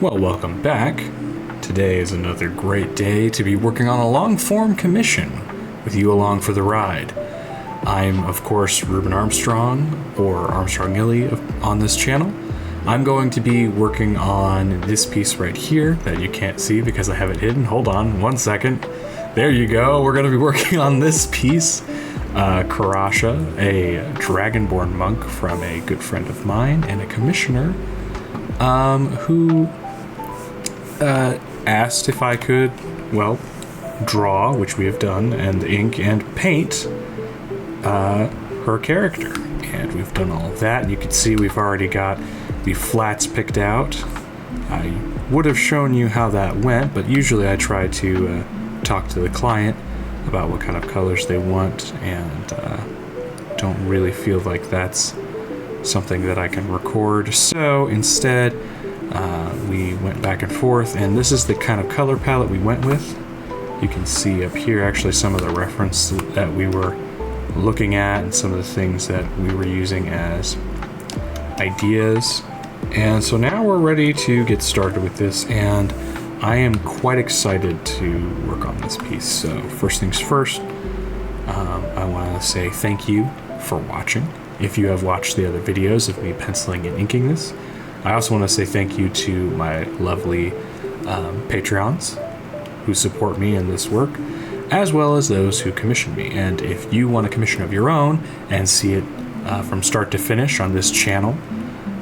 Well, welcome back. Today is another great day to be working on a long-form commission with you along for the ride. I'm, of course, Ruben Armstrong, or Armstrong Illy on this channel. I'm going to be working on this piece right here that you can't see because I have it hidden. Hold on one second. There you go. We're going to be working on this piece. Karaasha, a DragonBorn monk from a good friend of mine and a commissioner, who asked if I could, well, draw, which we have done, and ink and paint her character. And we've done all of that. And you can see we've already got the flats picked out. I would have shown you how that went, but usually I try to talk to the client about what kind of colors they want, and don't really feel like that's something that I can record. So instead, we went back and forth, and this is the kind of color palette we went with. You can see up here actually some of the reference that we were looking at and some of the things that we were using as ideas. And so now we're ready to get started with this, and I am quite excited to work on this piece. So first things first, I want to say thank you for watching. If you have watched the other videos of me penciling and inking this, I also want to say thank you to my lovely Patreons who support me in this work, as well as those who commission me. And if you want a commission of your own and see it from start to finish on this channel,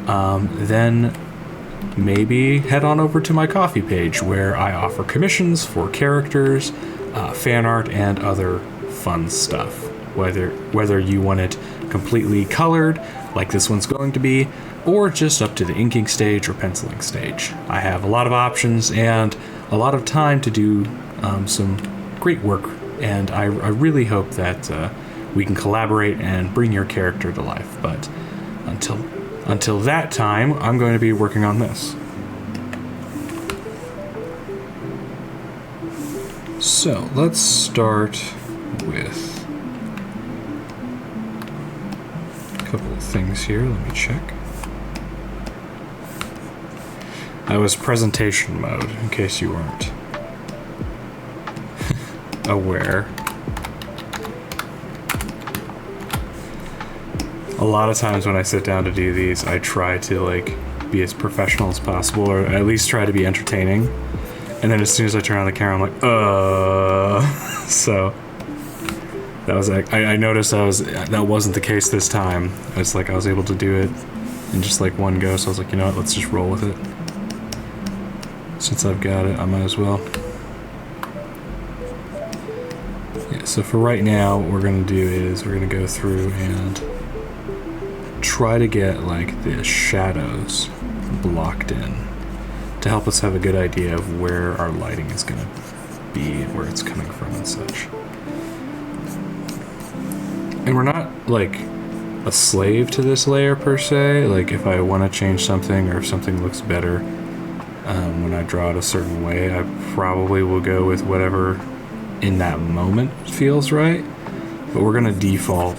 then maybe head on over to my Ko-fi page where I offer commissions for characters, fan art, and other fun stuff. Whether you want it completely colored, like this one's going to be, or just up to the inking stage or penciling stage. I have a lot of options and a lot of time to do some great work, and I really hope that we can collaborate and bring your character to life. But until that time, I'm going to be working on this. So let's start with a couple of things here. Let me check. That was presentation mode, in case you weren't aware. A lot of times when I sit down to do these, I try to be as professional as possible, or at least try to be entertaining. And then as soon as I turn on the camera, I'm like, So that was I noticed that wasn't the case this time. It's like I was able to do it in just one go, so I was like, you know what, let's just roll with it. Since I've got it, I might as well. Yeah, so for right now, what we're going to do is we're going to go through and try to get the shadows blocked in to help us have a good idea of where our lighting is going to be and where it's coming from and such. And we're not a slave to this layer per se. If I want to change something or if something looks better when I draw it a certain way, I probably will go with whatever in that moment feels right. But we're going to default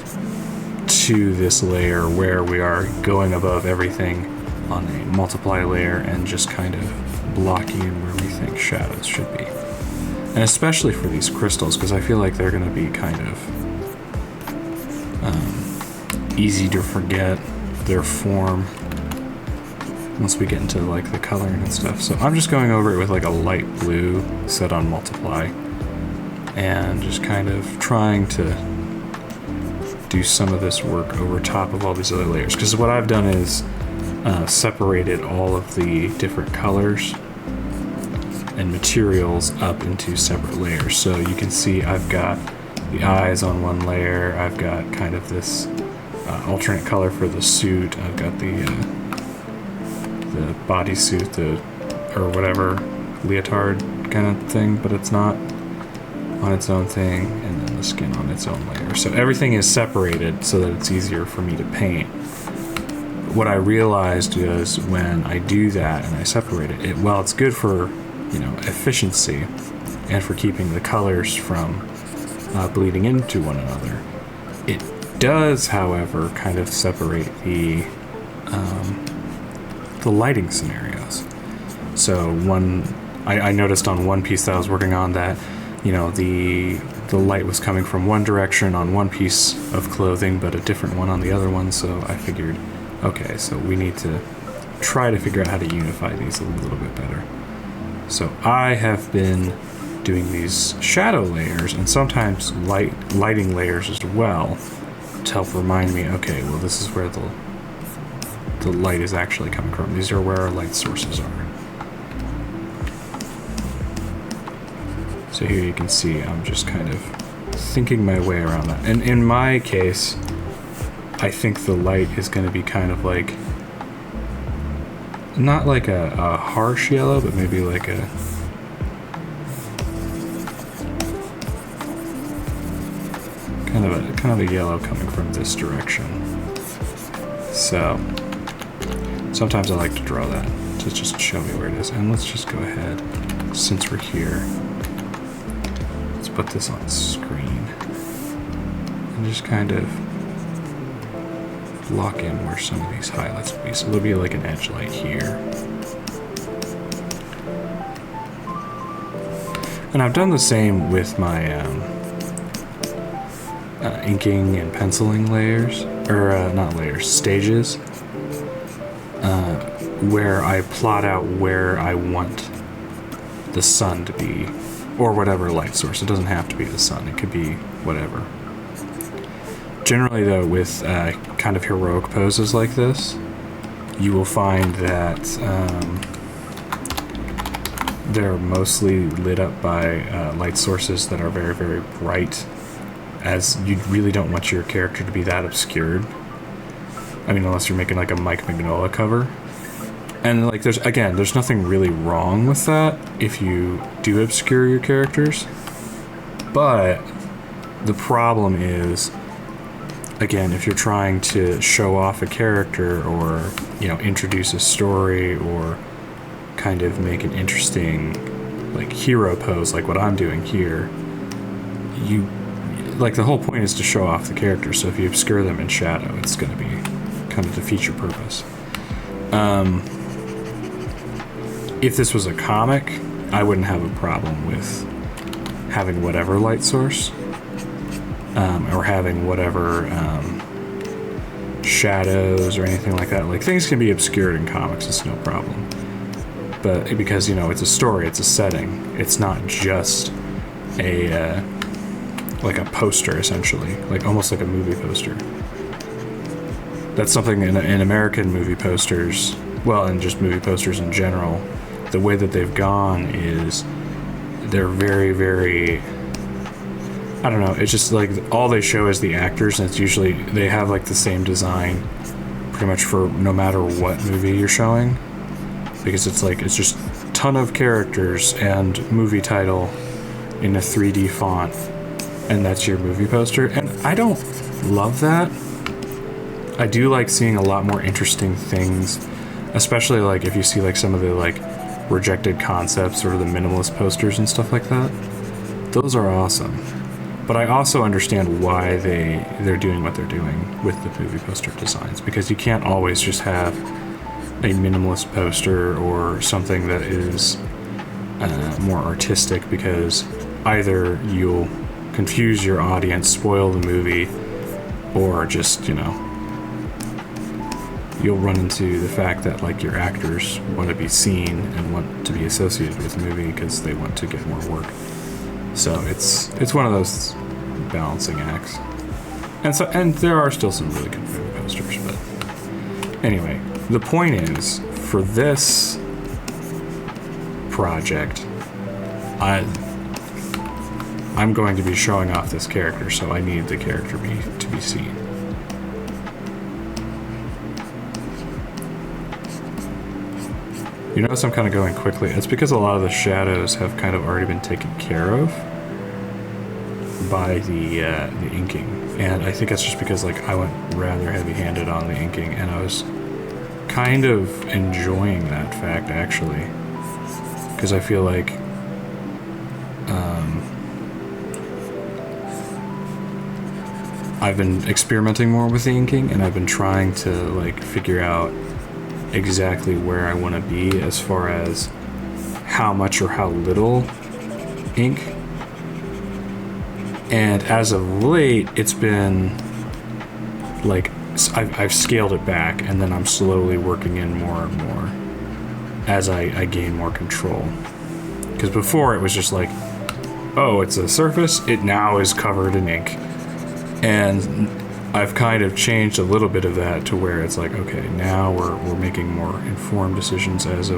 to this layer where we are going above everything on a multiply layer and just kind of blocking in where we think shadows should be. And especially for these crystals, because I feel like they're going to be kind of easy to forget their form once we get into the coloring and stuff. So I'm just going over it with a light blue set on multiply and just kind of trying to do some of this work over top of all these other layers, because what I've done is separated all of the different colors and materials up into separate layers. So you can see I've got the eyes on one layer, I've got kind of this alternate color for the suit, I've got the bodysuit, or whatever, leotard kind of thing, but it's not on its own thing, and then the skin on its own layer. So everything is separated so that it's easier for me to paint. What I realized is when I do that and I separate it, while it's good for efficiency and for keeping the colors from bleeding into one another, it does, however, kind of separate the lighting scenarios. So I noticed on one piece that I was working on that, you know, the light was coming from one direction on one piece of clothing, but a different one on the other one. So I figured, okay, so we need to try to figure out how to unify these a little bit better. So I have been doing these shadow layers and sometimes lighting layers as well to help remind me, okay, well, this is where the light is actually coming from. These are where our light sources are. So here you can see I'm just kind of thinking my way around that. And in my case, I think the light is going to be kind of like, not like a harsh yellow, but maybe like a kind of a yellow coming from this direction. So sometimes I like to draw that to just show me where it is. And let's just go ahead, since we're here, let's put this on screen and just kind of lock in where some of these highlights will be. So there'll be like an edge light here. And I've done the same with my inking and penciling layers, or not layers, stages, where I plot out where I want the sun to be, or whatever light source. It doesn't have to be the sun, it could be whatever. Generally though, with kind of heroic poses like this, you will find that they're mostly lit up by light sources that are very, very bright, as you really don't want your character to be that obscured. I mean, unless you're making like a Mike Mignola cover. And like, there's nothing really wrong with that if you do obscure your characters. But the problem is, again, if you're trying to show off a character or, you know, introduce a story or kind of make an interesting like hero pose like what I'm doing here, you like, the whole point is to show off the character. So if you obscure them in shadow, it's going to be kind of defeat your purpose. If this was a comic, I wouldn't have a problem with having whatever light source, or having whatever shadows or anything like that. Like, things can be obscured in comics, it's no problem. But because, you know, it's a story, it's a setting, it's not just a like a poster, essentially, like almost like a movie poster. That's something in American movie posters, well, and just movie posters in general, the way that they've gone is they're very, very, I don't know, it's just like all they show is the actors, and it's usually they have like the same design pretty much for no matter what movie you're showing, because it's like, it's just a ton of characters and movie title in a 3D font, and that's your movie poster. And I don't love that. I do like seeing a lot more interesting things, especially like if you see like some of the like rejected concepts or the minimalist posters and stuff like that. Those are awesome. But I also understand why they're doing what they're doing with the movie poster designs, because you can't always just have a minimalist poster or something that is more artistic, because either you'll confuse your audience, spoil the movie, or just, you know, you'll run into the fact that like your actors want to be seen and want to be associated with the movie because they want to get more work. So it's one of those balancing acts. And there are still some really good movie posters, but anyway, the point is, for this project, I'm going to be showing off this character, so I need the character to be seen. You notice I'm kind of going quickly. It's because a lot of the shadows have kind of already been taken care of by the inking, and I think that's just because like I went rather heavy-handed on the inking, and I was kind of enjoying that fact, actually, because I feel like I've been experimenting more with the inking, and I've been trying to like figure out exactly where I want to be as far as how much or how little ink. And as of late, it's been like I've scaled it back, and then I'm slowly working in more and more as I gain more control. Because before it was just like, oh, it's a surface, it now is covered in ink. And I've kind of changed a little bit of that to where it's like, okay, now we're making more informed decisions as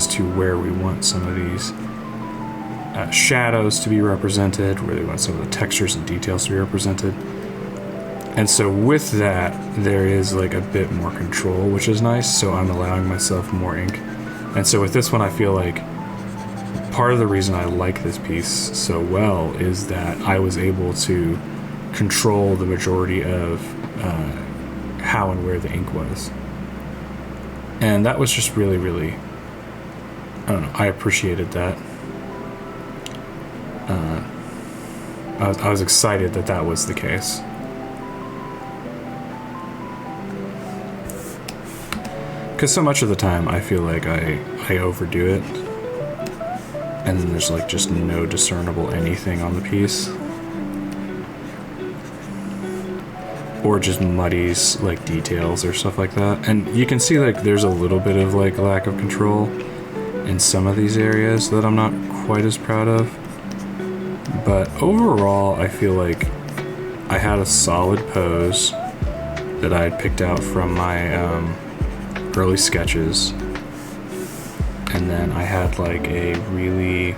to where we want some of these shadows to be represented, where we want some of the textures and details to be represented. And so with that, there is like a bit more control, which is nice, so I'm allowing myself more ink. And so with this one, I feel like part of the reason I like this piece so well is that I was able to control the majority of how and where the ink was. And that was just really, really, I don't know, I appreciated that. I was excited that that was the case. Because so much of the time I feel like I overdo it, and then there's like just no discernible anything on the piece, or just muddies like details or stuff like that. And you can see like there's a little bit of like lack of control in some of these areas that I'm not quite as proud of. But overall, I feel like I had a solid pose that I had picked out from my early sketches, and then I had like a really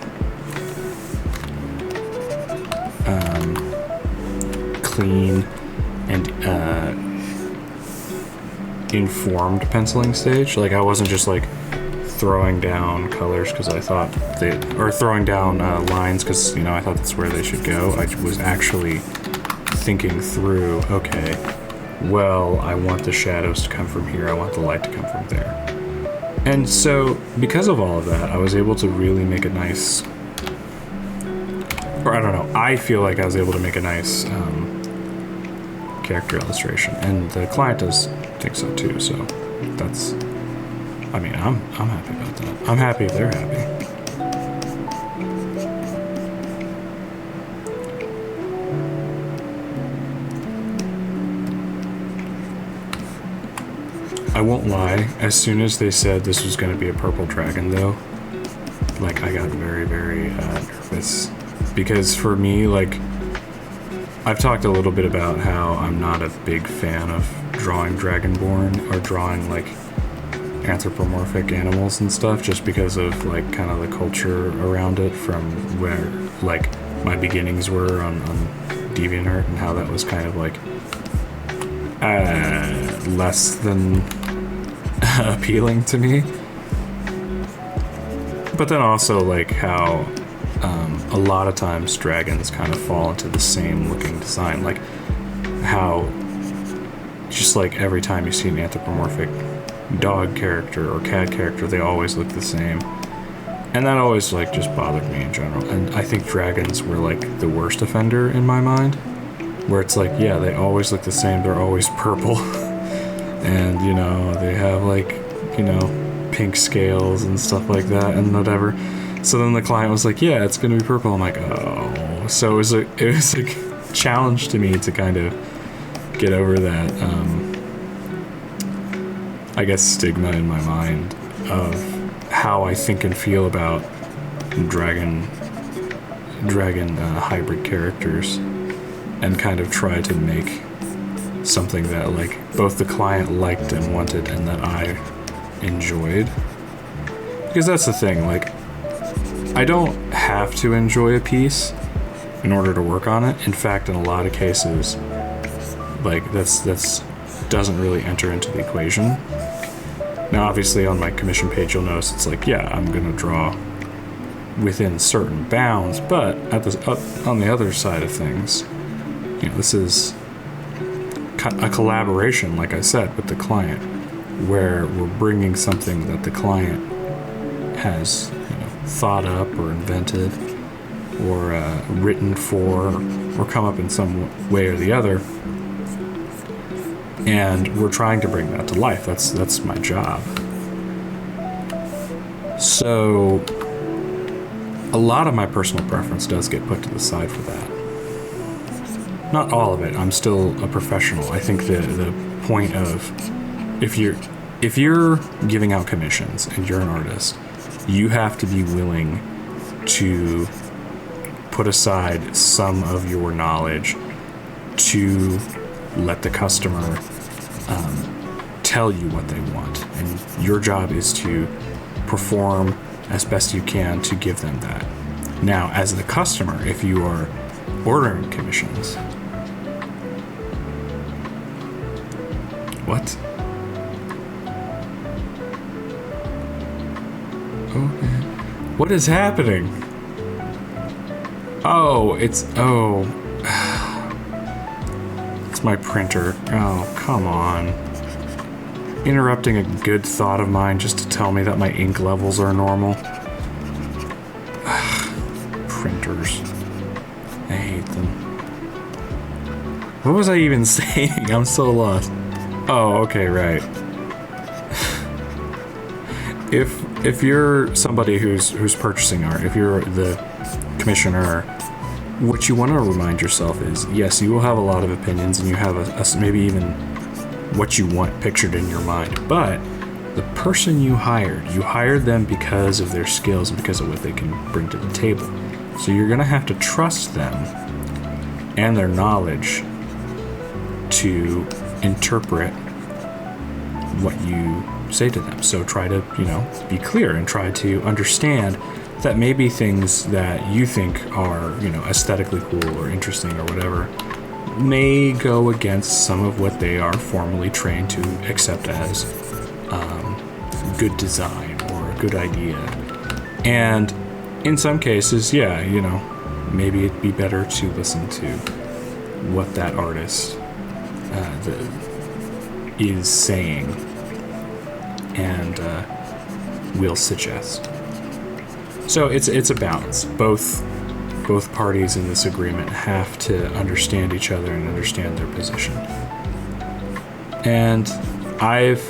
clean and informed penciling stage. Like I wasn't just like throwing down colors because I thought or throwing down lines because, you know, I thought that's where they should go. I was actually thinking through, okay, well, I want the shadows to come from here, I want the light to come from there. And so because of all of that, I was able to really make a nice, or I don't know, I feel like I was able to make a nice character illustration, and the client does think so too, so that's, I mean, I'm happy about that. I'm happy if they're happy. I won't lie, as soon as they said this was going to be a purple dragon though, like I got very, very nervous. Because for me, like, I've talked a little bit about how I'm not a big fan of drawing Dragonborn or drawing like anthropomorphic animals and stuff, just because of like kind of the culture around it from where like my beginnings were on DeviantArt, and how that was kind of like less than appealing to me. But then also like how a lot of times dragons kind of fall into the same looking design, like how just like every time you see an anthropomorphic dog character or cat character, they always look the same, and that always like just bothered me in general. And I think dragons were like the worst offender in my mind, where it's like, yeah, they always look the same, they're always purple and, you know, they have like, you know, pink scales and stuff like that and whatever. So then the client was like, yeah, it's gonna be purple. I'm like, oh. So it was a challenge to me to kind of get over that I guess stigma in my mind of how I think and feel about dragon hybrid characters, and kind of try to make something that like both the client liked and wanted and that I enjoyed. Because that's the thing, like I don't have to enjoy a piece in order to work on it. In fact, in a lot of cases, like that's doesn't really enter into the equation. Now obviously on my commission page you'll notice it's like, yeah, I'm gonna draw within certain bounds, but at on the other side of things, you know, this is a collaboration, like I said, with the client, where we're bringing something that the client has, you know, thought up or invented or written for or come up in some way or the other, and we're trying to bring that to life. That's my job. So a lot of my personal preference does get put to the side for that. Not all of it. I'm still a professional. I think the point of if you're giving out commissions and you're an artist, you have to be willing to put aside some of your knowledge to let the customer tell you what they want, and your job is to perform as best you can to give them that. Now, as the customer, if you are ordering commissions, what? Okay. What is happening? Oh, it's my printer. Oh, come on. Interrupting a good thought of mine just to tell me that my ink levels are normal. Printers. I hate them. What was I even saying? I'm so lost. Oh, okay, right. If you're somebody who's purchasing art, if you're the commissioner, what you want to remind yourself is, yes, you will have a lot of opinions, and you have maybe even what you want pictured in your mind, but the person you hired them because of their skills and because of what they can bring to the table. So you're going to have to trust them and their knowledge to interpret what you say to them. So try to, be clear and try to understand that maybe things that you think are, aesthetically cool or interesting or whatever may go against some of what they are formally trained to accept as good design or a good idea. And in some cases, yeah, maybe it'd be better to listen to what that artist is saying and will suggest. So it's a balance. Both parties in this agreement have to understand each other and understand their position. And I've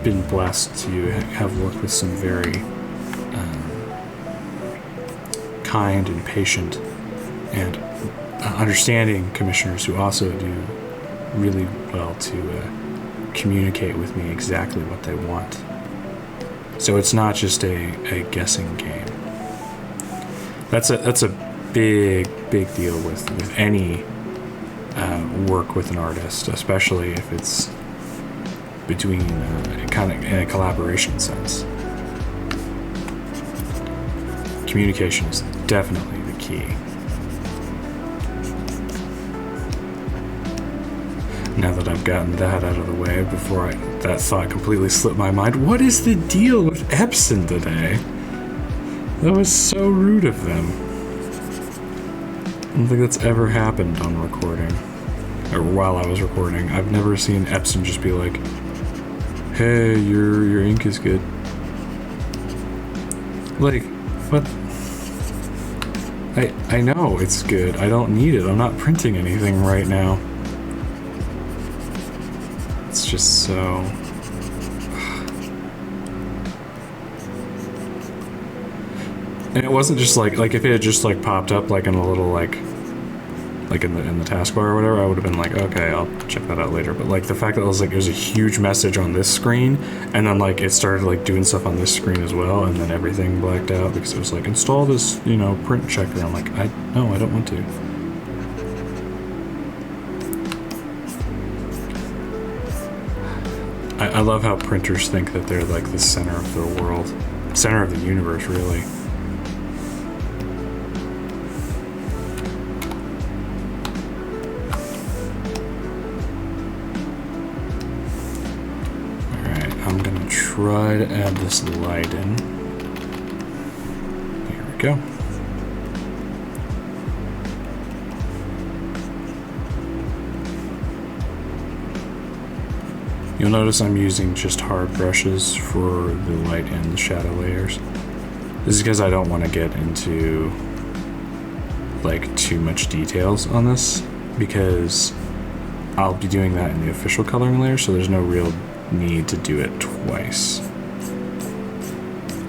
been blessed to have worked with some very kind and patient and understanding commissioners who also do really well to communicate with me exactly what they want. So it's not just a guessing game. That's a big deal with any work with an artist, especially if it's between kind of in a collaboration sense. Communication is definitely the key. Now that I've gotten that out of the way before that thought completely slipped my mind, what is the deal with Epson today? That was so rude of them. I don't think that's ever happened on recording. Or while I was recording. I've never seen Epson just be like, hey, your ink is good. Like, what? I know it's good. I don't need it. I'm not printing anything right now. It's just so... And it wasn't just like if it had just like popped up like in a little like in the taskbar or whatever, I would have been like, okay, I'll check that out later. But like the fact that it was like there's a huge message on this screen, and then like it started like doing stuff on this screen as well, and then everything blacked out because it was like install this print checker. I'm like, I don't want to. I love how printers think that they're like the center of their world, center of the universe, really. Try to add this light in. Here we go. You'll notice I'm using just hard brushes for the light and the shadow layers. This is because I don't want to get into like too much details on this, because I'll be doing that in the official coloring layer, so there's no real need to do it twice.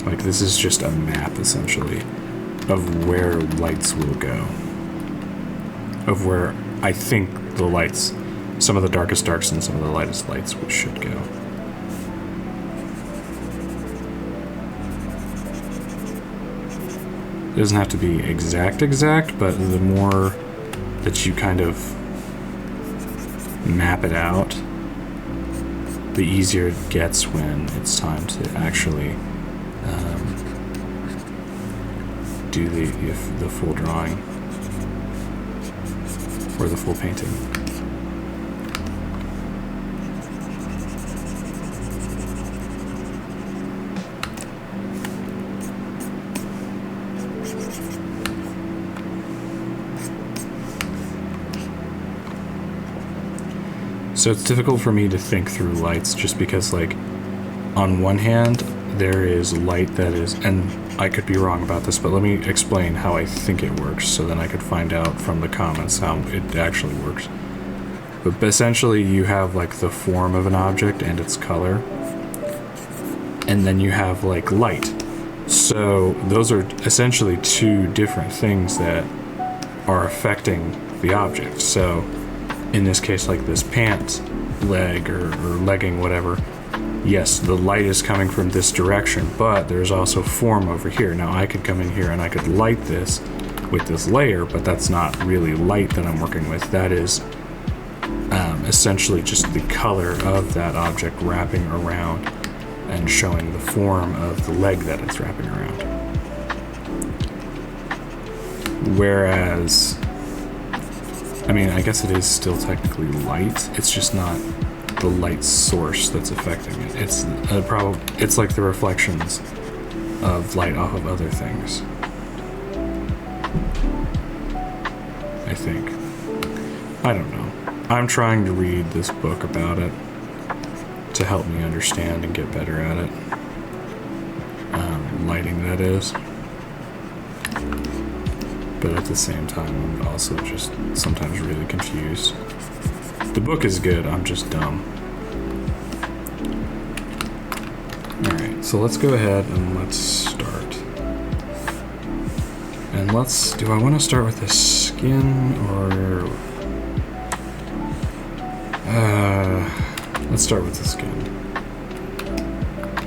Like, this is just a map essentially of where lights will go. Of where I think the lights, some of the darkest darks and some of the lightest lights should go. It doesn't have to be exact, but the more that you kind of map it out, the easier it gets when it's time to actually do the full drawing or the full painting. So it's difficult for me to think through lights just because, like, on one hand, there is light that is, and I could be wrong about this, but let me explain how I think it works so then I could find out from the comments how it actually works. But essentially you have like the form of an object and its color, and then you have like light. So those are essentially two different things that are affecting the object. So in this case, like this pant leg or legging, whatever, yes, the light is coming from this direction, but there's also form over here. Now I could come in here and I could light this with this layer, but that's not really light that I'm working with. That is essentially just the color of that object wrapping around and showing the form of the leg that it's wrapping around. Whereas, I mean, I guess it is still technically light. It's just not the light source that's affecting it. It's like the reflections of light off of other things, I think. I don't know. I'm trying to read this book about it to help me understand and get better at it. Lighting, that is. But at the same time, I'm also just sometimes really confused. The book is good, I'm just dumb. Alright, so let's go ahead and let's start. And do I want to start with the skin or... let's start with the skin.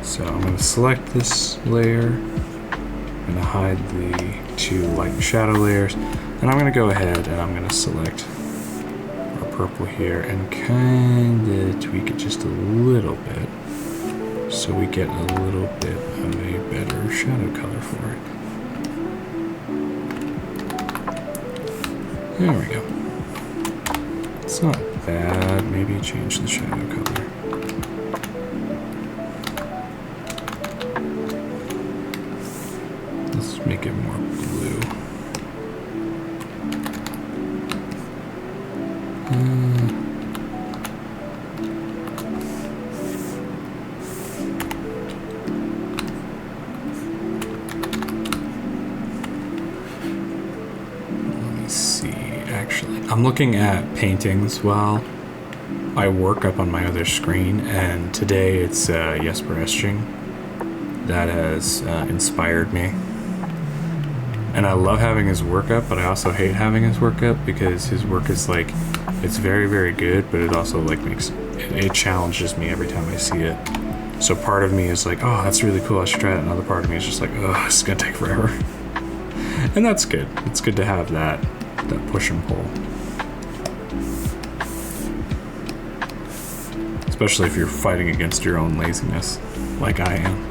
So I'm going to select this layer. I'm going to hide the two light and shadow layers. And I'm going to go ahead and I'm going to select our purple here and kind of tweak it just a little bit so we get a little bit of a better shadow color for it. There we go. It's not bad. Maybe change the shadow color. Let's make it more blue. Let me see, actually. I'm looking at paintings while I work up on my other screen, and today it's Jesper Esching that has inspired me. And I love having his work up, but I also hate having his work up because his work is like, it's very, very good, but it also like it challenges me every time I see it. So part of me is like, oh, that's really cool, I should try it. Another part of me is just like, oh, it's gonna take forever. And that's good. It's good to have that push and pull. Especially if you're fighting against your own laziness, like I am.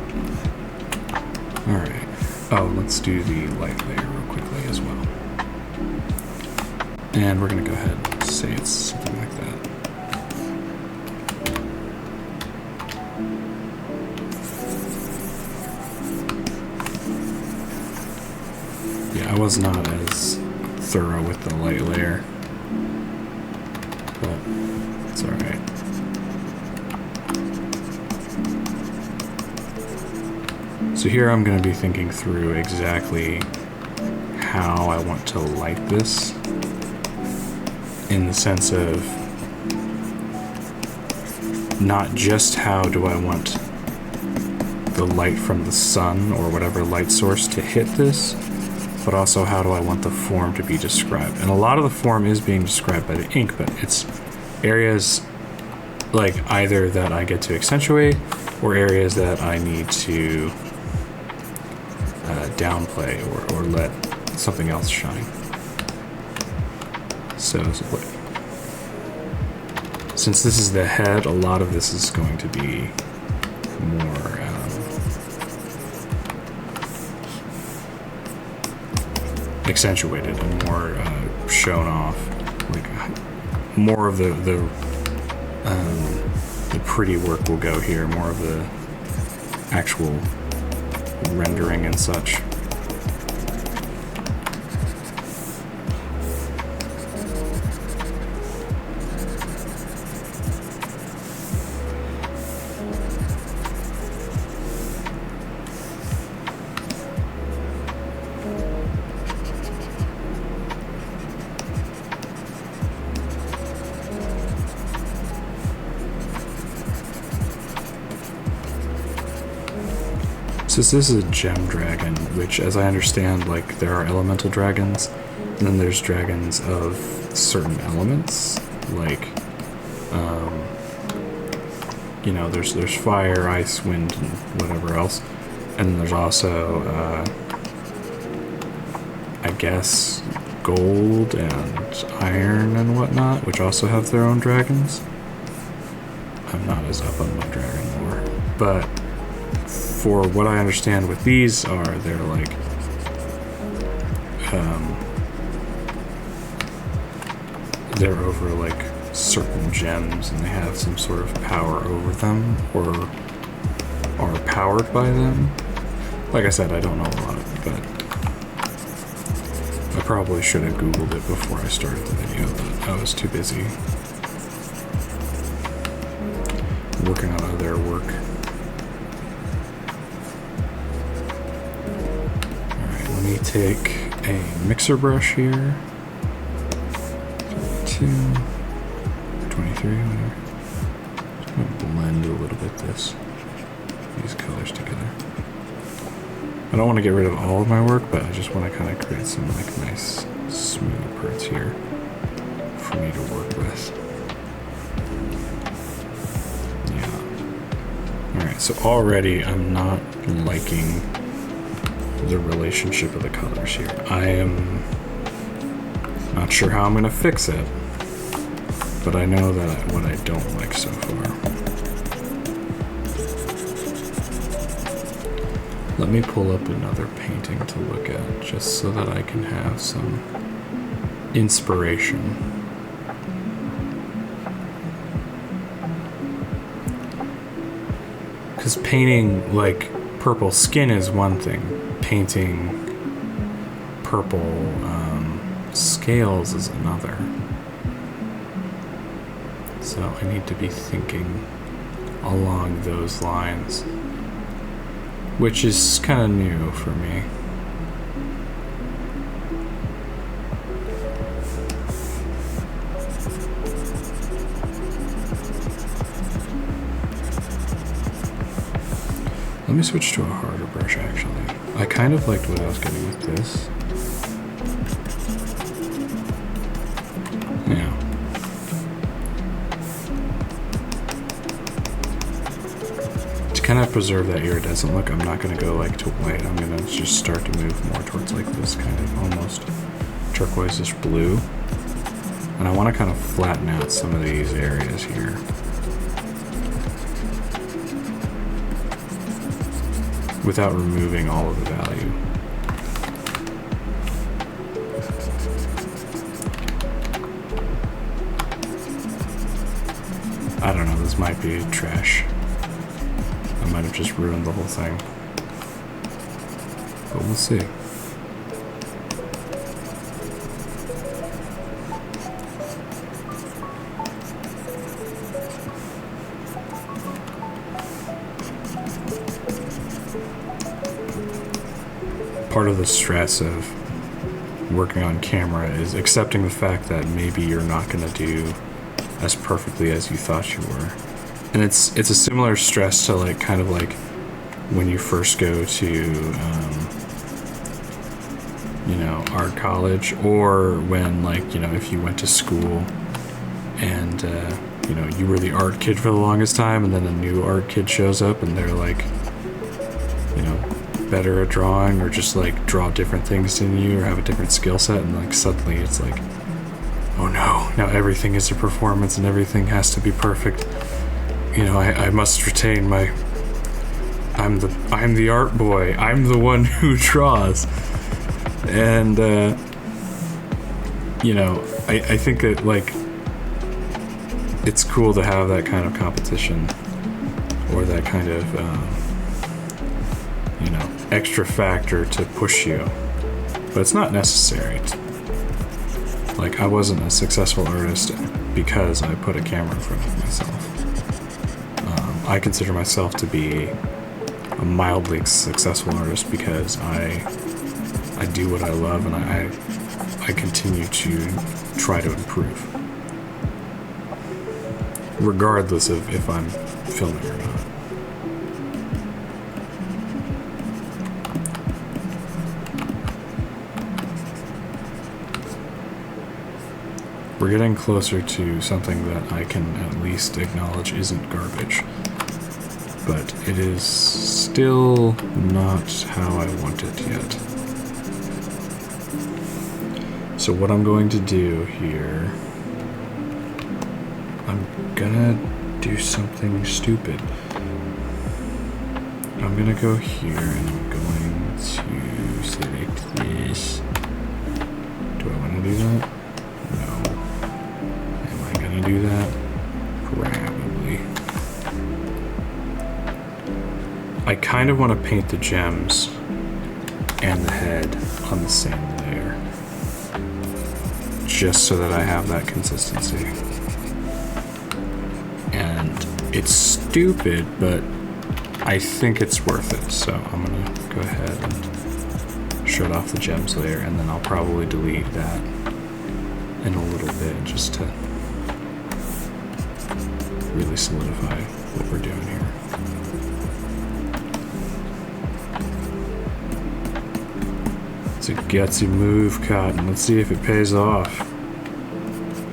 Alright. Oh, let's do the light layer real quickly as well. And we're gonna go ahead and say it's something like that. Yeah, I was not as thorough with the light layer, but it's alright. So here I'm going to be thinking through exactly how I want to light this, in the sense of not just how do I want the light from the sun or whatever light source to hit this, but also how do I want the form to be described. And a lot of the form is being described by the ink, but it's areas like either that I get to accentuate or areas that I need to downplay or let something else shine. So since this is the head, a lot of this is going to be more accentuated and more shown off. Like more of the pretty work will go here, more of the actual rendering and such. This is a gem dragon, which, as I understand, like, there are elemental dragons, and then there's dragons of certain elements, like, you know, there's fire, ice, wind, and whatever else, and then there's also, I guess, gold and iron and whatnot, which also have their own dragons. I'm not as up on my dragon lore, but for what I understand with these they're like they're over like certain gems and they have some sort of power over them or are powered by them. Like I said, I don't know a lot, but I probably should have Googled it before I started the video, but I was too busy working on other work. Let me take a mixer brush here. 22, 23, whatever. Just gonna blend a little bit these colors together. I don't want to get rid of all of my work, but I just want to kind of create some like nice smooth parts here for me to work with. Yeah. Alright, so already I'm not liking the relationship of the colors here. I am not sure how I'm going to fix it, but I know that what I don't like so far. Let me pull up another painting to look at just so that I can have some inspiration. Because painting like purple skin is one thing. Painting purple scales is another. So I need to be thinking along those lines, which is kind of new for me. Let me switch to a harder brush, actually. I kind of liked what I was getting with this. Yeah. To kind of preserve that iridescent look, I'm not going to go like to white. I'm going to just start to move more towards like this kind of almost turquoise-ish blue. And I want to kind of flatten out some of these areas here. Without removing all of the value. I don't know, this might be trash. I might have just ruined the whole thing. But we'll see. Part of the stress of working on camera is accepting the fact that maybe you're not going to do as perfectly as you thought you were. And it's a similar stress to like kind of like when you first go to you know, art college, or when, like, you know, if you went to school and, you know, you were the art kid for the longest time, and then a new art kid shows up and they're like, you know, better at drawing, or just like draw different things than you, or have a different skill set, and like suddenly it's like, oh no, now everything is a performance and everything has to be perfect. You know, I must retain my, I'm the art boy, I'm the one who draws. And you know, I think that, like, it's cool to have that kind of competition, or that kind of you know, extra factor to push you, but it's not necessary. Like, I wasn't a successful artist because I put a camera in front of myself. I consider myself to be a mildly successful artist because I do what I love, and I continue to try to improve, regardless of if I'm filming or not. We're getting closer to something that I can at least acknowledge isn't garbage, but it is still not how I want it yet. So what I'm going to do here, I'm gonna do something stupid. I'm gonna go here and I'm going to select this. Do I want to do that? No. Am I gonna do that? Probably. I kind of want to paint the gems and the head on the same layer, just so that I have that consistency. And it's stupid, but I think it's worth it, so I'm gonna go ahead and shut off the gems layer, and then I'll probably delete that in a little bit, just to really solidify what we're doing here. It's a gutsy move, Cotton. Let's see if it pays off.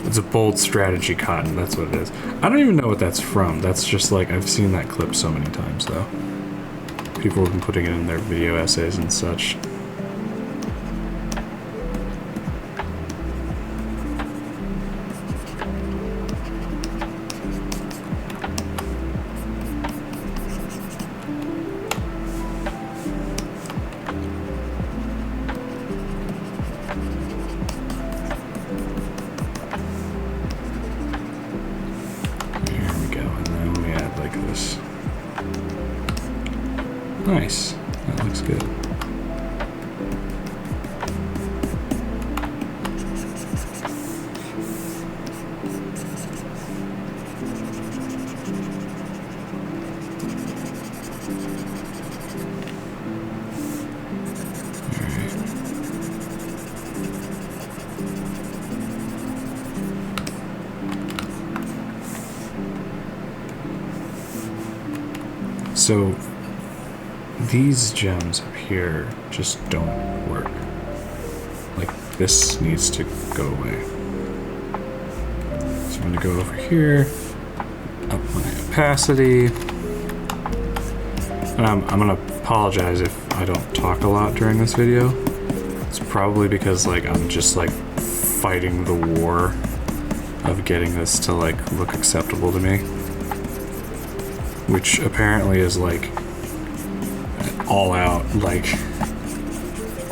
It's a bold strategy, Cotton. That's what it is. I don't even know what that's from. That's just like, I've seen that clip so many times, though. People have been putting it in their video essays and such. Nice. That looks good. So these gems up here just don't work. Like, this needs to go away. So I'm gonna go over here, up my opacity. And I'm gonna apologize if I don't talk a lot during this video. It's probably because, like, I'm just like fighting the war of getting this to like look acceptable to me. Which apparently is like all out like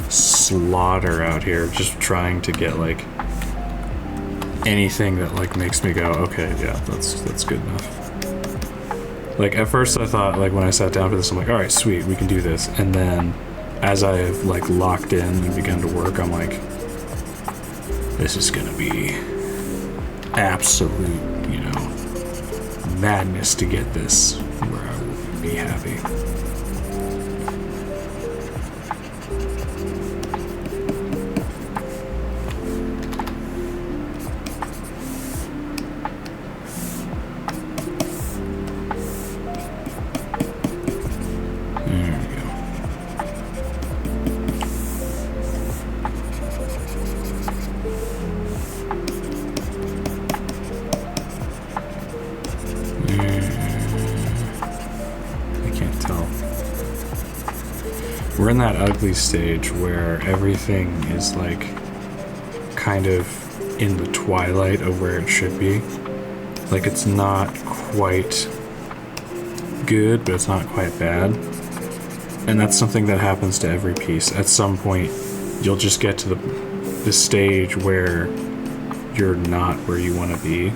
slaughter out here, just trying to get like anything that like makes me go, okay, yeah, that's good enough. Like, at first I thought, like, when I sat down for this, I'm like, all right, sweet, we can do this. And then as I have like locked in and begun to work, I'm like, this is gonna be absolute, you know, madness to get this where I will be happy. There we go. in that ugly stage where everything is like kind of in the twilight of where it should be. Like it's not quite good, but it's not quite bad. And that's something that happens to every piece. At some point, you'll just get to the stage where you're not where you want to be.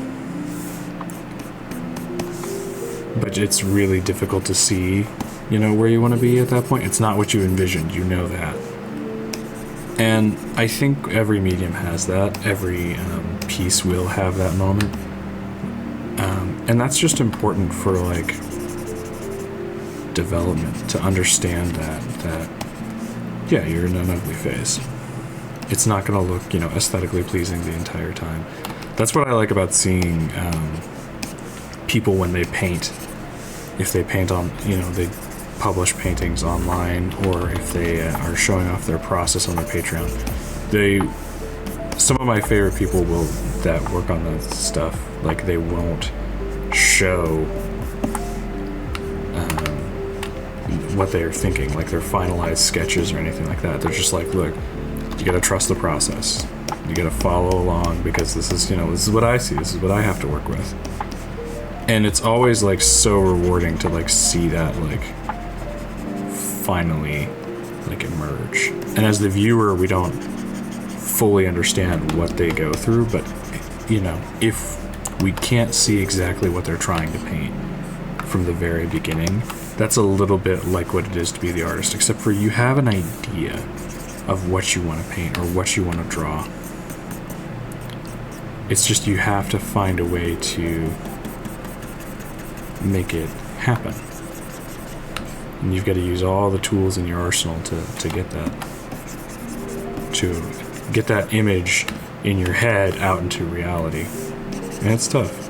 But it's really difficult to see, you know, where you want to be at that point. It's not what you envisioned, you know that. And I think every medium has that. Every piece will have that moment. And that's just important for, like, development, to understand that yeah, you're in an ugly phase. It's not going to look, you know, aesthetically pleasing the entire time. That's what I like about seeing people when they paint. If they paint on, you know, they publish paintings online, or if they are showing off their process on their Patreon. Some of my favorite people that work on that stuff, like, they won't show what they're thinking, like their finalized sketches or anything like that. They're just like, look, you gotta trust the process. You gotta follow along, because this is, you know, this is what I see, this is what I have to work with. And it's always like so rewarding to like see that like finally like emerge. And as the viewer, we don't fully understand what they go through, but you know, if we can't see exactly what they're trying to paint from the very beginning, that's a little bit like what it is to be the artist, except for you have an idea of what you want to paint or what you want to draw. It's just you have to find a way to make it happen. And you've got to use all the tools in your arsenal to get that image in your head out into reality. And it's tough.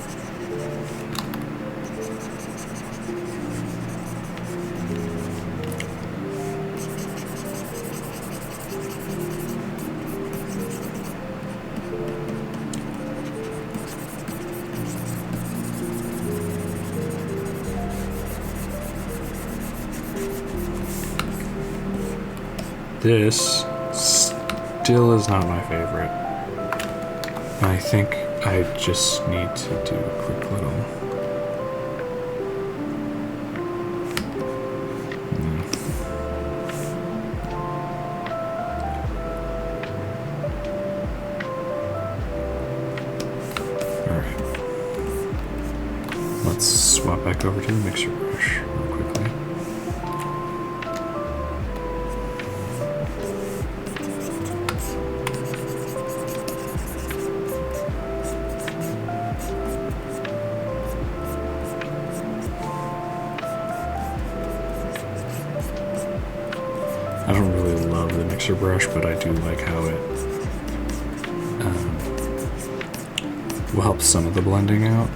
This still is not my favorite. I think I just need to do a quick little... Alright. Let's swap back over to the mixer brush real quickly. I don't really love the mixer brush, but I do like how it will help some of the blending out.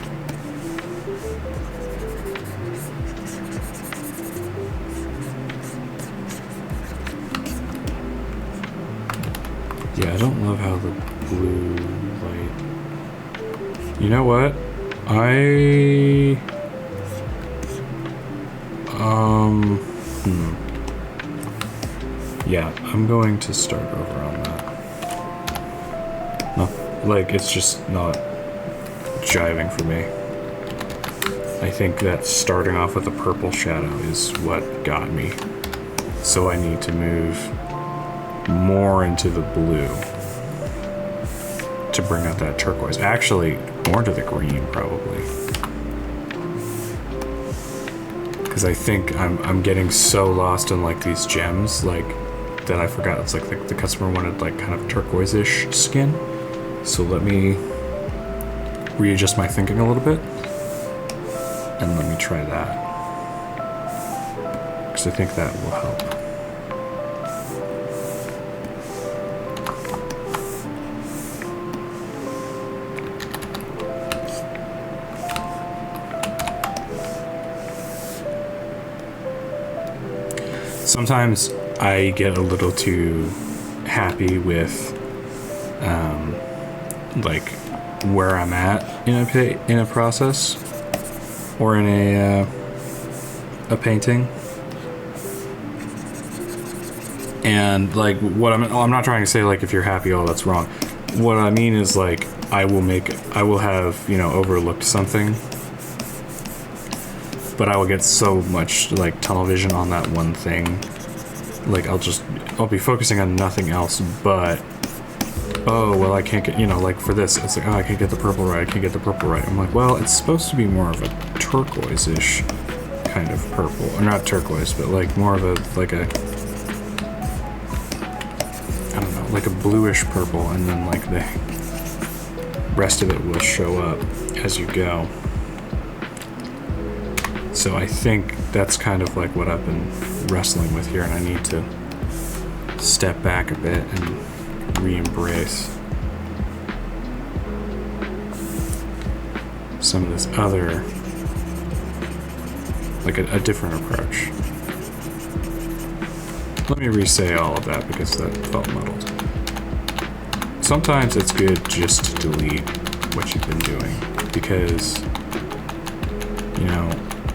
Yeah, I don't love how the blue light... You know what? Yeah, I'm going to start over on that. No, like, it's just not jiving for me. I think that starting off with a purple shadow is what got me. So I need to move more into the blue to bring out that turquoise. Actually, more into the green, probably. Because I think I'm getting so lost in, like, these gems, like, that I forgot. It's like the customer wanted, like, kind of turquoise-ish skin. So let me readjust my thinking a little bit. And let me try that. Because I think that will help. Sometimes I get a little too happy with, like, where I'm at in a process or in a painting. And like what I'm not trying to say like if you're happy, oh that's wrong. What I mean is like I will have, you know, overlooked something, but I will get so much like tunnel vision on that one thing. Like I'll be focusing on nothing else but, oh well I can't get, you know, like for this it's like, oh I can't get the purple right, I can't get the purple right. I'm like, well it's supposed to be more of a turquoise-ish kind of purple, or not turquoise, but like more of a like a, I don't know, like a bluish purple, and then like the rest of it will show up as you go. So I think that's kind of like what I've been wrestling with here, and I need to step back a bit and re-embrace some of this other, like a different approach. Let me re-say all of that because that felt muddled. Sometimes it's good just to delete what you've been doing because, you know,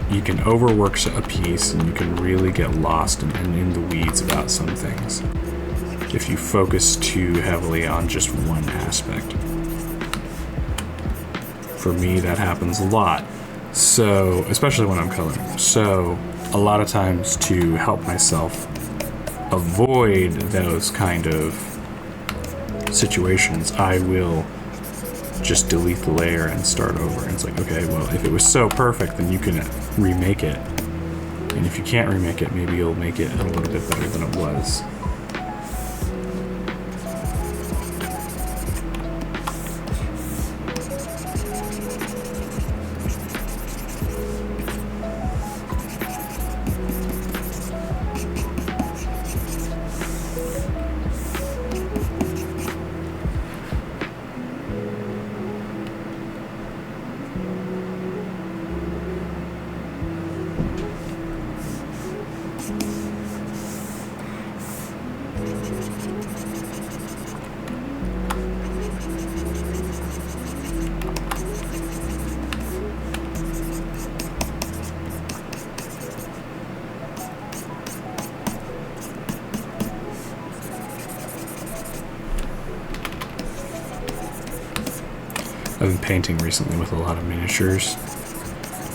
you can overwork a piece and you can really get lost and in the weeds about some things if you focus too heavily on just one aspect. For me, that happens a lot. So, especially when I'm coloring. So, a lot of times to help myself avoid those kind of situations, I will just delete the layer and start over. And it's like, okay, well, if it was so perfect, then you can remake it. And if you can't remake it, maybe you'll make it a little bit better than it was. I've been painting recently with a lot of miniatures,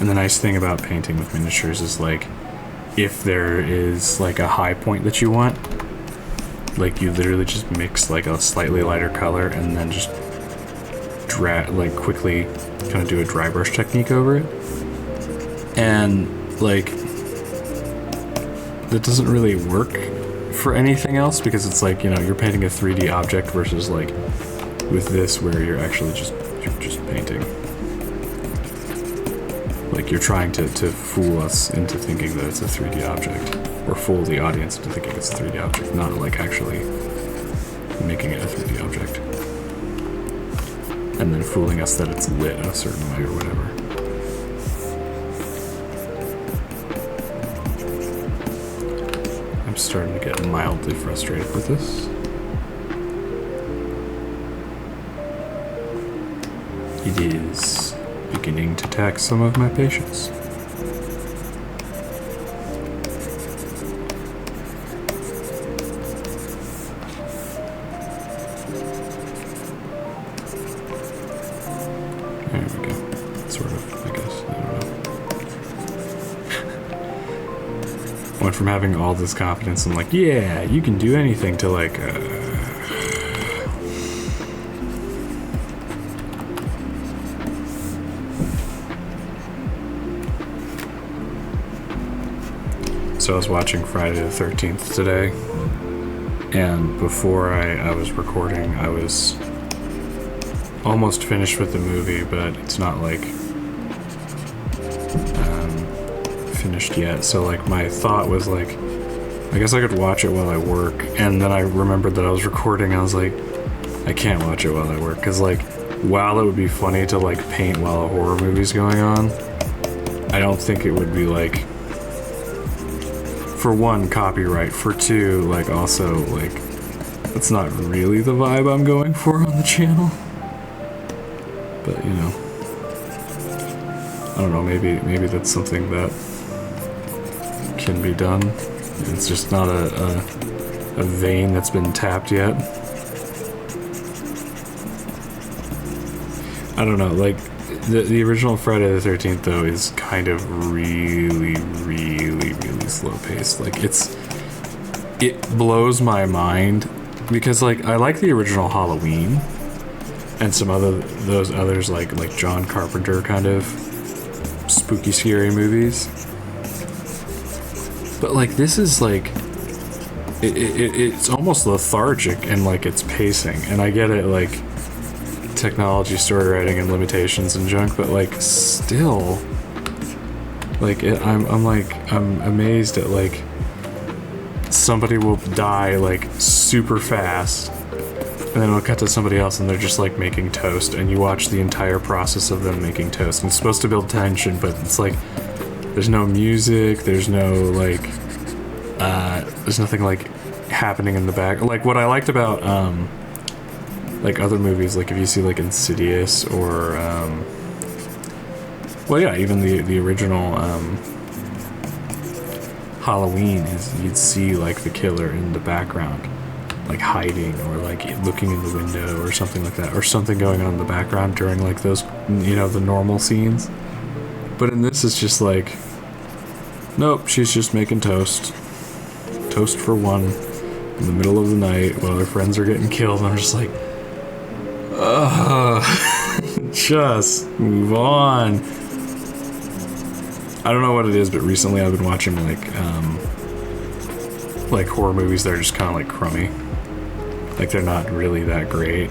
and the nice thing about painting with miniatures is like if there is like a high point that you want, like you literally just mix like a slightly lighter color and then just like quickly kind of do a dry brush technique over it, and like that doesn't really work for anything else because it's like, you know, you're painting a 3D object versus like with this where you're actually just painting. Like you're trying to fool us into thinking that it's a 3D object, or fool the audience into thinking it's a 3D object, not like actually making it a 3D object. And then fooling us that it's lit a certain way or whatever. I'm starting to get mildly frustrated with this. It is beginning to tax some of my patience. There we go. Sort of, I guess. I don't know. Went from having all this confidence and like, yeah, you can do anything, to like, So I was watching Friday the 13th today, and before I was recording, I was almost finished with the movie, but it's not like finished yet. So like my thought was like, I guess I could watch it while I work, and then I remembered that I was recording. I was like, I can't watch it while I work, because like while it would be funny to like paint while a horror movie's going on, I don't think it would be like, for one, copyright, for two, like also like it's not really the vibe I'm going for on the channel. But you know, I don't know, maybe that's something that can be done. It's just not a a vein that's been tapped yet. I don't know, like, the original Friday the 13th, though, is kind of really slow paced. Like, it blows my mind because, like, I like the original Halloween and some those others, like John Carpenter kind of spooky, scary movies. But, like, this is, like, it's almost lethargic in, like, its pacing. And I get it, like, technology, story writing, and limitations and junk, but, like, still, like, I'm amazed at, like, somebody will die, like, super fast, and then it'll cut to somebody else and they're just, like, making toast, and you watch the entire process of them making toast, and it's supposed to build tension, but it's like, there's no music, there's no, like, there's nothing, like, happening in the back. Like, what I liked about, like, other movies, like, if you see, like, Insidious, or, well, yeah, even the original, Halloween, is you'd see, like, the killer in the background, like, hiding, or, like, looking in the window, or something like that, or something going on in the background during, like, those, you know, the normal scenes. But in this, it's just like, nope, she's just making toast for one in the middle of the night while her friends are getting killed, and I'm just like, ugh, just move on. I don't know what it is, but recently I've been watching, like horror movies that are just kind of, like, crummy. Like, they're not really that great.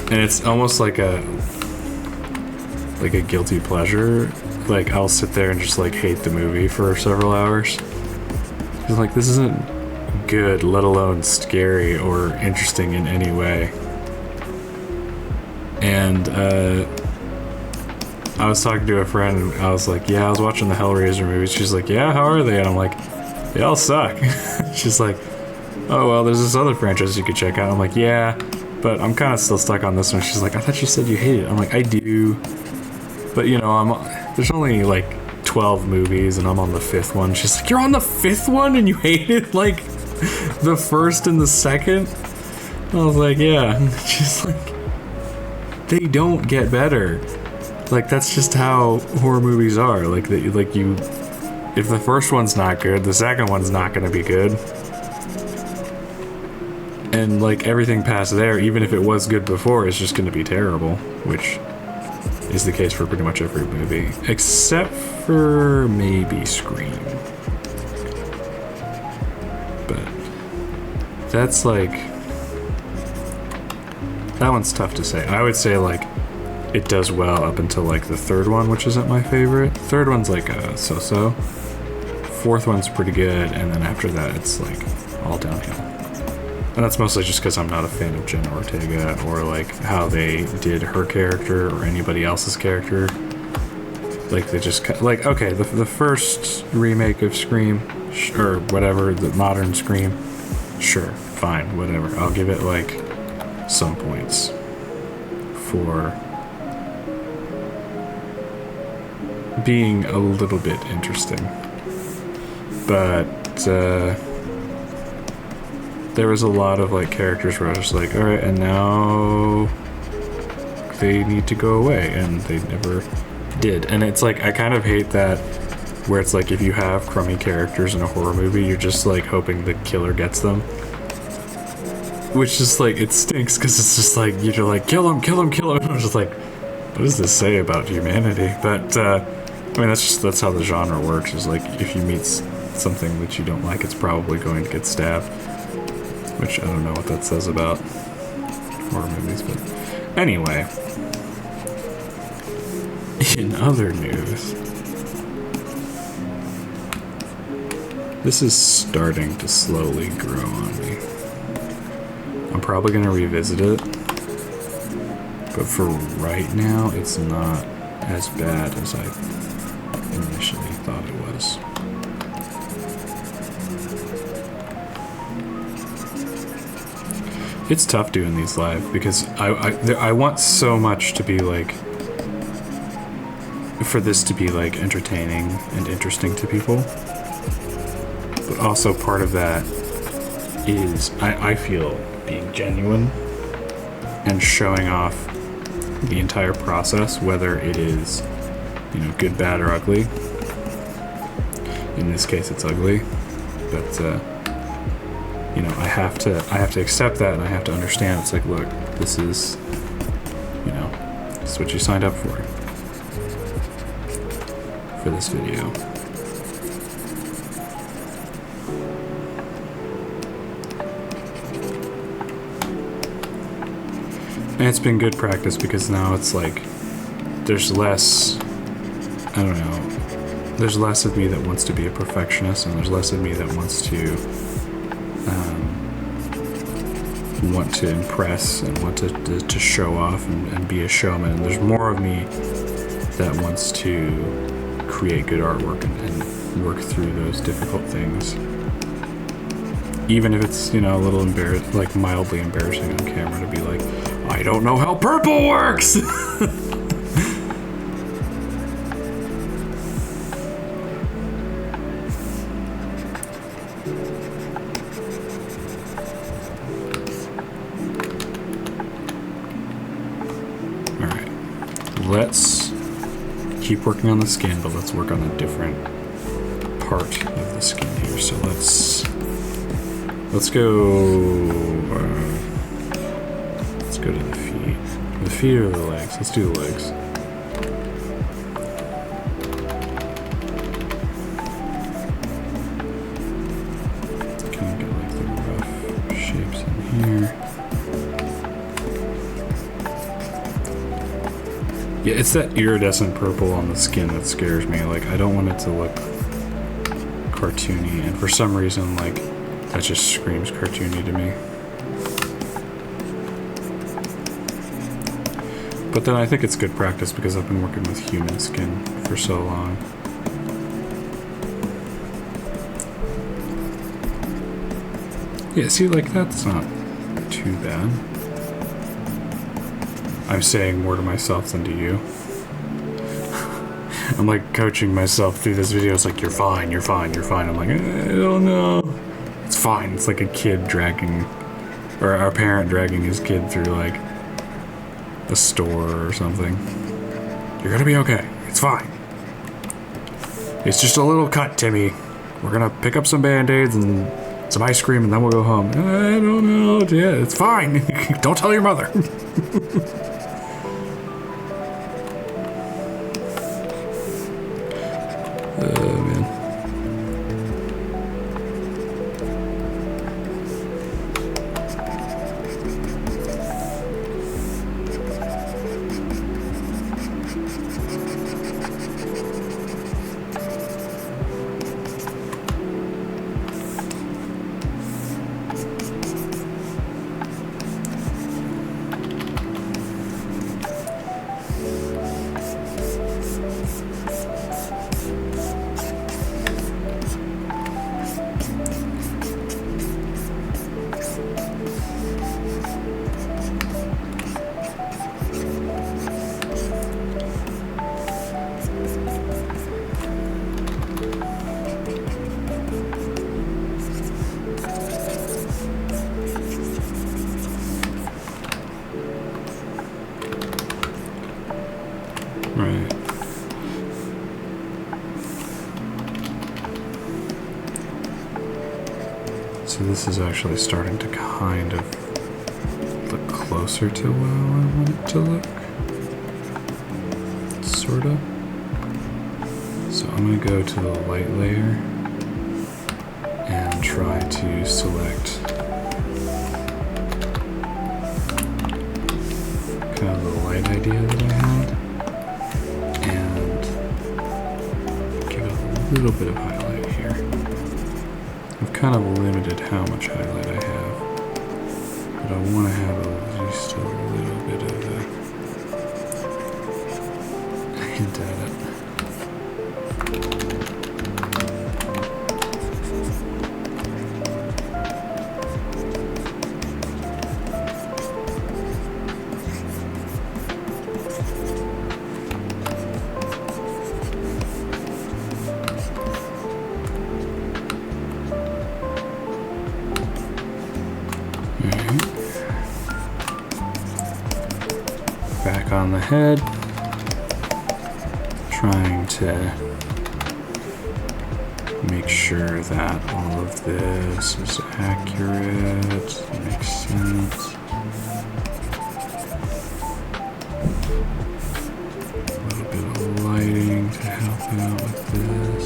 And it's almost like a guilty pleasure. Like, I'll sit there and just, like, hate the movie for several hours. It's like, this isn't good, let alone scary or interesting in any way. And, I was talking to a friend, and I was like, yeah, I was watching the Hellraiser movies. She's like, yeah, how are they? And I'm like, they all suck. She's like, oh, well, there's this other franchise you could check out. I'm like, yeah, but I'm kind of still stuck on this one. She's like, I thought you said you hate it. I'm like, I do. But, you know, there's only, like, 12 movies, and I'm on the 5th one. She's like, you're on the 5th one, and you hated, like, the first and the second? I was like, yeah. She's like, they don't get better. Like, that's just how horror movies are. Like, if the first one's not good, the second one's not going to be good. And, like, everything past there, even if it was good before, is just going to be terrible, which is the case for pretty much every movie, except for maybe Scream. But that's, like, that one's tough to say. I would say, like, it does well up until, like, the 3rd one, which isn't my favorite. 3rd one's, like, a so-so. 4th one's pretty good, and then after that, it's, like, all downhill. And that's mostly just because I'm not a fan of Jenna Ortega, or, like, how they did her character, or anybody else's character. Like, they just, like, okay, the first remake of Scream, or whatever, the modern Scream, sure, fine, whatever. I'll give it, like, some points for being a little bit interesting. But, there was a lot of, like, characters where I was just like, alright, and now they need to go away, and they never did. And it's like, I kind of hate that, where it's like, if you have crummy characters in a horror movie, you're just, like, hoping the killer gets them. Which is, like, it stinks, because it's just like, you're like, kill him, kill him, kill him. I'm just like, what does this say about humanity? But, I mean, that's how the genre works, is like, if you meet something that you don't like, it's probably going to get stabbed. Which, I don't know what that says about horror movies, but anyway. In other news, this is starting to slowly grow on me. I'm probably going to revisit it, but for right now, it's not as bad as I initially thought it was. It's tough doing these live, because I want so much to be, like, for this to be, like, entertaining and interesting to people, but also part of that is, I feel, being genuine and showing off the entire process, whether it is, you know, good, bad, or ugly. In this case, it's ugly, but you know, I have to accept that, and I have to understand. It's like, look, this is, you know, this is what you signed up for this video. And it's been good practice because now it's like there's less, I don't know, there's less of me that wants to be a perfectionist, and there's less of me that wants to impress and want to show off and be a showman. And there's more of me that wants to create good artwork and work through those difficult things. Even if it's, you know, a little like mildly embarrassing on camera to be like, I don't know how purple works! Alright, let's keep working on the skin, but let's work on a different part of the skin here. So let's go to the feet. The feet or the legs? Let's do the legs. Kind of get like the rough shapes in here. Yeah, it's that iridescent purple on the skin that scares me. Like, I don't want it to look cartoony, and for some reason, like, that just screams cartoony to me. But then I think it's good practice because I've been working with human skin for so long. Yeah, see, like, that's not too bad. I'm saying more to myself than to you. I'm like coaching myself through this video. It's like, you're fine, you're fine, you're fine. I'm like, I don't know. It's fine. It's like a kid dragging, or our parent dragging his kid through like a store or something. You're gonna be okay. It's fine. It's just a little cut, Timmy. We're gonna pick up some band-aids and some ice cream and then we'll go home. I don't know. Yeah, it's fine. Don't tell your mother. Man. Right. So this is actually starting to kind of look closer to how I want it to look. Sort of. So I'm going to go to the light layer and try to select kind of the light idea that I had. A little bit of highlight here. I've kind of limited how much highlight I have, but I want to have at least a little bit of a hint at it. Back on the head. Trying to make sure that all of this is accurate. Makes sense. A little bit of lighting to help out with this.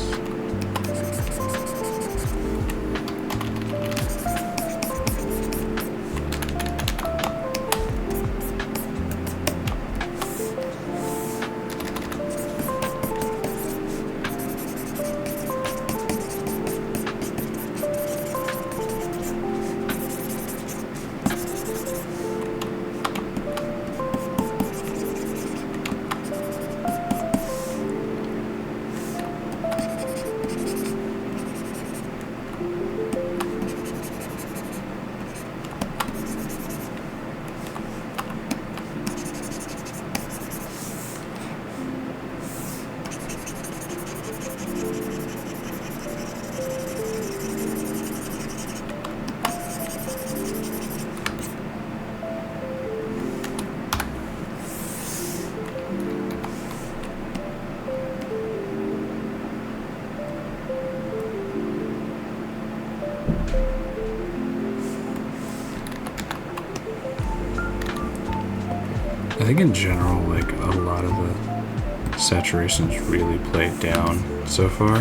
I think in general, like, a lot of the saturation's really played down so far.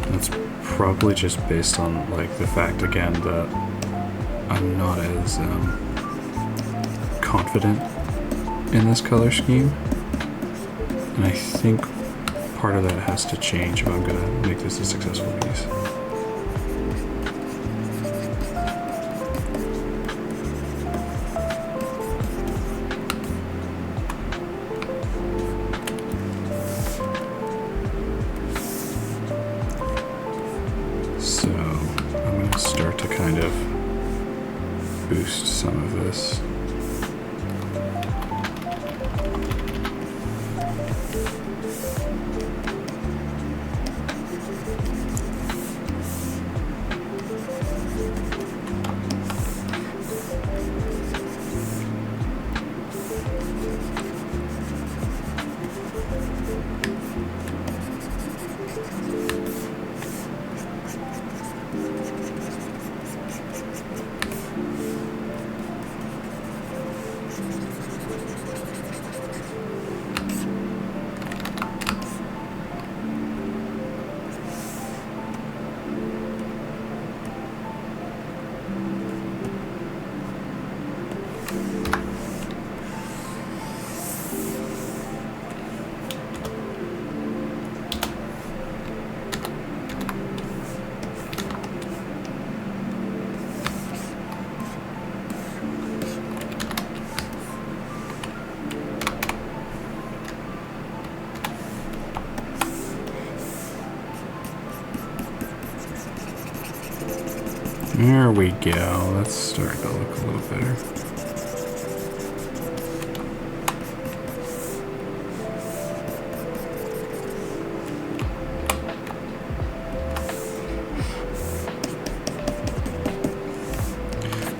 That's probably just based on, like, the fact, again, that I'm not as confident in this color scheme. And I think part of that has to change if I'm gonna make this a successful piece. So I'm going to start to kind of boost some of this. There we go. That's starting to look a little better.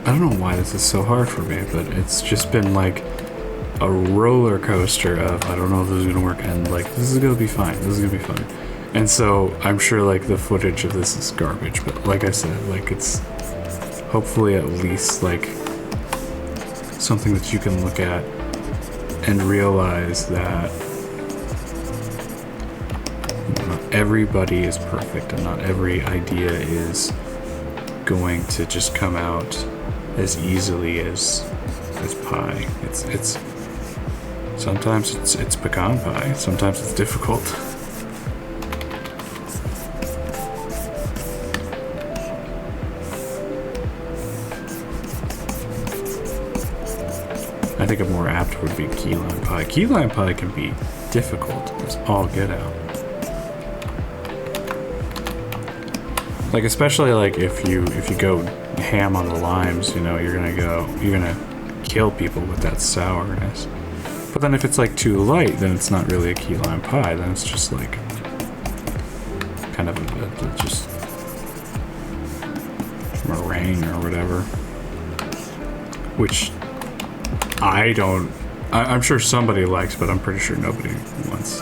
I don't know why this is so hard for me, but it's just been like a roller coaster of I don't know if this is gonna work, and like this is gonna be fine. This is gonna be fine. And so I'm sure like the footage of this is garbage, but like I said, like it's hopefully at least like something that you can look at and realize that not everybody is perfect and not every idea is going to just come out as easily as pie. It's sometimes it's pecan pie, sometimes it's difficult. I think a more apt would be key lime pie. Key lime pie can be difficult. It's all get out. Like especially like if you go ham on the limes, you know, you're gonna kill people with that sourness. But then if it's like too light, then it's not really a key lime pie. Then it's just like kind of a just meringue or whatever. which I don't... I'm sure somebody likes, but I'm pretty sure nobody wants.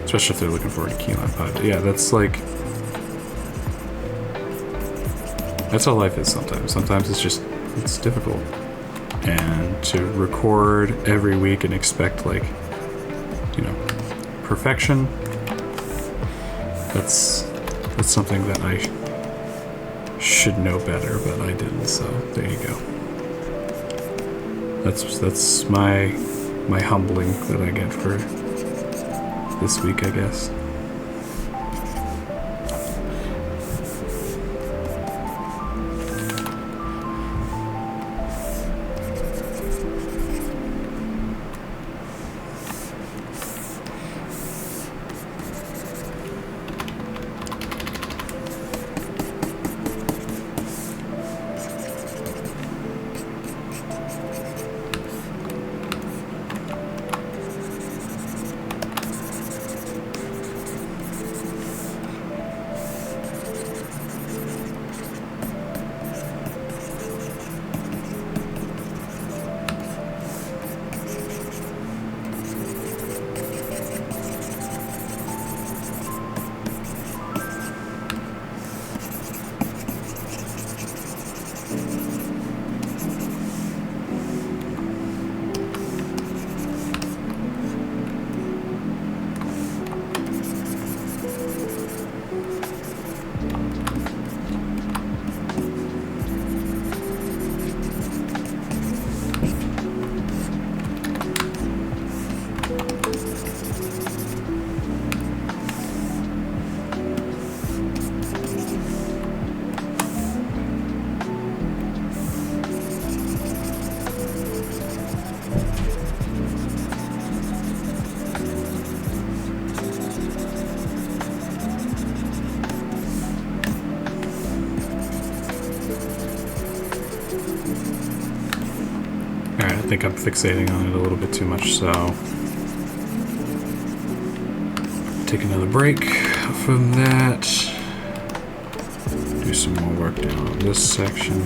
Especially if they're looking forward to key lime pie. But yeah, that's like... That's how life is sometimes. Sometimes it's just... It's difficult. And to record every week and expect, like, you know, perfection, that's something that I should know better, but I didn't, so there you go. That's my humbling that I get for this week, I guess. I think I'm fixating on it a little bit too much, so take another break from that. Do some more work down on this section.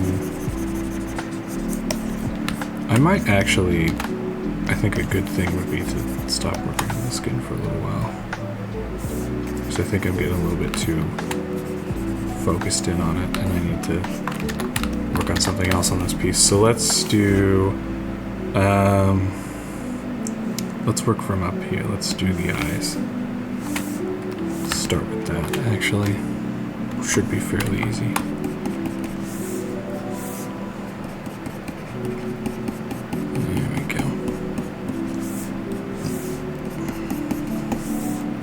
I might actually, I think a good thing would be to stop working on the skin for a little while. Because I think I'm getting a little bit too focused in on it, and I need to work on something else on this piece. So let's do... let's work from up here. Let's do the eyes. Start with that, actually. Should be fairly easy. There we go.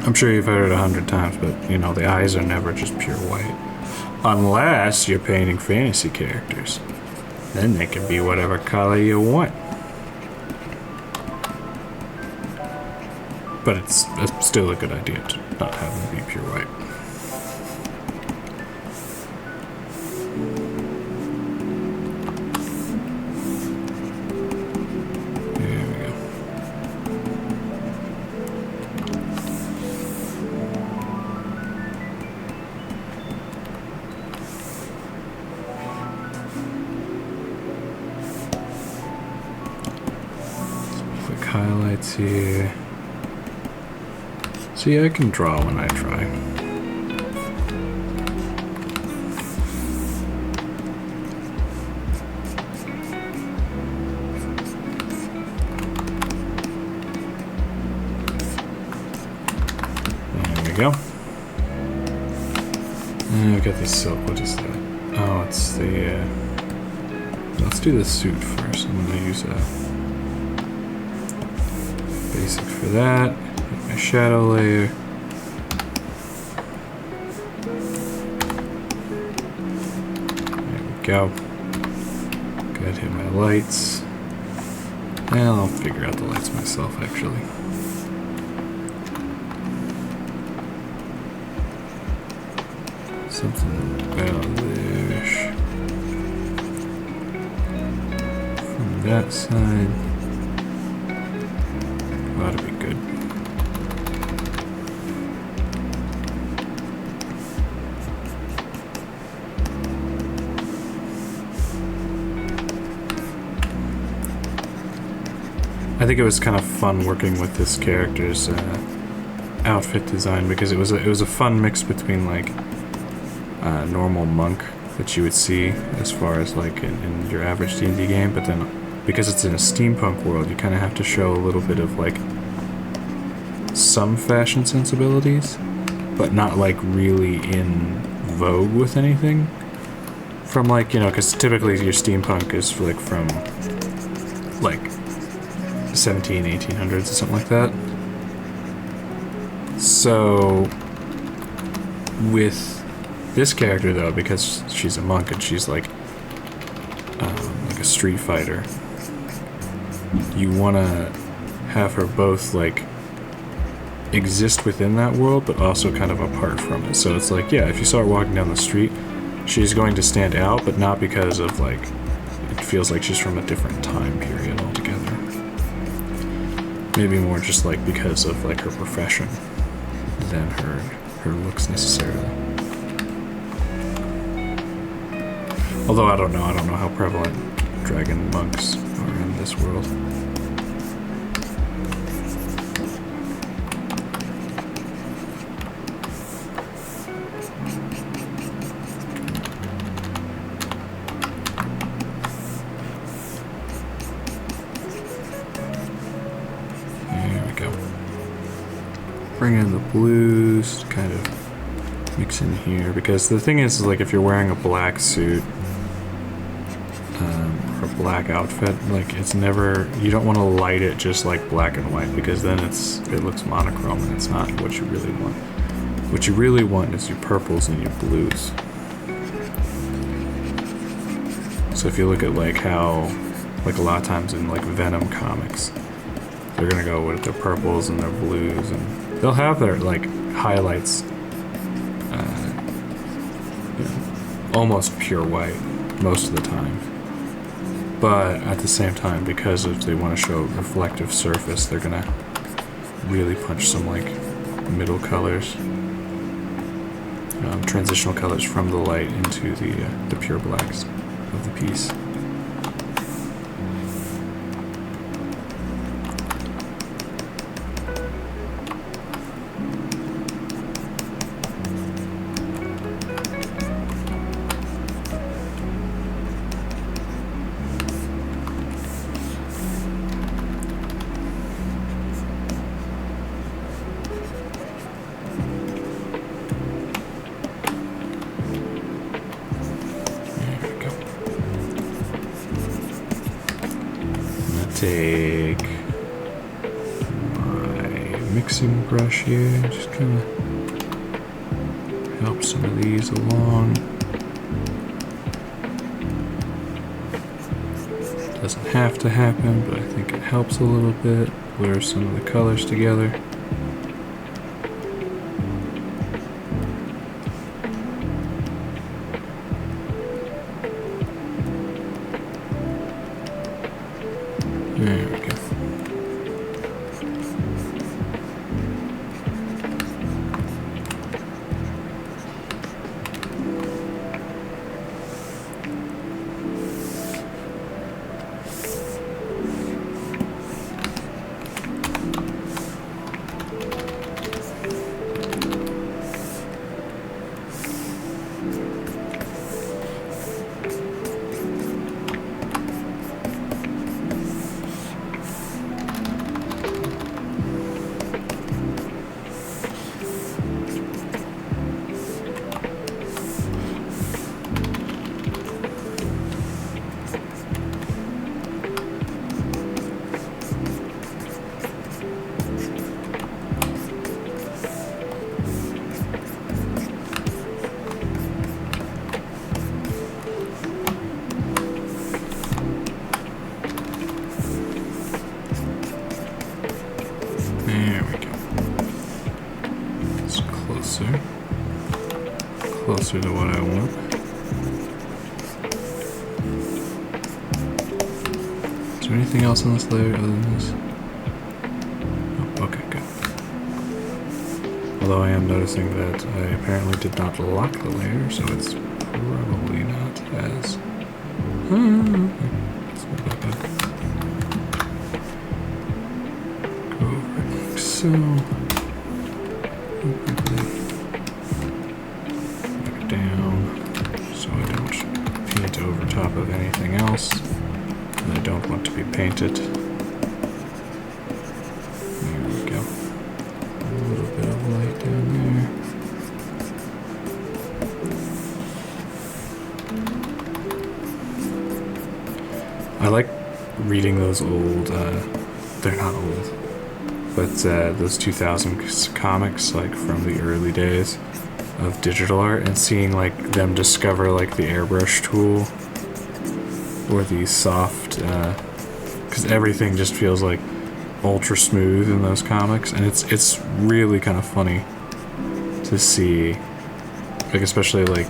I'm sure you've heard it 100 times, but, you know, the eyes are never just pure white. Unless you're painting fantasy characters. Then they can be whatever color you want. But it's still a good idea to not have them be pure white. There we go. Some quick highlights here. See, I can draw when I try. There we go. And I've got the silk. What is that? Oh, it's the... let's do the suit first. I'm going to use a basic for that. My shadow layer. There we go. Go ahead, hit my lights. And I'll figure out the lights myself, actually. Something about there-ish. From that side. Ought to be good. I think it was kind of fun working with this character's outfit design because it was a fun mix between like normal monk that you would see as far as like in your average D&D game, but then because it's in a steampunk world, you kind of have to show a little bit of like some fashion sensibilities, but not like really in vogue with anything. From like, you know, because typically your steampunk is like from like 1800s or something like that. So with this character though, because she's a monk and she's like a street fighter, you want to have her both like exist within that world but also kind of apart from it. So it's like, yeah, if you saw her walking down the street, she's going to stand out, but not because of like it feels like she's from a different time period altogether. Maybe more just like because of like her profession than her looks necessarily. Although I don't know how prevalent dragon monks are in this world. There we go. Bring in the blues to kind of mix in here, because the thing is like if you're wearing a black suit or a black outfit, like it's never, you don't want to light it just like black and white, because then it looks monochrome and it's not what you really want. What you really want is your purples and your blues. So if you look at like how, like a lot of times in like Venom comics, they're gonna go with their purples and their blues, and they'll have their like highlights, you know, almost pure white most of the time. But at the same time, because if they want to show reflective surface, they're gonna really punch some like middle colors, transitional colors from the light into the pure blacks of the piece. Take my mixing brush here, just kind of help some of these along. Doesn't have to happen, but I think it helps a little bit. Blur some of the colors together. There we go. There we go. It's closer. Closer to what I want. Is there anything else on this layer other than this? Oh, okay, good. Although I am noticing that I apparently did not lock the layer, so it's probably not as... It's not that bad. so... Back down, so I don't paint over top of anything else that I don't want to be painted. There we go. A little bit of light down there. I like reading those old, they're not old, but those 2000 comics, like from the early days of digital art, and seeing like them discover like the airbrush tool or the soft, because everything just feels like ultra smooth in those comics, and it's really kind of funny to see, like especially like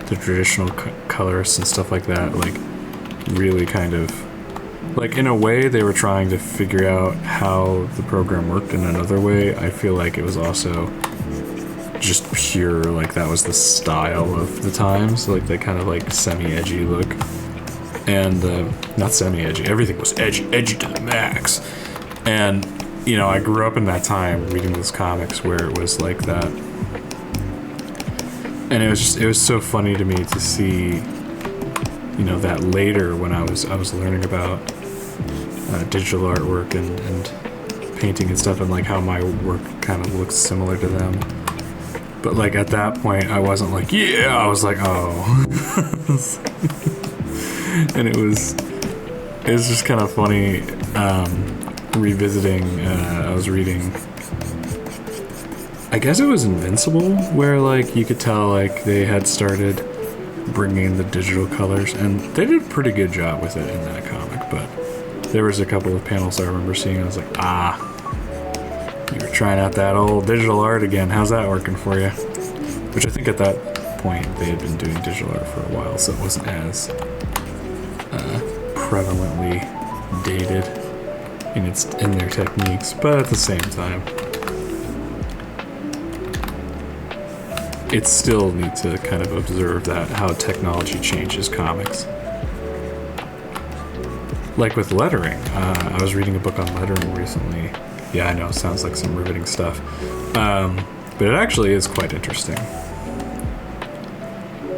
the traditional colorists and stuff like that, like really kind of, like in a way they were trying to figure out how the program worked. In another way, I feel like it was also just pure, like that was the style of the times, like they kind of like semi-edgy look. And not semi-edgy, everything was edgy to the max. And you know, I grew up in that time reading those comics where it was like that, and it was so funny to me to see, you know, that later when I was learning about digital artwork and painting and stuff, and like how my work kind of looks similar to them. But like at that point, I wasn't like, yeah, I was like, oh. And it was just kind of funny revisiting. I was reading, I guess it was Invincible, where like you could tell like they had started bringing in the digital colors, and they did a pretty good job with it in that comic. But there was a couple of panels I remember seeing, I was like, you were trying out that old digital art again, how's that working for you? Which I think at that point they had been doing digital art for a while, so it wasn't as prevalently dated in their techniques, but at the same time it's still neat to kind of observe that how technology changes comics. Like with lettering, I was reading a book on lettering recently. Yeah, I know, it sounds like some riveting stuff, but it actually is quite interesting.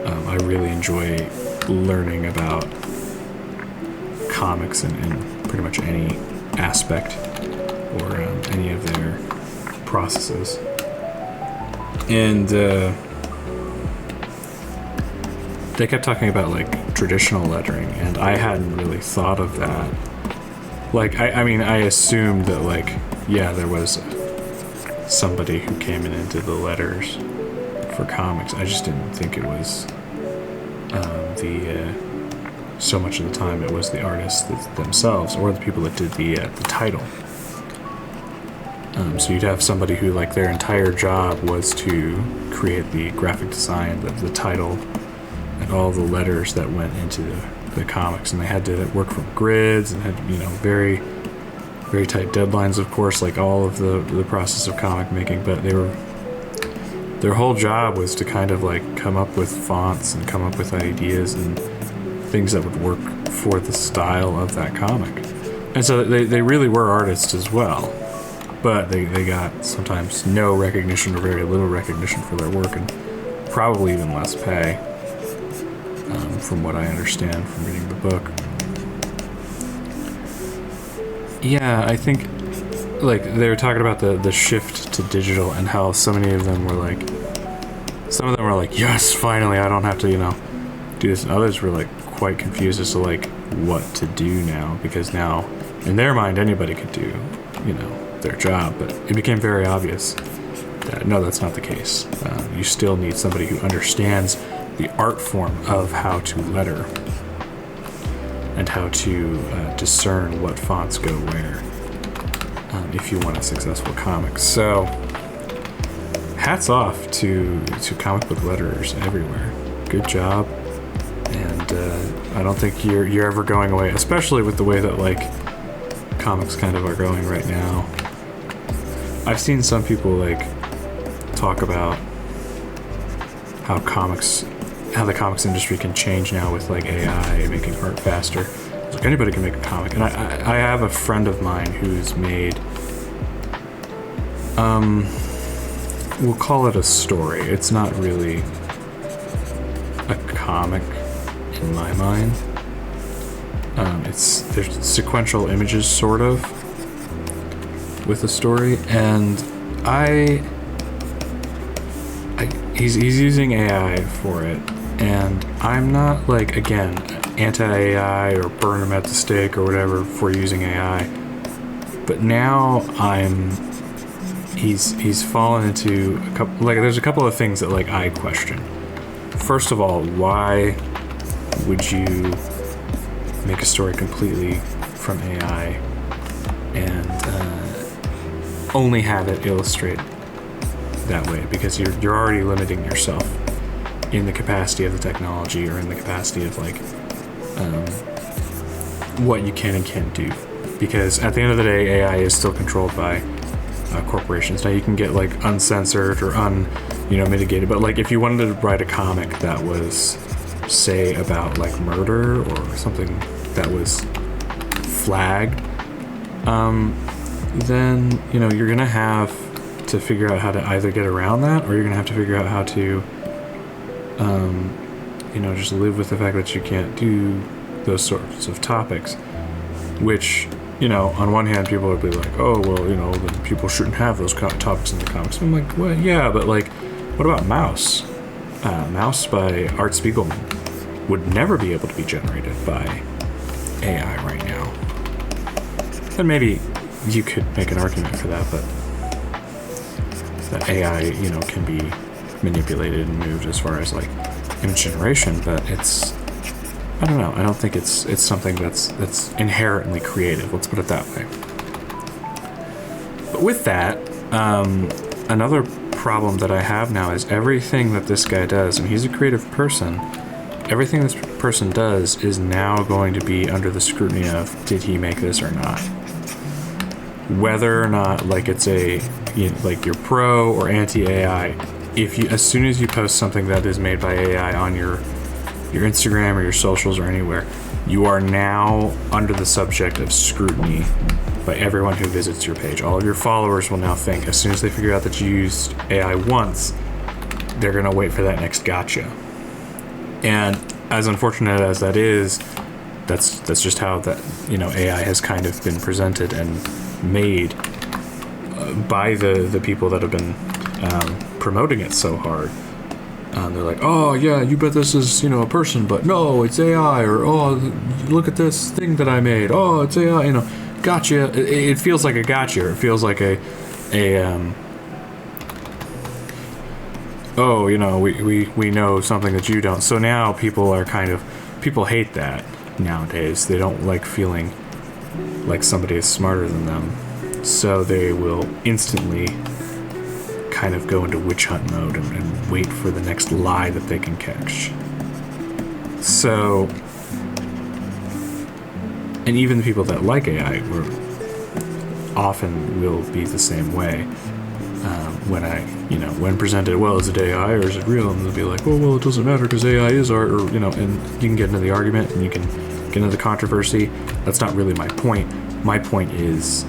I really enjoy learning about comics in pretty much any aspect or any of their processes. And they kept talking about like traditional lettering, and I hadn't really thought of that. Like, I mean, I assumed that like, yeah, there was somebody who came in and did the letters for comics. I just didn't think it was so much of the time it was the artists themselves or the people that did the title. So you'd have somebody who like their entire job was to create the graphic design, the title, and all the letters that went into the comics, and they had to work from grids and had, you know, very, very tight deadlines, of course, like all of the process of comic making. But their whole job was to kind of like come up with fonts and come up with ideas and things that would work for the style of that comic. And so they really were artists as well, but they got sometimes no recognition or very little recognition for their work, and probably even less pay, from what I understand from reading the book. Yeah, I think like they were talking about the shift to digital and how so many of them were like, some of them were like, yes, finally, I don't have to, you know, do this, and others were like quite confused as to like what to do now, because now in their mind anybody could do, you know, their job. But it became very obvious that no, that's not the case. You still need somebody who understands the art form of how to letter and how to discern what fonts go where, if you want a successful comic. So hats off to comic book letterers everywhere. Good job. And I don't think you're ever going away, especially with the way that like comics kind of are going right now. I've seen some people like talk about how the comics industry can change now with like AI making art faster. It's like anybody can make a comic. And I have a friend of mine who's made we'll call it a story. It's not really a comic in my mind. There's sequential images, sort of, with a story, and he's using AI for it, and I'm not, like, again, anti-AI or burn him at the stake or whatever for using AI, but now he's fallen into a couple, like, there's a couple of things that, like, I question. First of all, why would you make a story completely from AI and only have it illustrate that way? Because you're already limiting yourself in the capacity of the technology, or in the capacity of, like, what you can and can't do. Because at the end of the day, AI is still controlled by corporations. Now you can get, like, uncensored or mitigated, but, like, if you wanted to write a comic that was, say, about, like, murder or something that was flagged, then you're gonna have to figure out how to either get around that, or you're gonna have to figure out how to just live with the fact that you can't do those sorts of topics, which, on one hand, people would be like, oh, well, then people shouldn't have those topics in the comics. I'm like, well, yeah, but, like, what about Mouse? Mouse by Art Spiegelman would never be able to be generated by AI right now. And maybe you could make an argument for that, but that AI, can be manipulated and moved as far as, like, image generation, but I don't know. I don't think it's something that's inherently creative. Let's put it that way. But with that, another problem that I have now is everything that this guy does, and he's a creative person, everything this person does is now going to be under the scrutiny of, did he make this or not? Whether or not, like, it's like, you're pro or anti-AI, as soon as you post something that is made by AI on your Instagram or your socials or anywhere, you are now under the subject of scrutiny by everyone who visits your page. All of your followers will now think, as soon as they figure out that you used AI once, they're gonna wait for that next gotcha. And as unfortunate as that is, that's just how that AI has kind of been presented and made by the people that have been promoting it so hard. They're like, oh yeah, you bet this is a person, but no, it's AI. Or, oh, look at this thing that I made. Oh, it's AI. Gotcha. It feels like a gotcha. It feels like we know something that you don't. So now people hate that nowadays. They don't like feeling like somebody is smarter than them. So they will instantly kind of go into witch hunt mode and wait for the next lie that they can catch. So, and even the people that like AI often will be the same way. When presented, well, is it AI or is it real? And they'll be like, well, it doesn't matter because AI is art, or, and you can get into the argument and you can get into the controversy. That's not really my point. My point is,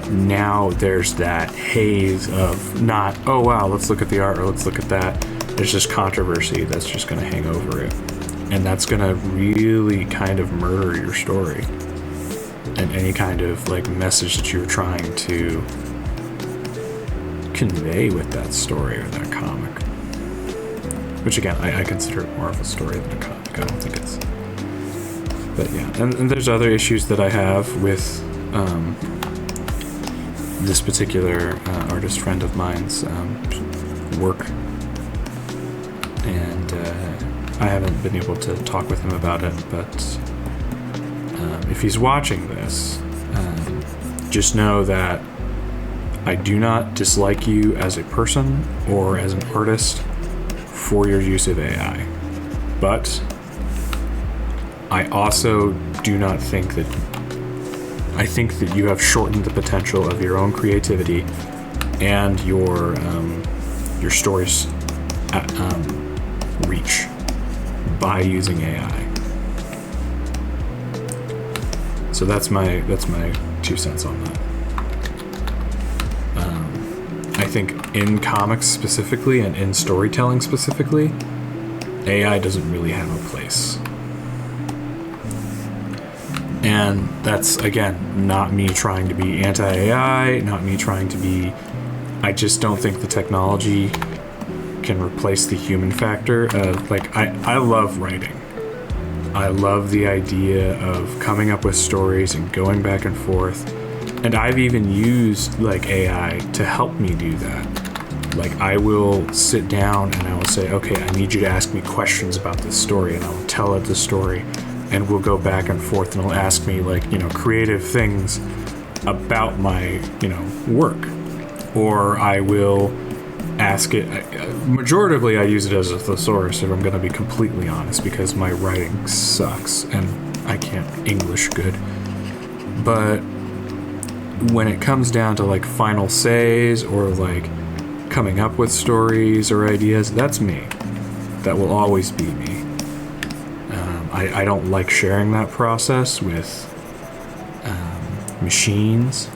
now there's that haze of not, oh wow, let's look at the art or let's look at that. There's just controversy that's just going to hang over it. And that's going to really kind of murder your story and any kind of, like, message that you're trying to convey with that story or that comic. Which, again, I consider it more of a story than a comic. I don't think it's... But yeah, and there's other issues that I have with this particular artist friend of mine's work, and I haven't been able to talk with him about it, but if he's watching this, just know that I do not dislike you as a person or as an artist for your use of AI, but I also do not think that I think that you have shortened the potential of your own creativity and your story's reach by using AI. So that's my 2 cents on that. think in comics specifically and in storytelling specifically, AI doesn't really have a place. And that's, again, not me trying to be anti-AI, not me trying to be... I just don't think the technology can replace the human factor. Like, I love writing. I love the idea of coming up with stories and going back and forth. And I've even used, like, AI to help me do that. Like, I will sit down and I will say, okay, I need you to ask me questions about this story, and I'll tell it the story. And we'll go back and forth, and it'll ask me, like, you know, creative things about my, you know, work. Or I will ask it... Majoritively, I use it as a thesaurus, if I'm going to be completely honest, because my writing sucks, and I can't English good. But when it comes down to, like, final says, or, like, coming up with stories or ideas, that's me. That will always be me. I don't like sharing that process with machines.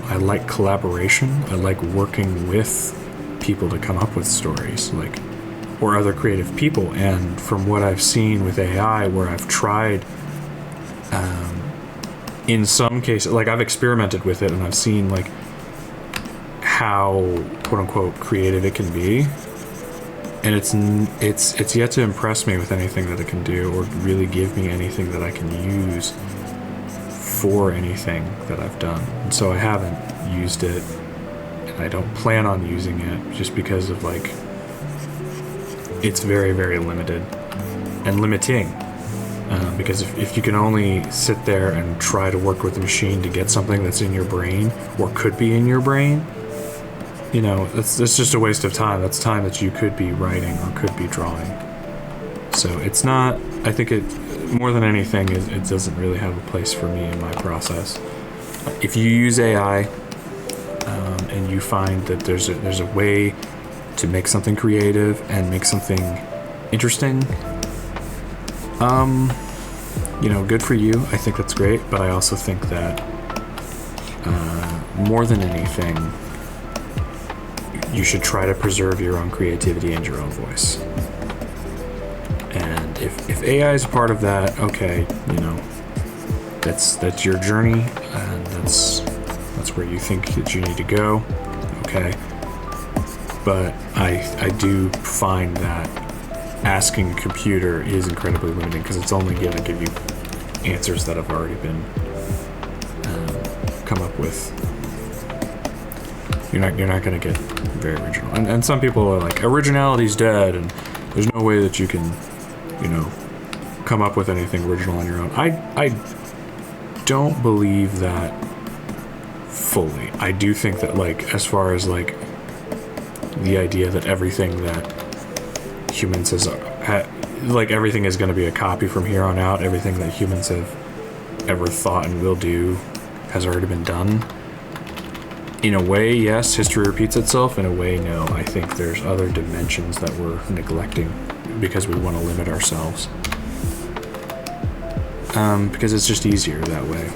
I like collaboration. I like working with people to come up with stories, like, or other creative people. And from what I've seen with AI, where I've tried, in some cases, like, I've experimented with it and I've seen, like, how quote unquote creative it can be. And it's yet to impress me with anything that it can do, or really give me anything that I can use for anything that I've done. And so I haven't used it, and I don't plan on using it, just because of, like, it's very, very limited and limiting. Because if you can only sit there and try to work with the machine to get something that's in your brain, or could be in your brain, you know, that's just a waste of time. That's time that you could be writing or could be drawing. So it's not, I think it, more than anything, it doesn't really have a place for me in my process. If you use AI and you find that there's a way to make something creative and make something interesting, you know, good for you. I think that's great, but I also think that more than anything, you should try to preserve your own creativity and your own voice. And if AI is a part of that, okay, you know, that's your journey, and that's where you think that you need to go, okay. But I do find that asking a computer is incredibly limiting, because it's only going to give you answers that have already been come up with. You're not going to get very original. And some people are like, originality's dead, and there's no way that you can, you know, come up with anything original on your own. I don't believe that fully. I do think that, like, as far as, like, the idea that everything that humans like, everything is going to be a copy from here on out, everything that humans have ever thought and will do has already been done. In a way, yes, history repeats itself. In a way, no. I think there's other dimensions that we're neglecting because we want to limit ourselves. Because it's just easier that way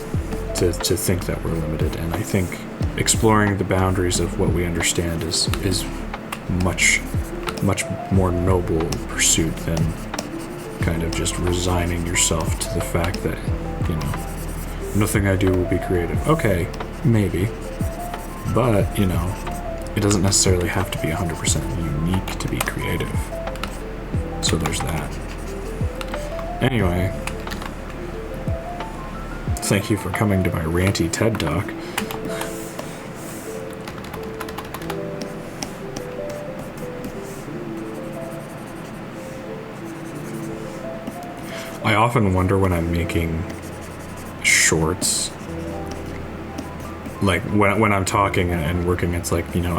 to think that we're limited. And I think exploring the boundaries of what we understand is much more noble pursuit than kind of just resigning yourself to the fact that, you know, nothing I do will be creative. Okay, maybe. But, you know, it doesn't necessarily have to be 100% unique to be creative. So there's that. Anyway, thank you for coming to my ranty TED Talk. I often wonder when I'm making shorts, like when I'm talking and working, it's like, you know,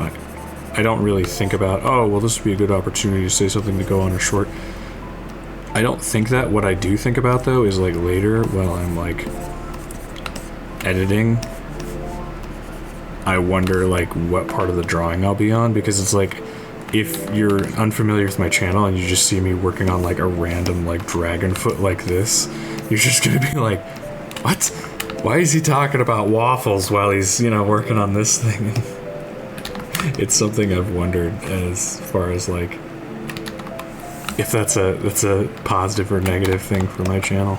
I don't really think about, oh, well, this would be a good opportunity to say something to go on a short. I don't think that. What I do think about, though, is, like, later while I'm, like, editing, I wonder, like, what part of the drawing I'll be on, because it's like, if you're unfamiliar with my channel and you just see me working on, like, a random, like, dragon foot like this, you're just gonna be like, what? Why is he talking about waffles while he's, you know, working on this thing? It's something I've wondered as far as like if that's a positive or negative thing for my channel.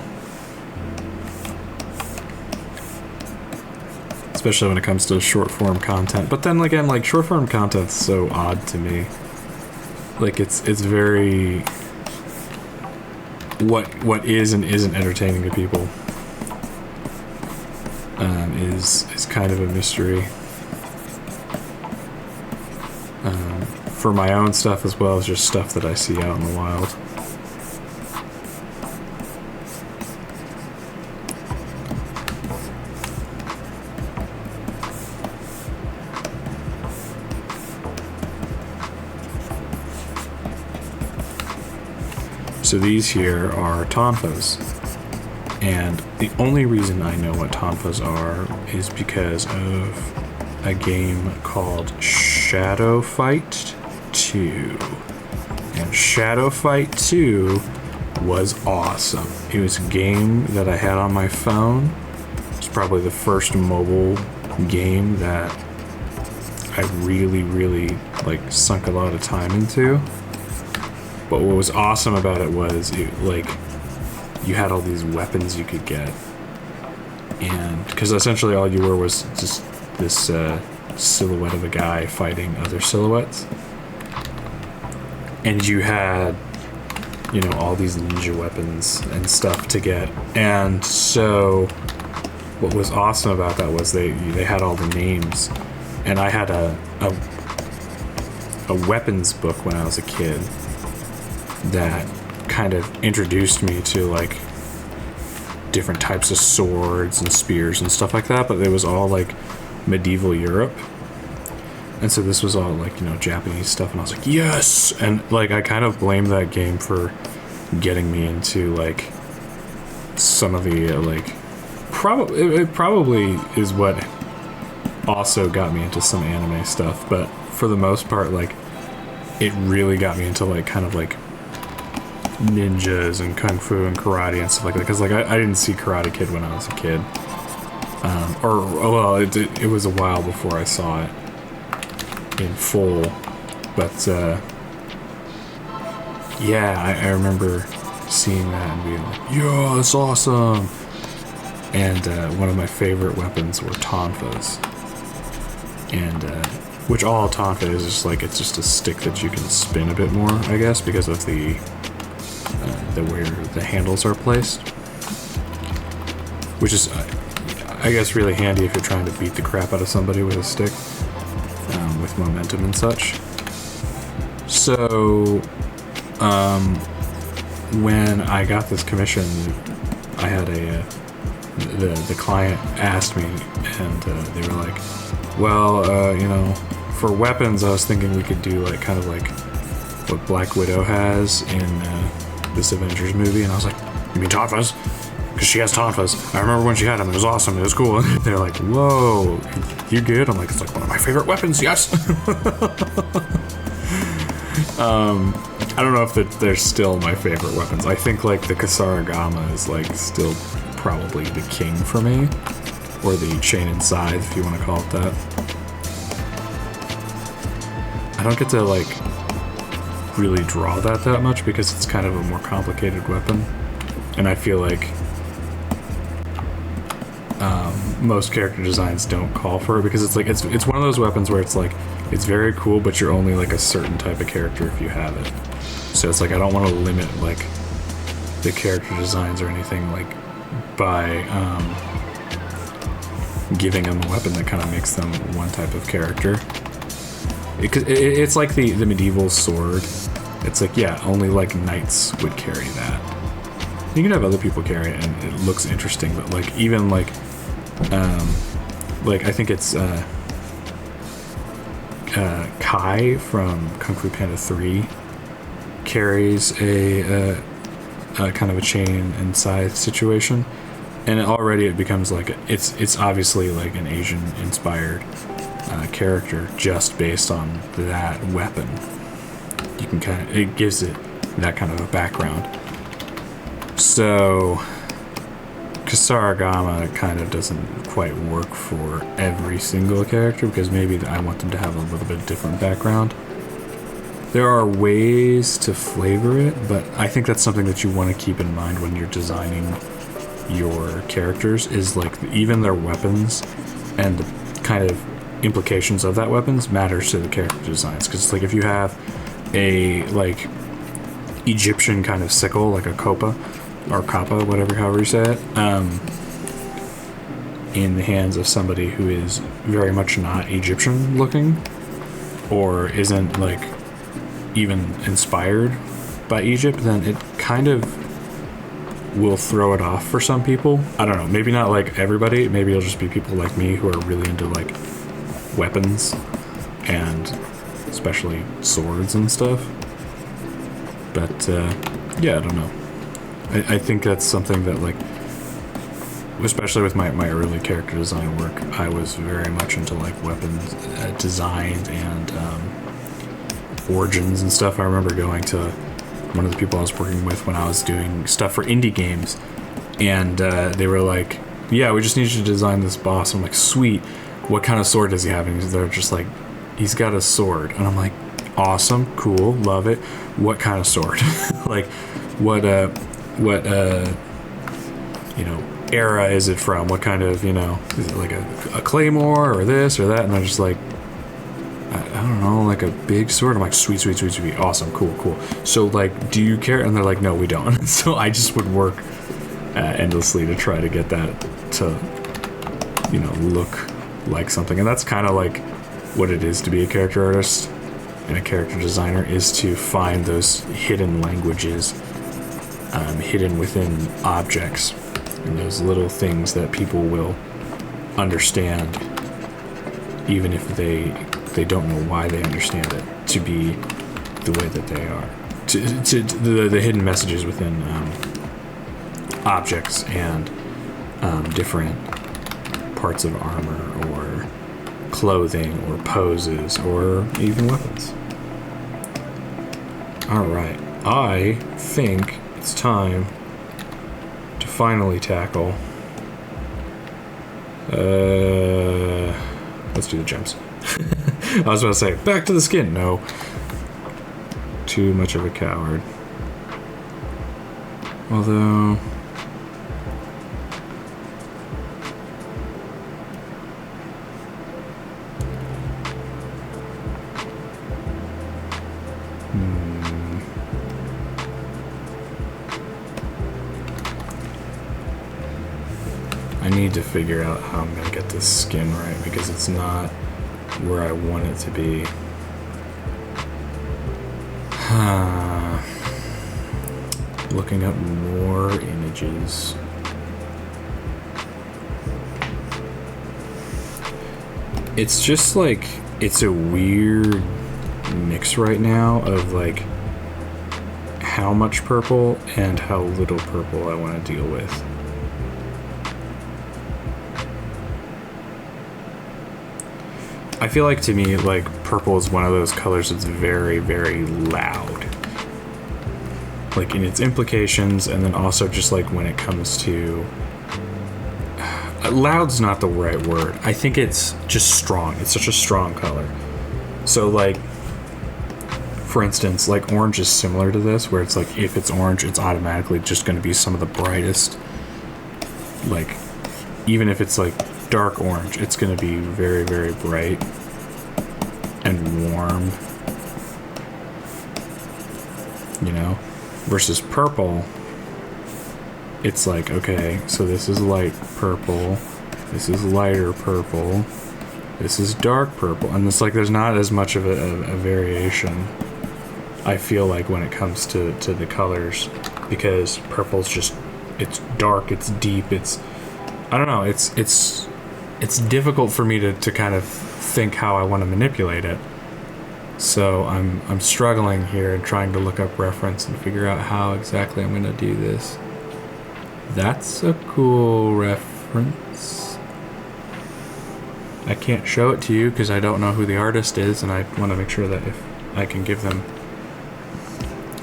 Especially when it comes to short form content. But then again, like short form content's so odd to me. Like it's very what is and isn't entertaining to people is kind of a mystery. For my own stuff as well as just stuff that I see out in the wild. So these here are tonfas, and the only reason I know what tonfas are is because of a game called Shadow Fight 2. And Shadow Fight 2 was awesome. It was a game that I had on my phone. It's probably the first mobile game that I really like sunk a lot of time into. But what was awesome about it was like you had all these weapons you could get, and because essentially all you were was just this silhouette of a guy fighting other silhouettes, and you had, you know, all these ninja weapons and stuff to get. And so what was awesome about that was they had all the names, and I had a weapons book when I was a kid that kind of introduced me to like different types of swords and spears and stuff like that, but it was all like medieval Europe. And so this was all like, you know, Japanese stuff, and I was like, yes! And like I kind of blame that game for getting me into like some of the like it probably is what also got me into some anime stuff, but for the most part, like it really got me into like kind of like ninjas and kung fu and karate and stuff like that, because like I didn't see Karate Kid when I was a kid, it was a while before I saw it in full, but yeah, I remember seeing that and being like, yeah, it's awesome. And one of my favorite weapons were tonfas, and which all tonfa is just like, it's just a stick that you can spin a bit more, I guess, because of the where the handles are placed, which is I guess really handy if you're trying to beat the crap out of somebody with a stick, with momentum and such. So when I got this commission, I had the client asked me, and they were like, well, you know, for weapons I was thinking we could do like kind of like what Black Widow has in this Avengers movie. And I was like, you mean tonfas? Because she has tonfas. I remember when she had them, it was awesome, it was cool. And they're like, whoa, you good? I'm like, it's like one of my favorite weapons, yes. I don't know if they're still my favorite weapons. I think like the Kasaragama is like still probably the king for me, or the chain and scythe, if you want to call it that. I don't get to like really draw that much because it's kind of a more complicated weapon, and I feel like most character designs don't call for it, because it's like it's one of those weapons where it's like it's very cool, but you're only like a certain type of character if you have it. So it's like I don't want to limit like the character designs or anything like by giving them a weapon that kind of makes them one type of character. It's like the medieval sword. It's like, yeah, only like knights would carry that. You can have other people carry it and it looks interesting, but like even like I think it's Kai from Kung Fu Panda 3 carries a kind of a chain and scythe situation, and already it becomes like it's obviously like an Asian inspired character just based on that weapon. You can kind of, it gives it that kind of a background. So Kasaragama kind of doesn't quite work for every single character because maybe I want them to have a little bit different background. There are ways to flavor it, but I think that's something that you want to keep in mind when you're designing your characters, is like even their weapons and the kind of implications of that weapons matters to the character designs. Because like if you have a like Egyptian kind of sickle, like a kopa or kappa, whatever, however you say it, in the hands of somebody who is very much not Egyptian looking or isn't like even inspired by Egypt, then it kind of will throw it off for some people. I don't know, maybe not like everybody, maybe it'll just be people like me who are really into like weapons and especially swords and stuff. But yeah, I don't know. I think that's something that, like, especially with my early character design work, I was very much into like weapons designs and origins and stuff. I remember going to one of the people I was working with when I was doing stuff for indie games, and they were like, yeah, we just need you to design this boss. I'm like, sweet, what kind of sword does he have? And they're just like, he's got a sword. And I'm like, awesome, cool, love it. What kind of sword? Like, what you know, era is it from? What kind of, you know, is it like a claymore or this or that? And they're just like, I don't know, like a big sword. I'm like, sweet, sweet, sweet, sweet, awesome, cool, cool. So like, do you care? And they're like, no, we don't. So I just would work endlessly to try to get that to, you know, look like something. And that's kind of like what it is to be a character artist and a character designer, is to find those hidden languages hidden within objects, and those little things that people will understand even if they don't know why they understand it to be the way that they are, to the hidden messages within objects and different parts of armor or clothing or poses or even weapons. Alright, I think it's time to finally tackle let's do the gems. I was about to say, back to the skin. No. Too much of a coward. Although... I need to figure out how I'm going to get this skin right, because it's not where I want it to be. Looking up more images. It's just like, it's a weird mix right now of like how much purple and how little purple I want to deal with. I feel like, to me, like, purple is one of those colors that's very, very loud. Like, in its implications, and then also just, like, when it comes to... loud's not the right word. I think it's just strong. It's such a strong color. So, like, for instance, like, orange is similar to this, where it's like, if it's orange, it's automatically just going to be some of the brightest. Like, even if it's, like, dark orange, it's going to be very, very bright and warm, you know, versus purple, it's like, okay, so this is light purple, this is lighter purple, this is dark purple, and it's like there's not as much of a variation, I feel like, when it comes to the colors, because purple's just, it's dark, it's deep, it's, I don't know, it's difficult for me to kind of think how I want to manipulate it. So I'm struggling here and trying to look up reference and figure out how exactly I'm going to do this. That's a cool reference. I can't show it to you because I don't know who the artist is, and I want to make sure that if I can give them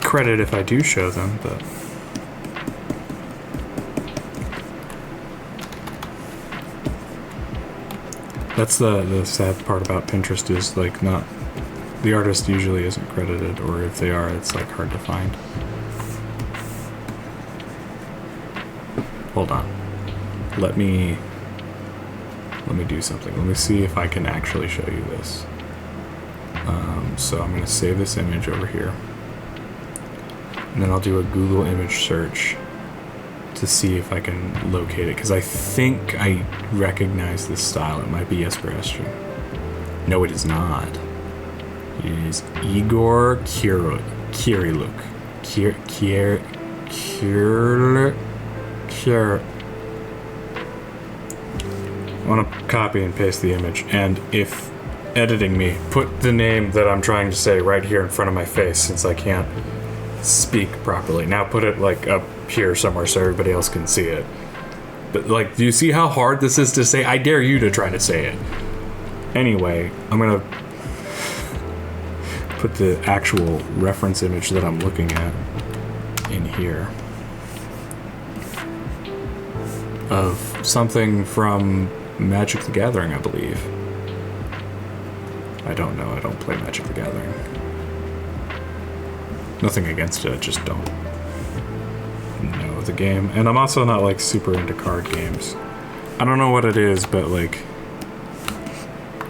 credit if I do show them, but... That's the sad part about Pinterest is like not the artist usually isn't credited, or if they are, it's like hard to find. Hold on. Let me do something. Let me see if I can actually show you this. So I'm going to save this image over here. And then I'll do a Google image search to see if I can locate it, because I think I recognize this style. It might be Jesper Estring. No, it is not. It is Igor Kiriluk. I want to copy and paste the image, and if editing me, put the name that I'm trying to say right here in front of my face, since I can't speak properly. Now put it like up here somewhere so everybody else can see it. But like, do you see how hard this is to say? I dare you to try to say it. Anyway, I'm gonna put the actual reference image that I'm looking at in here of something from Magic the Gathering, I believe. I don't know, I don't play Magic the Gathering. Nothing against it, I just don't know the game. And I'm also not like super into card games. I don't know what it is, but like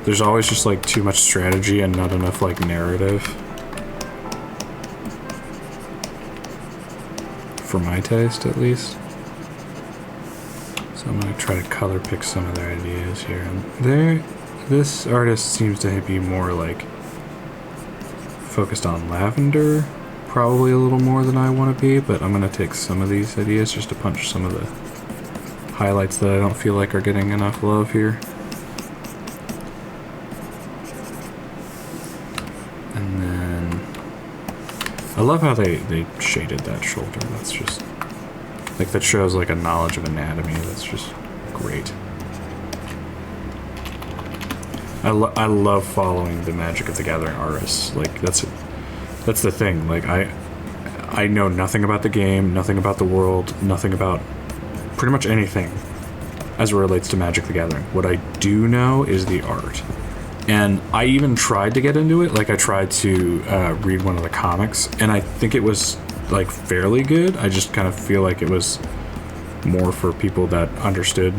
there's always just like too much strategy and not enough like narrative. For my taste, at least. So I'm gonna try to color pick some of their ideas here. And this artist seems to be more like focused on lavender, probably a little more than I want to be, but I'm gonna take some of these ideas just to punch some of the highlights that I don't feel like are getting enough love here. And then I love how they shaded that shoulder. That's just like, that shows like a knowledge of anatomy. That's just great. I love following the Magic of the Gathering artists. Like that's the thing. Like I know nothing about the game, nothing about the world, nothing about pretty much anything as it relates to Magic the Gathering. What I do know is the art. And I even tried to get into it. Like I tried to read one of the comics, and I think it was like fairly good. I just kind of feel like it was more for people that understood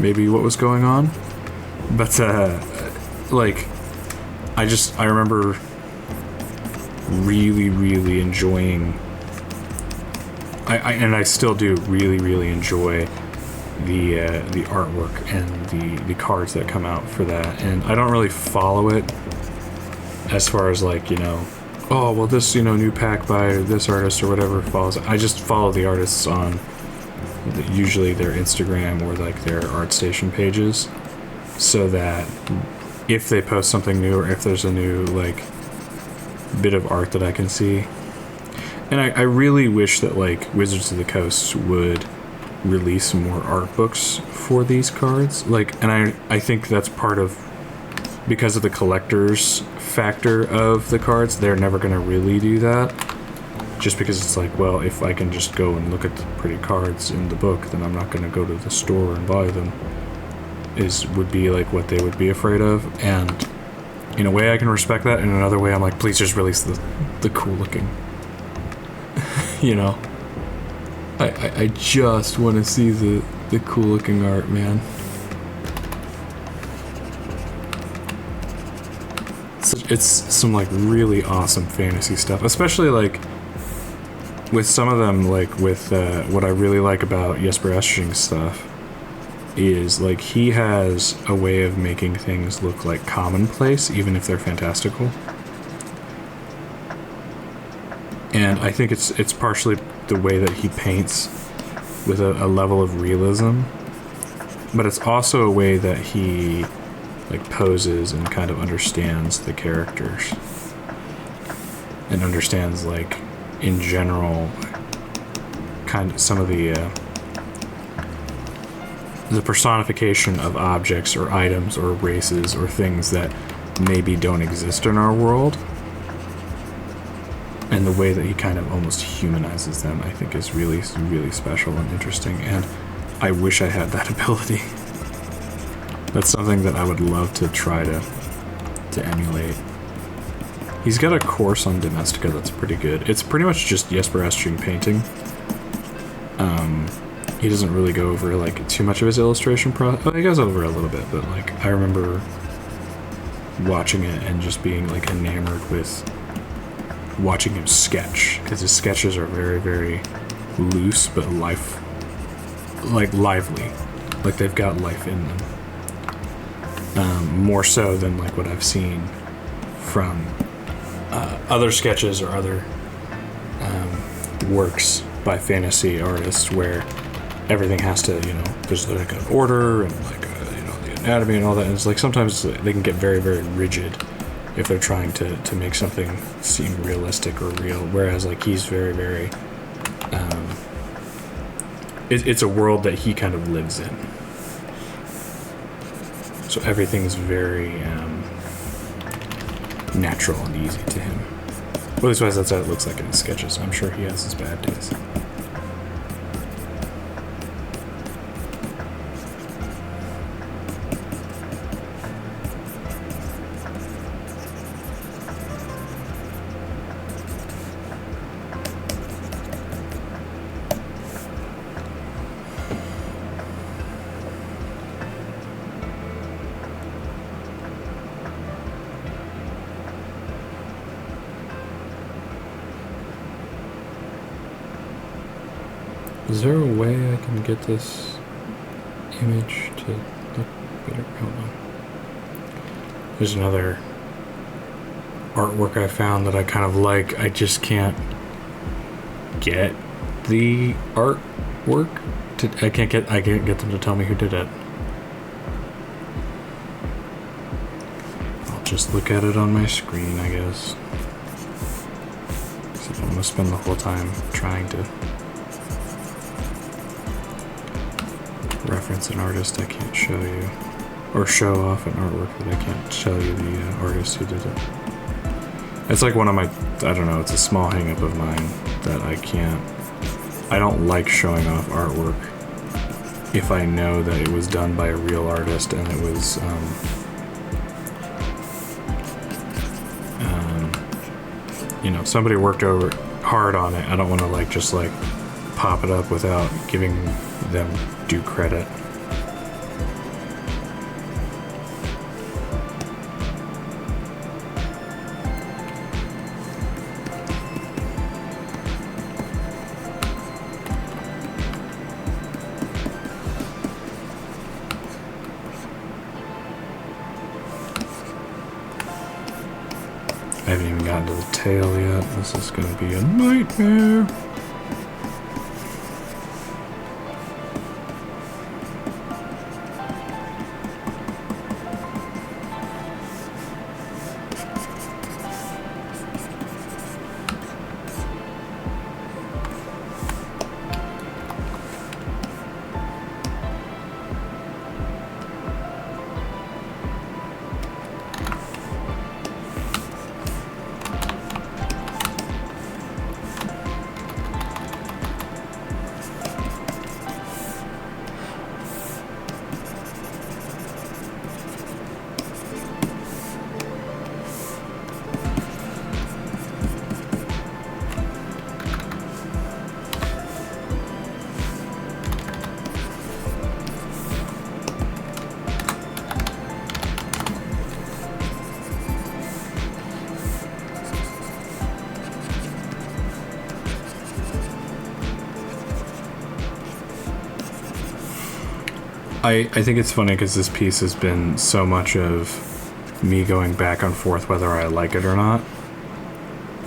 maybe what was going on. But like I remember really enjoying and I still do really enjoy the artwork and the cards that come out for that. And I don't really follow it as far as like, you know, oh well, this, you know, new pack by this artist or whatever follows. I just follow the artists on usually their Instagram or like their ArtStation pages, so that if they post something new or if there's a new like bit of art that I can see. And I really wish that like Wizards of the Coast would release more art books for these cards. Like, and I think that's part of, because of the collector's factor of the cards, they're never going to really do that. Just because it's like, well, if I can just go and look at the pretty cards in the book, then I'm not going to go to the store and buy them, would be like what they would be afraid of. And in a way I can respect that, in another way I'm like, please just release the cool looking you know, I just want to see the cool looking art, man. It's some like really awesome fantasy stuff, especially like with some of them, like with what I really like about Jesper Estring's stuff is like he has a way of making things look like commonplace, even if they're fantastical. And I think it's partially the way that he paints with a level of realism, but it's also a way that he like poses and kind of understands the characters and understands like in general kind of some of the personification of objects or items or races or things that maybe don't exist in our world. And the way that he kind of almost humanizes them, I think, is really, really special and interesting. And I wish I had that ability. That's something that I would love to try to emulate. He's got a course on Domestika that's pretty good. It's pretty much just Jesper Estring painting. He doesn't really go over like too much of his illustration well, he goes over a little bit, but like I remember watching it and just being like enamored with watching him sketch, because his sketches are very, very loose but lively. Like they've got life in them. More so than like what I've seen from other sketches or other works by fantasy artists where everything has to, you know, there's like an order and like, you know, the anatomy and all that. And it's like sometimes they can get very, very rigid if they're trying to make something seem realistic or real. Whereas like he's very, very, it's a world that he kind of lives in. So everything's very natural and easy to him. Well, at least that's how it looks like in his sketches. I'm sure he has his bad days. Is there a way I can get this image to look better? Hold on. There's another artwork I found that I kind of like. I just can't get the artwork. I can't get them to tell me who did it. I'll just look at it on my screen, I guess. So I don't want to spend the whole time trying to reference an artist I can't show you, or show off an artwork that I can't show you the artist who did it. It's like one of my, I don't know, it's a small hang-up of mine that I don't like showing off artwork if I know that it was done by a real artist and it was you know, somebody worked hard on it. I don't want to like just like pop it up without giving them due credit. I haven't even gotten to the tail yet. This is going to be a nightmare. I think it's funny because this piece has been so much of me going back and forth whether I like it or not.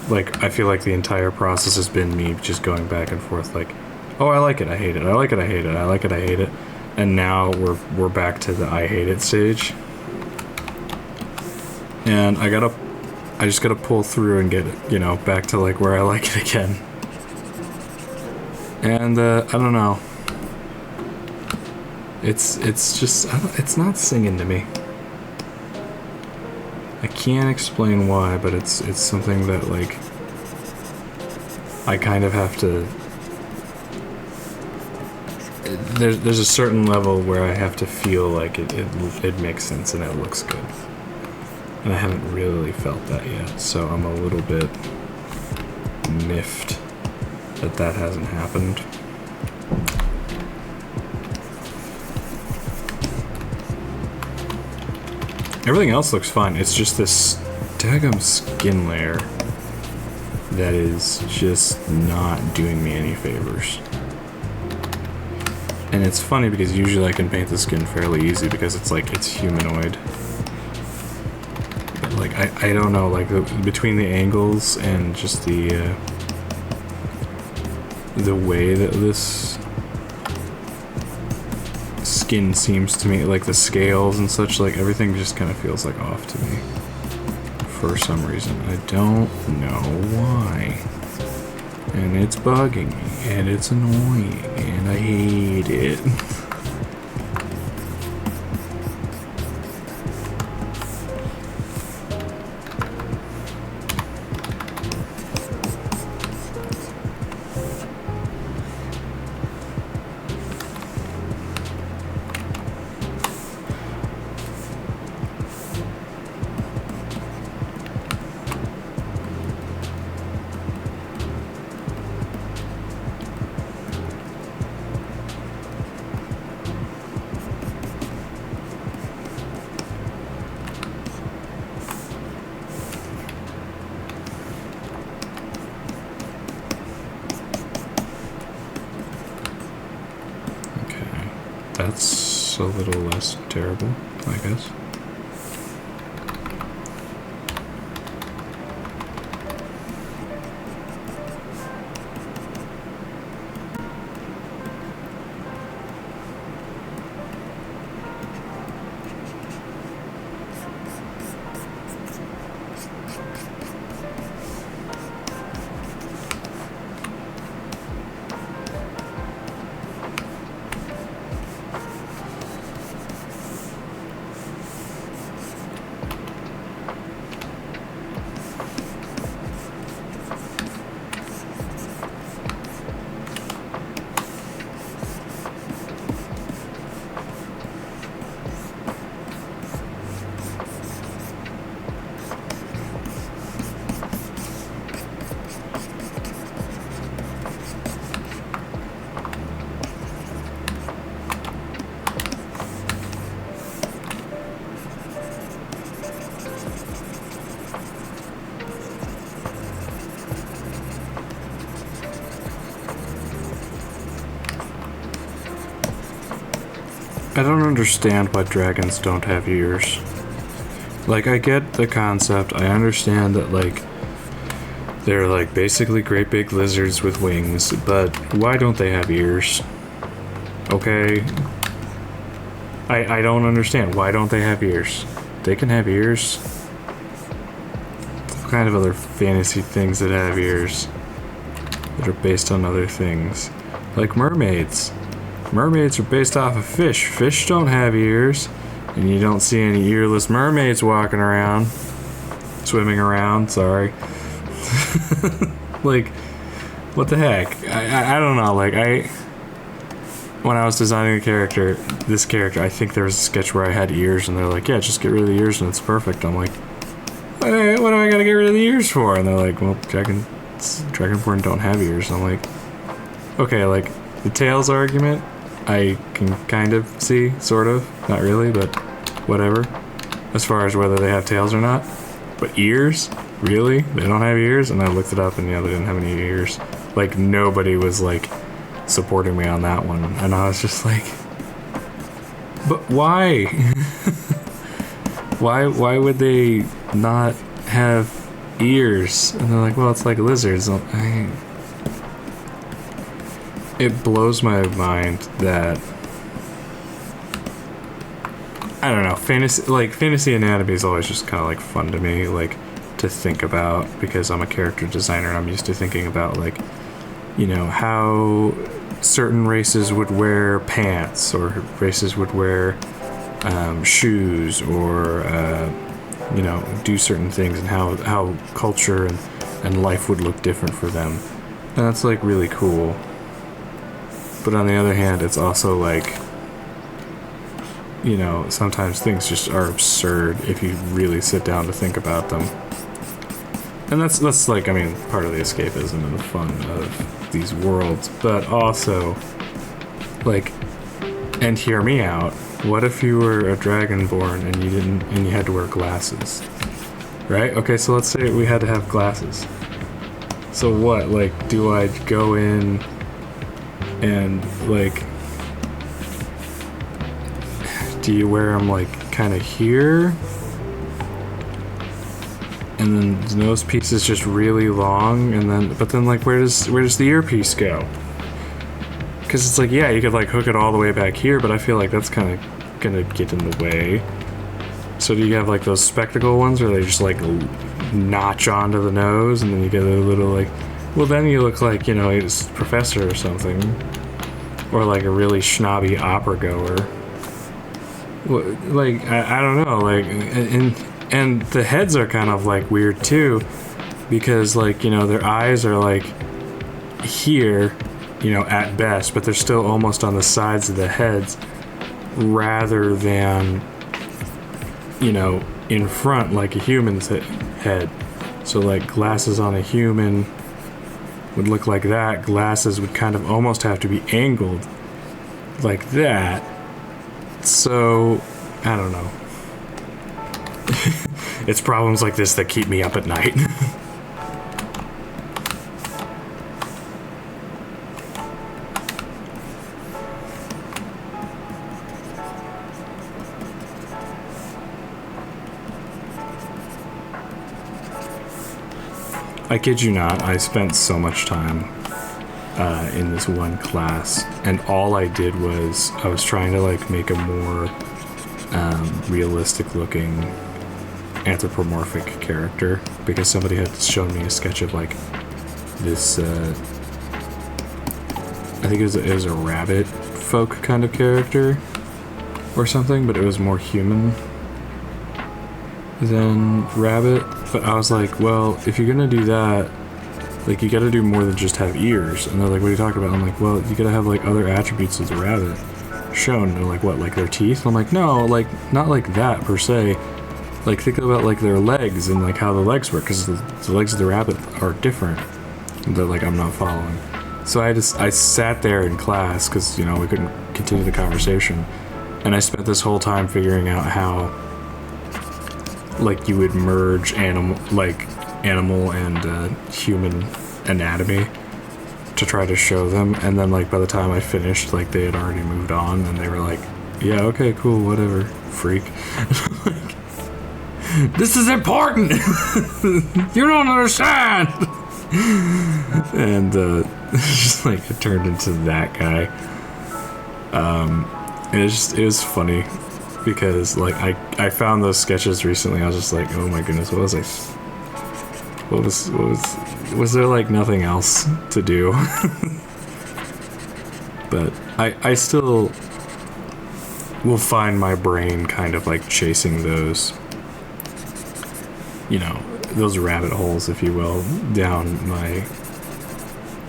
Like, I feel like the entire process has been me just going back and forth like, oh, I like it, I hate it, I like it, I hate it, I like it, I hate it. And now we're back to the I hate it stage. And I just gotta pull through and get it, you know, back to like where I like it again. And I don't know. It's just, it's not singing to me. I can't explain why, but it's something that like I kind of have to there's a certain level where I have to feel like it makes sense and it looks good. And I haven't really felt that yet, so I'm a little bit miffed that hasn't happened. Everything else looks fine. It's just this daggum skin layer that is just not doing me any favors. And it's funny because usually I can paint the skin fairly easy because it's like, it's humanoid. But like, I don't know, like between the angles and just the way that this skin seems to me, like the scales and such, like everything just kind of feels like off to me for some reason. I don't know why. And it's bugging me, and it's annoying, and I hate it. That's a little less terrible, I guess. I don't understand why dragons don't have ears. Like, I get the concept, I understand that, like, they're, like, basically great big lizards with wings, but why don't they have ears? Okay? I don't understand. Why don't they have ears? They can have ears. What kind of other fantasy things that have ears that are based on other things? Like mermaids. Mermaids are based off of fish. Fish don't have ears, and you don't see any earless mermaids walking around. Swimming around, sorry. Like, what the heck? I don't know, like, when I was designing this character, I think there was a sketch where I had ears, and they're like, yeah, just get rid of the ears and it's perfect. I'm like, what do I gotta get rid of the ears for? And they're like, well, DragonBorn don't have ears. I'm like, okay, like, the tails argument, I can kind of see, sort of, not really, but whatever, as far as whether they have tails or not. But ears? Really? They don't have ears? And I looked it up and yeah, they didn't have any ears. Like, nobody was, like, supporting me on that one. And I was just like, but why? Why would they not have ears? And they're like, well, it's like lizards. It blows my mind that, I don't know, fantasy anatomy is always just kind of like fun to me, like, to think about, because I'm a character designer and I'm used to thinking about, like, you know, how certain races would wear pants, or races would wear shoes, or you know, do certain things, and how culture and life would look different for them. And that's, like, really cool. But on the other hand, it's also like, you know, sometimes things just are absurd if you really sit down to think about them. And that's like, I mean, part of the escapism and the fun of these worlds, but also, like, and hear me out, what if you were a Dragonborn and you had to wear glasses? Right? Okay, so let's say we had to have glasses. So what, like, do I go in and, like, do you wear them, like, kind of here? And then the nose piece is just really long, and then, but then, like, where does the earpiece go? Because it's like, yeah, you could, like, hook it all the way back here, but I feel like that's kind of gonna get in the way. So do you have, like, those spectacle ones where they just, like, notch onto the nose, and then you get a little, like, well, then you look like, you know, it's Professor or something. Or, like, a really snobby opera goer. Like, I don't know, like, and the heads are kind of, like, weird, too, because, like, you know, their eyes are, like, here, you know, at best, but they're still almost on the sides of the heads, rather than, you know, in front, like a human's head. So, like, glasses on a human would look like that. Glasses would kind of almost have to be angled like that. So, I don't know. It's problems like this that keep me up at night. I kid you not, I spent so much time in this one class, and all I did was I was trying to, like, make a more realistic looking anthropomorphic character, because somebody had shown me a sketch of, like, this I think it was a rabbit folk kind of character or something, but it was more human than rabbit. But I was like, well, if you're gonna do that, like, you gotta do more than just have ears. And they're like, what are you talking about? I'm like, well, you gotta have, like, other attributes of the rabbit shown. And they're like, what, like their teeth? And I'm like, no, like, not like that per se. Like, think about, like, their legs and, like, how the legs work, because the legs of the rabbit are different. And they're like, I'm not following. So I sat there in class, because, you know, we couldn't continue the conversation. And I spent this whole time figuring out how, like, you would merge animal and human anatomy to try to show them, and then, like, by the time I finished, like, they had already moved on, and they were like, yeah, okay, cool, whatever, freak. Like, this is important! You don't understand! And just, like, it turned into that guy. And it was funny, because, like, I found those sketches recently. I was just like, oh my goodness, what was there, like, nothing else to do? But I still will find my brain kind of, like, chasing those, you know, those rabbit holes, if you will, down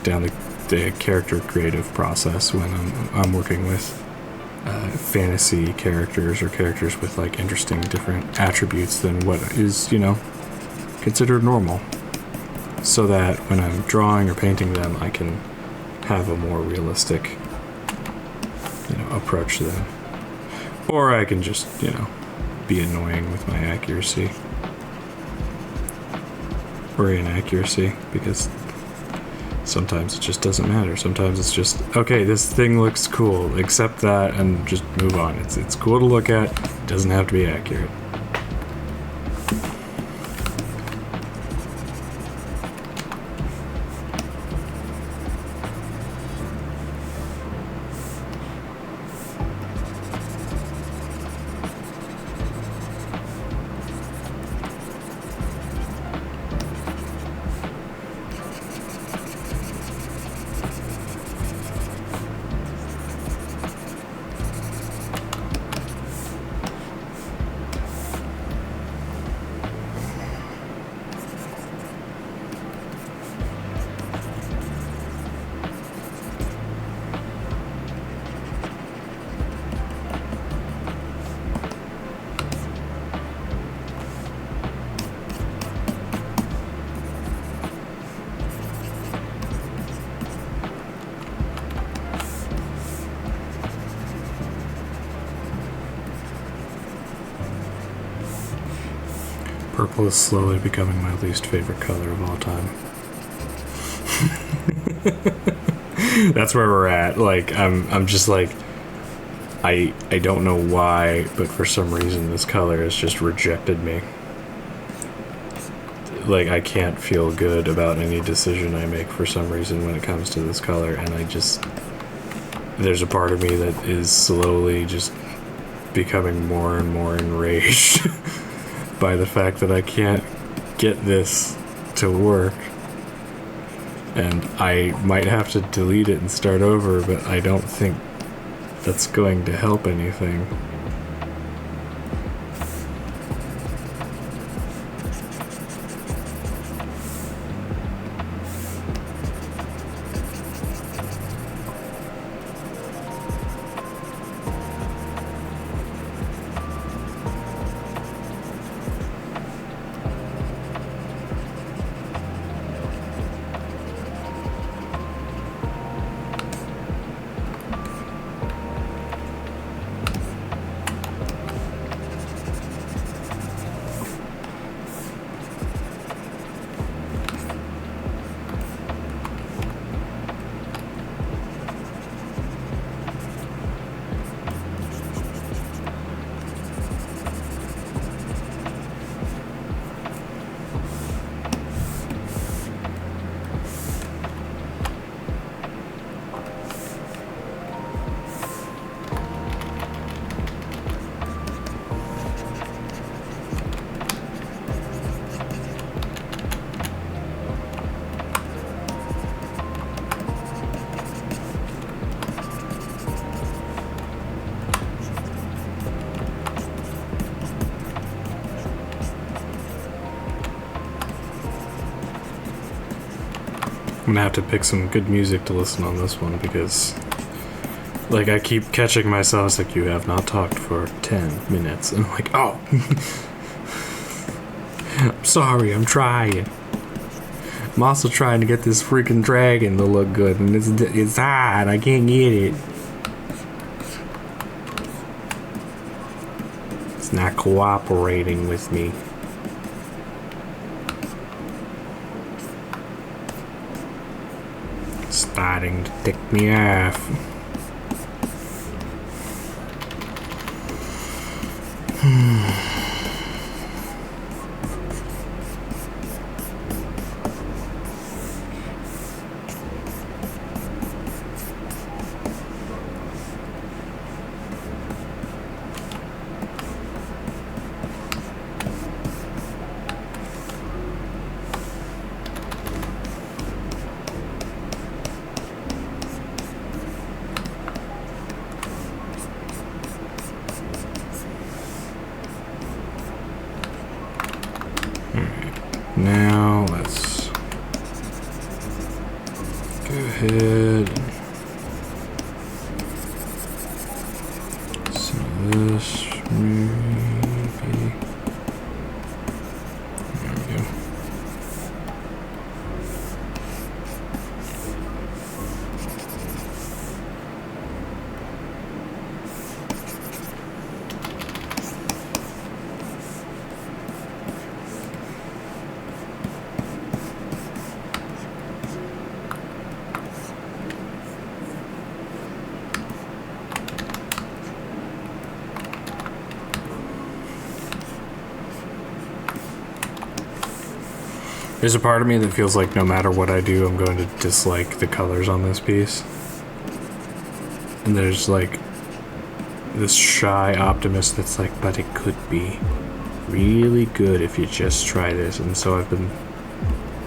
the character creative process when I'm working with fantasy characters, or characters with, like, interesting different attributes than what is, you know, considered normal, so that when I'm drawing or painting them, I can have a more realistic, you know, approach to them. Or I can just, you know, be annoying with my accuracy or inaccuracy, because sometimes it just doesn't matter. Sometimes it's just, okay, this thing looks cool, accept that and just move on. It's cool to look at, it doesn't have to be accurate. Purple is slowly becoming my least favorite color of all time. That's where we're at. Like, I'm just like, I don't know why, but for some reason this color has just rejected me. Like, I can't feel good about any decision I make for some reason when it comes to this color, and there's a part of me that is slowly just becoming more and more enraged by the fact that I can't get this to work. And I might have to delete it and start over, but I don't think that's going to help anything. I'm gonna have to pick some good music to listen on this one because, like, I keep catching myself. It's like, you have not talked for 10 minutes. And I'm like, oh. I'm sorry, I'm trying. I'm also trying to get this freaking dragon to look good, and it's hard. I can't get it. It's not cooperating with me. Starting to tick me off. Now let's go ahead and some of this, maybe. There we go. There's a part of me that feels like no matter what I do, I'm going to dislike the colors on this piece. And there's like this shy optimist that's like, but it could be really good if you just try this. And so I've been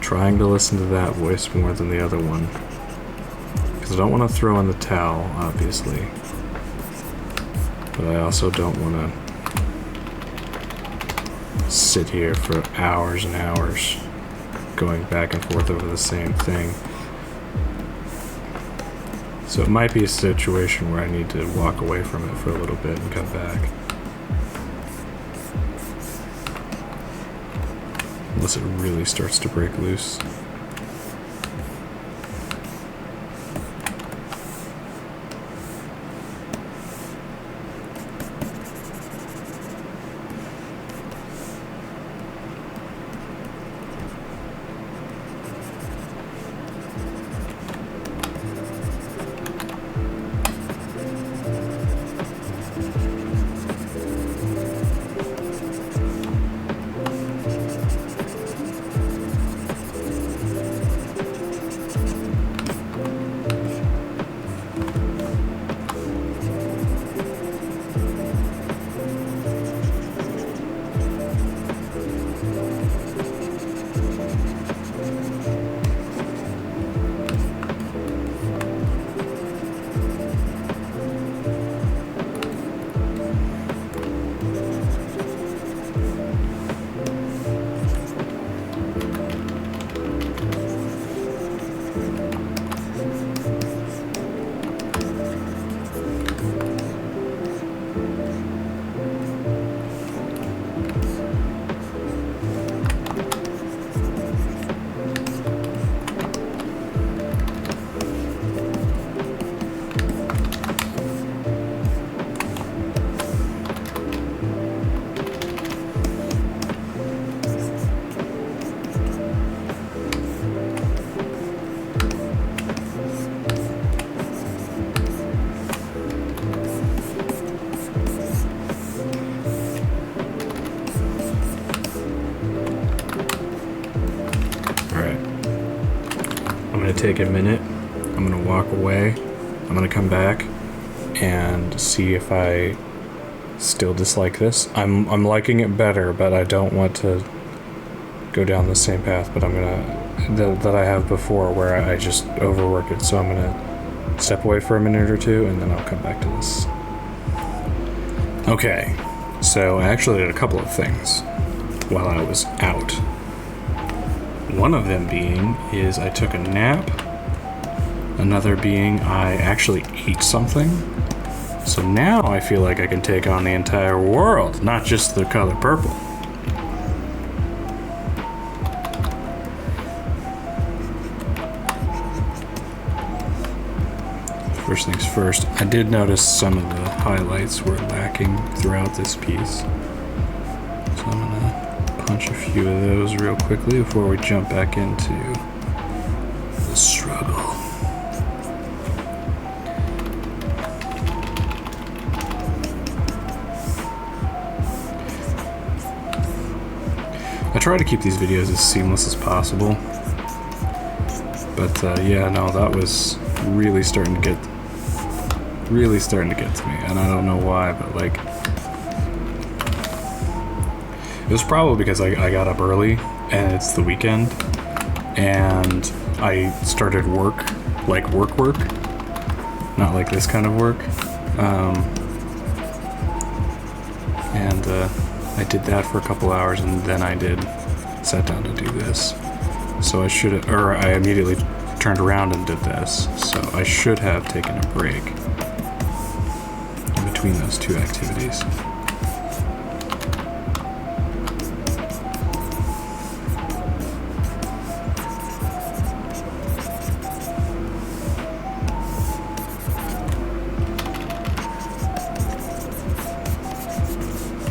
trying to listen to that voice more than the other one. Because I don't want to throw in the towel, obviously. But I also don't want to sit here for hours and hours going back and forth over the same thing. So it might be a situation where I need to walk away from it for a little bit and come back. Unless it really starts to break loose. take a minute. I'm gonna walk away. I'm gonna come back and see if I still dislike this. I'm liking it better, but I don't want to go down the same path, but I'm gonna that I have before where I just overwork it. So I'm gonna step away for a minute or two and then I'll come back to this. Okay, so I actually did a couple of things while I was out. One of them being is I took a nap. Another being I actually ate something. So now I feel like I can take on the entire world, not just the color purple. First things first, I did notice some of the highlights were lacking throughout this piece. So I'm gonna punch a few of those real quickly before we jump back into the struggle. I try to keep these videos as seamless as possible. But yeah, no, that was really starting to get to me, and I don't know why, but like it was probably because I got up early and it's the weekend and I started work, like work, not like this kind of work, and I did that for a couple hours and then I sat down to do this. So I immediately turned around and did this. So I should have taken a break in between those two activities.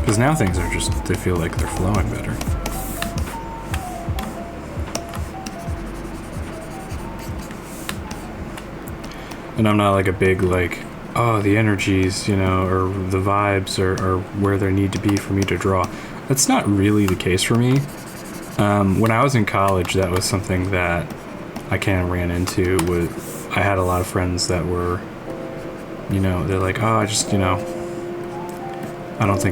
Because now things are they feel like they're flowing better. And I'm not like a big like, oh, the energies, you know, or the vibes are where they need to be for me to draw. That's not really the case for me. When I was in college, that was something that I kind of ran into. I had a lot of friends that were, you know, they're like, oh, I just, you know, I don't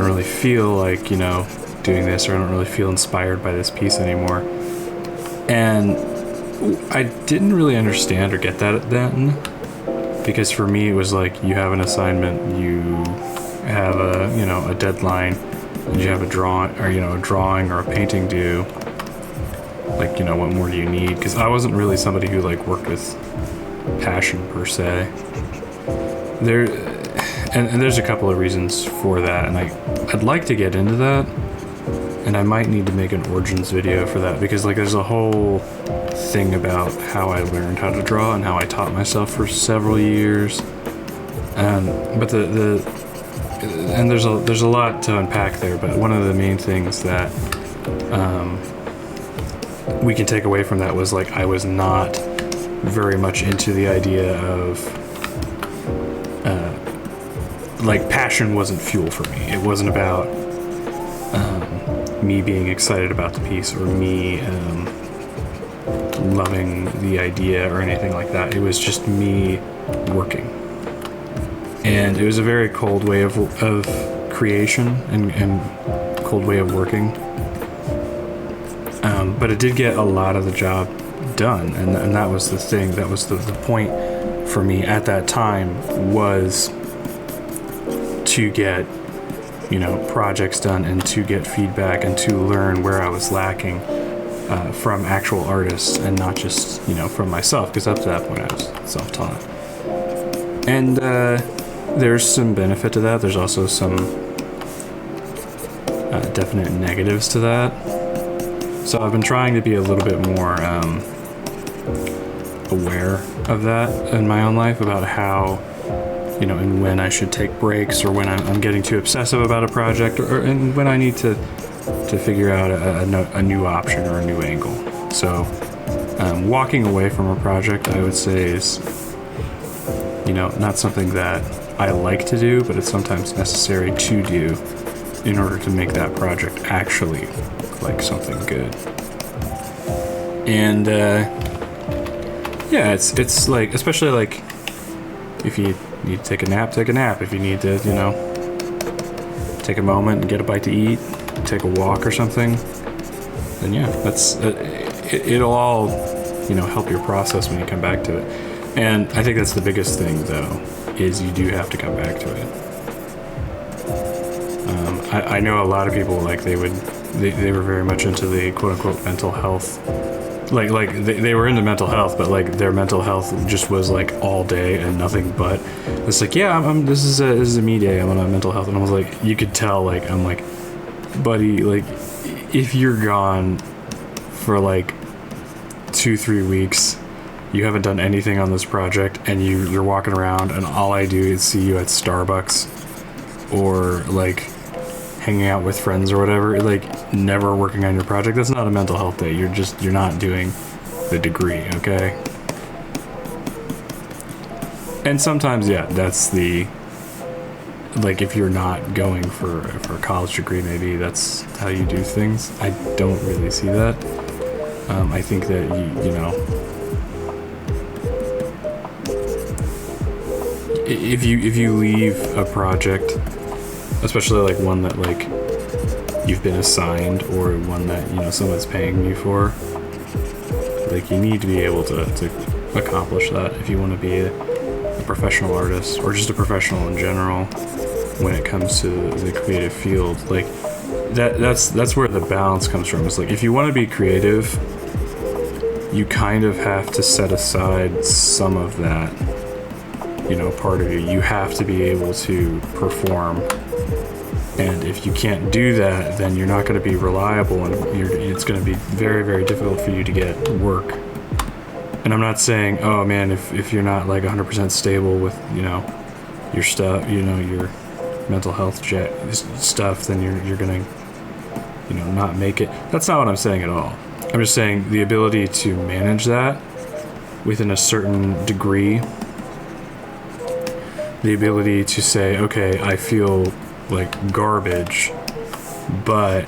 really feel like, you know, doing this, or I don't really feel inspired by this piece anymore. And I didn't really understand or get that then, because for me it was like, you have an assignment, you have a deadline, and you have a drawing or a painting due. Like, you know, what more do you need? Because I wasn't really somebody who like worked with passion per se. And there's a couple of reasons for that, and I'd like to get into that, and I might need to make an origins video for that, because like there's a whole thing about how I learned how to draw and how I taught myself for several years. But there's a lot to unpack there, but one of the main things that we can take away from that was like, I was not very much into the idea of like passion wasn't fuel for me. It wasn't about me being excited about the piece or me loving the idea or anything like that. It was just me working, and it was a very cold way of creation and cold way of working. But it did get a lot of the job done, and that was the thing. That was the point for me at that time, was to get, you know, projects done and to get feedback and to learn where I was lacking from actual artists and not just, you know, from myself, because up to that point I was self-taught. And there's some benefit to that. There's also some definite negatives to that. So I've been trying to be a little bit more aware of that in my own life, about how, you know, and when I should take breaks, or when I'm getting too obsessive about a project, and when I need to figure out a new option or a new angle. So walking away from a project, I would say, is, you know, not something that I like to do, but it's sometimes necessary to do in order to make that project actually look like something good. And yeah, it's like, especially like if you need to take a nap, take a nap. If you need to, you know, take a moment and get a bite to eat, take a walk or something, then yeah, that's it'll all, you know, help your process when you come back to it. And I think that's the biggest thing, though, is you do have to come back to it. I know a lot of people, like, they were very much into the quote-unquote mental health. Like they were into mental health, but like their mental health just was like all day and nothing but. It's like, yeah, this is a me day. I'm on a mental health, and I was like, you could tell, like, I'm like, buddy, like, if you're gone for like 2-3 weeks, you haven't done anything on this project, and you're walking around, and all I do is see you at Starbucks or like hanging out with friends or whatever, like never working on your project. That's not a mental health day. You're not doing the degree, okay? And sometimes, yeah, that's the, like, if you're not going for a college degree, maybe that's how you do things. I don't really see that. I think that you know, if you leave a project, especially like one that like you've been assigned, or one that, you know, someone's paying you for, like, you need to be able to accomplish that if you want to be a professional artist, or just a professional in general when it comes to the creative field. Like, that's where the balance comes from. It's like, if you want to be creative, you kind of have to set aside some of that, you know, part of you. You have to be able to perform. And if you can't do that, then you're not going to be reliable, and it's going to be very, very difficult for you to get work. And I'm not saying, oh man, if you're not like 100% stable with, you know, your stuff, you know, your mental health stuff, then you're going to, you know, not make it. That's not what I'm saying at all. I'm just saying the ability to manage that within a certain degree, the ability to say, okay, I feel like garbage, but,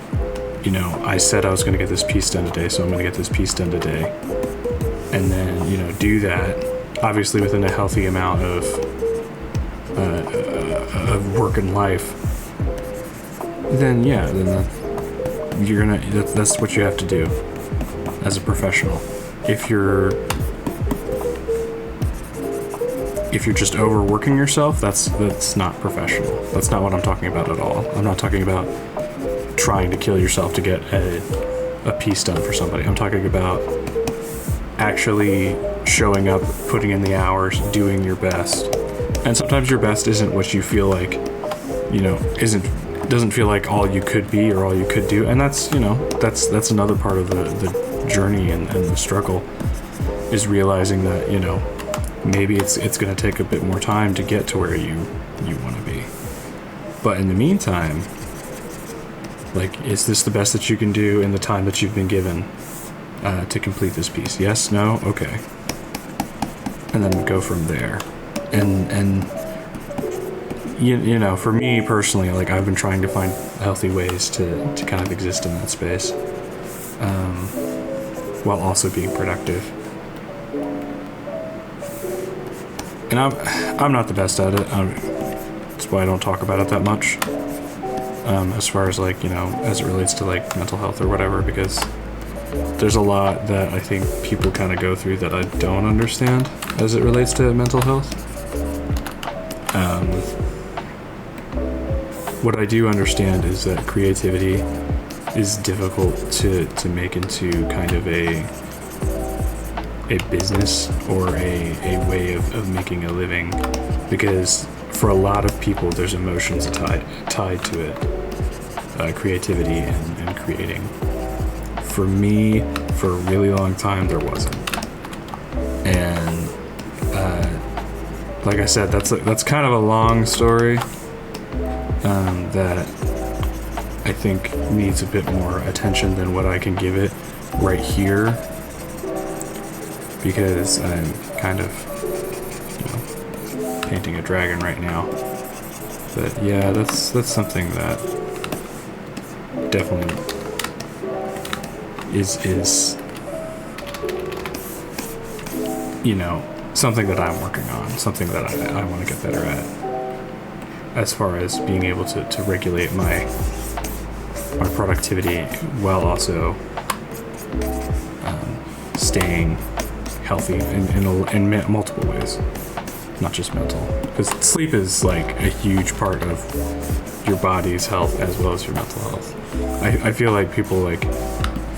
you know, I said I was going to get this piece done today, so I'm going to get this piece done today. And then, you know, do that, obviously within a healthy amount of work and life. Then yeah, then that's what you have to do as a professional. If you're just overworking yourself, that's not professional. That's not what I'm talking about at all. I'm not talking about trying to kill yourself to get a piece done for somebody. I'm talking about actually showing up, putting in the hours, doing your best. And sometimes your best isn't what you feel like, you know, doesn't feel like all you could be or all you could do. And that's, you know, that's another part of the journey and the struggle, is realizing that, you know, maybe it's going to take a bit more time to get to where you want to be. But in the meantime, like, is this the best that you can do in the time that you've been given to complete this piece? Yes, no, okay. And then go from there. And you know, for me personally, like, I've been trying to find healthy ways to kind of exist in that space, while also being productive. And I'm not the best at it. That's why I don't talk about it that much. As far as, like, you know, as it relates to like mental health or whatever, because there's a lot that I think people kind of go through that I don't understand as it relates to mental health. What I do understand is that creativity is difficult to make into kind of a business or a way of making a living, because for a lot of people there's emotions tied to it, creativity and creating. For me, for a really long time, there wasn't. And like I said, that's kind of a long story that I think needs a bit more attention than what I can give it right here, because I'm kind of, you know, painting a dragon right now. But yeah, that's something that definitely is you know, something that I'm working on, something that I want to get better at, as far as being able to regulate my productivity while also staying healthy in multiple ways, not just mental. Because sleep is like a huge part of your body's health as well as your mental health. I feel like people like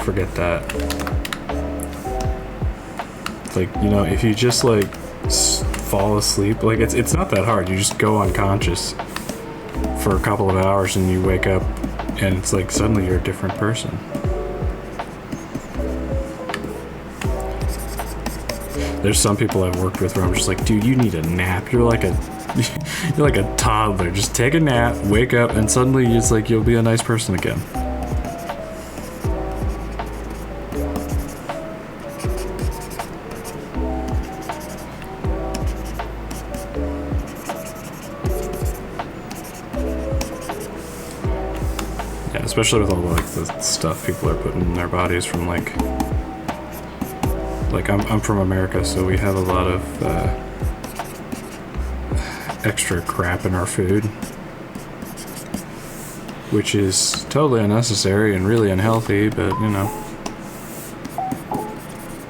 forget that. Like, you know, if you just like fall asleep, like it's not that hard. You just go unconscious for a couple of hours and you wake up and it's like suddenly you're a different person. There's some people I've worked with where I'm just like, dude, you need a nap. You're like a toddler. Just take a nap, wake up, and suddenly it's like you'll be a nice person again. Yeah, especially with all like the stuff people are putting in their bodies from like I'm from America, so we have a lot of extra crap in our food, which is totally unnecessary and really unhealthy, but you know,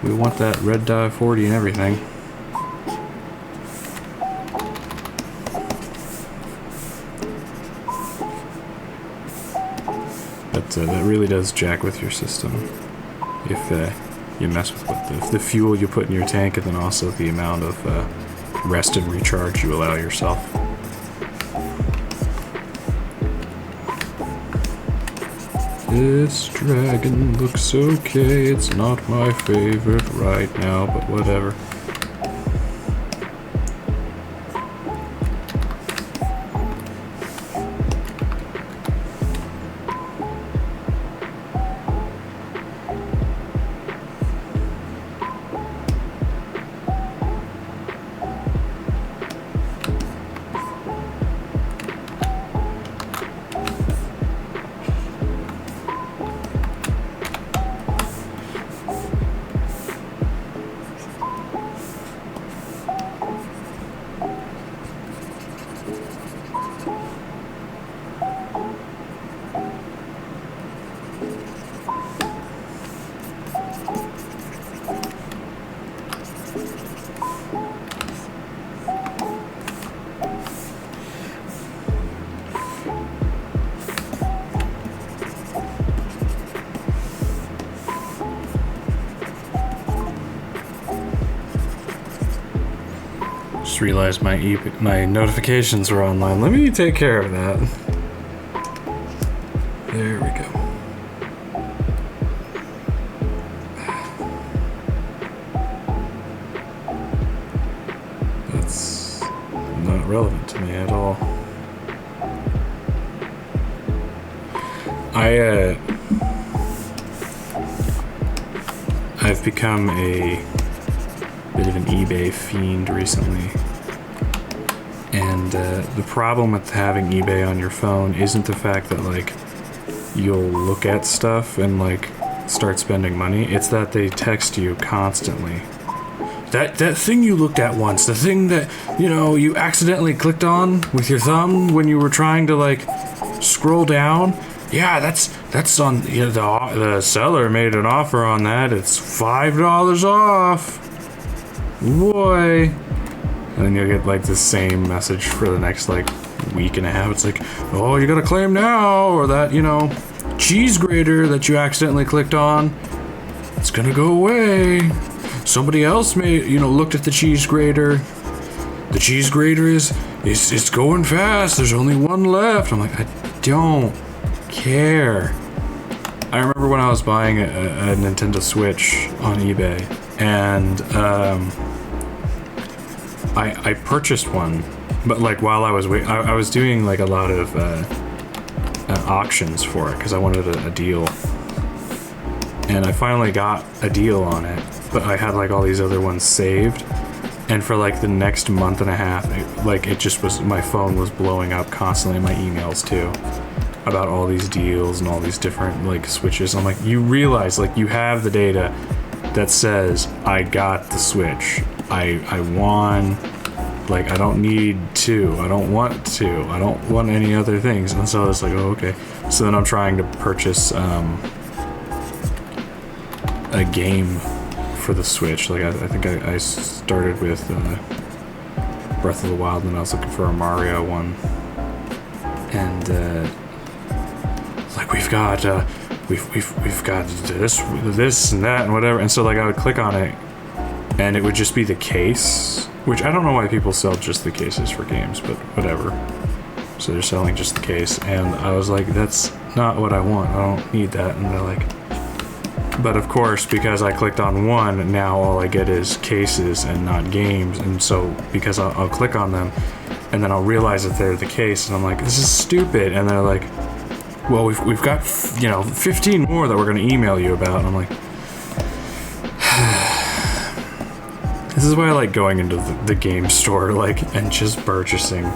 we want that red dye 40 and everything. But that really does jack with your system if you mess with the fuel you put in your tank, and then also the amount of rest and recharge you allow yourself. This dragon looks okay. It's not my favorite right now, but whatever. Just realized my notifications were online. Let me take care of that. There we go. That's not relevant to me at all. I've become a bit of an eBay fiend recently, and the problem with having eBay on your phone isn't the fact that like you'll look at stuff and like start spending money. It's that they text you constantly. That thing you looked at once, the thing that, you know, you accidentally clicked on with your thumb when you were trying to like scroll down. Yeah, that's on, you know, the seller made an offer on that. It's $5 off. Boy. And then you'll get like the same message for the next like week and a half. It's like, oh, you gotta claim now, or that, you know, cheese grater that you accidentally clicked on, it's gonna go away. Somebody else looked at the cheese grater. The cheese grater it's going fast. There's only one left. I'm like, I don't care. I remember when I was buying a Nintendo Switch on eBay, and I purchased one, but like while I was I was doing like a lot of auctions for it because I wanted a deal, and I finally got a deal on it, but I had like all these other ones saved, and for like the next month and a half, my phone was blowing up constantly, my emails too, about all these deals and all these different like Switches. I'm like, you realize like you have the data that says I got the Switch. I won. Like, I don't need to. I don't want to. I don't want any other things. And so I was like, oh, okay. So then I'm trying to purchase a game for the Switch. Like, I think I started with Breath of the Wild, and I was looking for a Mario one. And like, we've got this and that and whatever. And so like I would click on it, and it would just be the case. Which I don't know why people sell just the cases for games, but whatever. So they're selling just the case, and I was like, that's not what I want. I don't need that. And they're like, but of course, because I clicked on one, now all I get is cases and not games. And so because I'll click on them, and then I'll realize that they're the case, and I'm like, this is stupid. And they're like, well, we've got 15 more that we're going to email you about. And I'm like, this is why I like going into the game store, like, and just purchasing.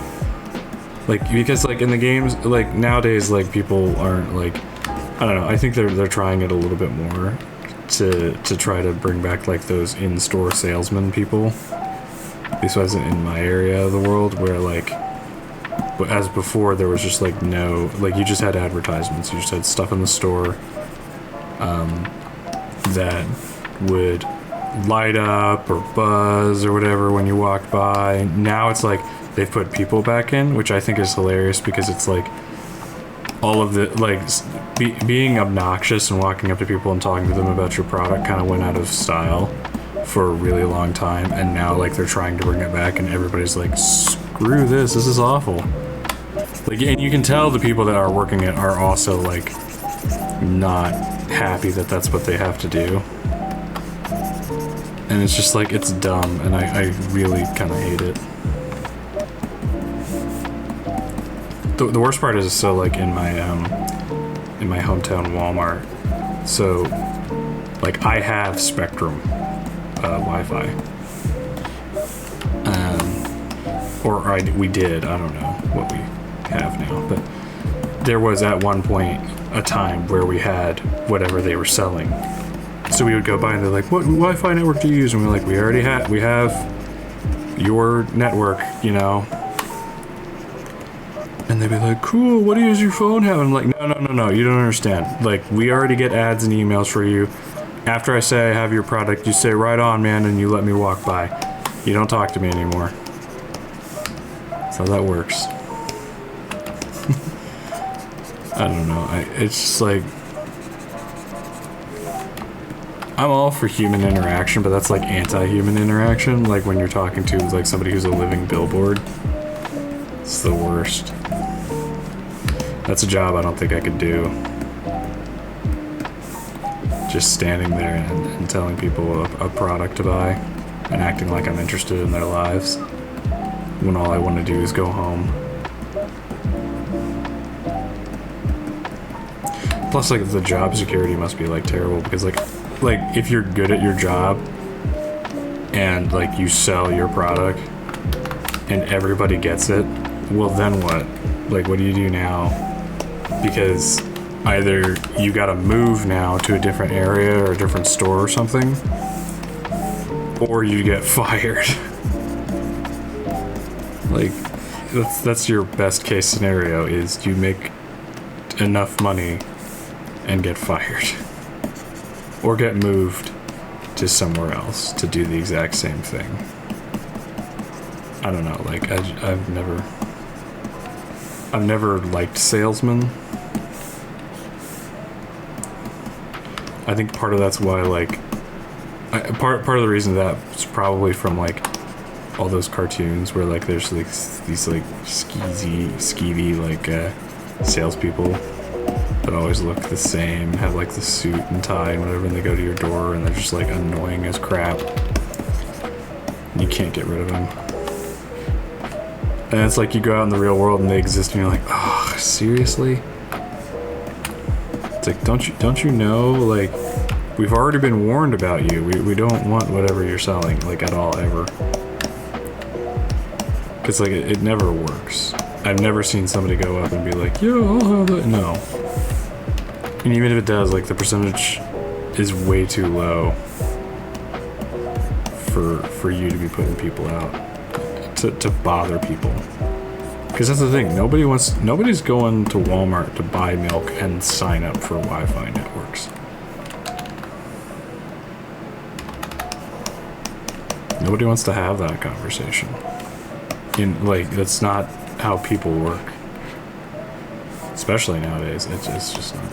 Like, because, like, in the games, like, nowadays, like, people aren't, like, I don't know, I think they're trying it a little bit more to try to bring back, like, those in-store salesman people. This wasn't in my area of the world, where, like, as before, there was just, like, no, like, you just had advertisements, you just had stuff in the store, that would light up or buzz or whatever when you walk by. Now it's like they've put people back in, which I think is hilarious, because it's like all of the like being obnoxious and walking up to people and talking to them about your product kind of went out of style for a really long time, and now like they're trying to bring it back, and everybody's like, screw this is awful. Like, and you can tell the people that are working it are also like not happy that that's what they have to do. And it's just like, it's dumb, and I really kind of hate it. The worst part is, so like in my hometown Walmart, so like I have Spectrum Wi-Fi, we did, I don't know what we have now, but there was at one point a time where we had whatever they were selling. So we would go by and they're like, what Wi-Fi network do you use? And we're like, we have your network, you know. And they'd be like, cool, what does your phone have? And I'm like, no, you don't understand. Like, we already get ads and emails for you. After I say I have your product, you say, right on, man, and you let me walk by. You don't talk to me anymore. That's how that works. I don't know, it's just like, I'm all for human interaction, but that's like anti-human interaction. Like when you're talking to like somebody who's a living billboard. It's the worst. That's a job I don't think I could do. Just standing there and telling people a product to buy and acting like I'm interested in their lives when all I want to do is go home. Plus, like, the job security must be like terrible, because like if you're good at your job and like you sell your product and everybody gets it, well then what? Like, what do you do now? Because either you gotta move now to a different area or a different store or something, or you get fired. Like, that's your best case scenario, is you make enough money and get fired. Or get moved to somewhere else to do the exact same thing. I don't know, like, I've never liked salesmen. I think part of that's why, like, part of the reason that's probably from, like, all those cartoons where, like, there's, like, these, like, skeevy, like, salespeople that always look the same, have like the suit and tie and whatever, and they go to your door and they're just like annoying as crap. You can't get rid of them. And it's like you go out in the real world and they exist and you're like, oh, seriously? It's like, don't you know, like, we've already been warned about you. We don't want whatever you're selling, like, at all, ever. Because, like, it never works. I've never seen somebody go up and be like, yo, I'll have that. No. And even if it does, like, the percentage is way too low for you to be putting people out to bother people. Because that's the thing, nobody's going to Walmart to buy milk and sign up for Wi-Fi networks. Nobody wants to have that conversation. That's not how people work. Especially nowadays, it's just not.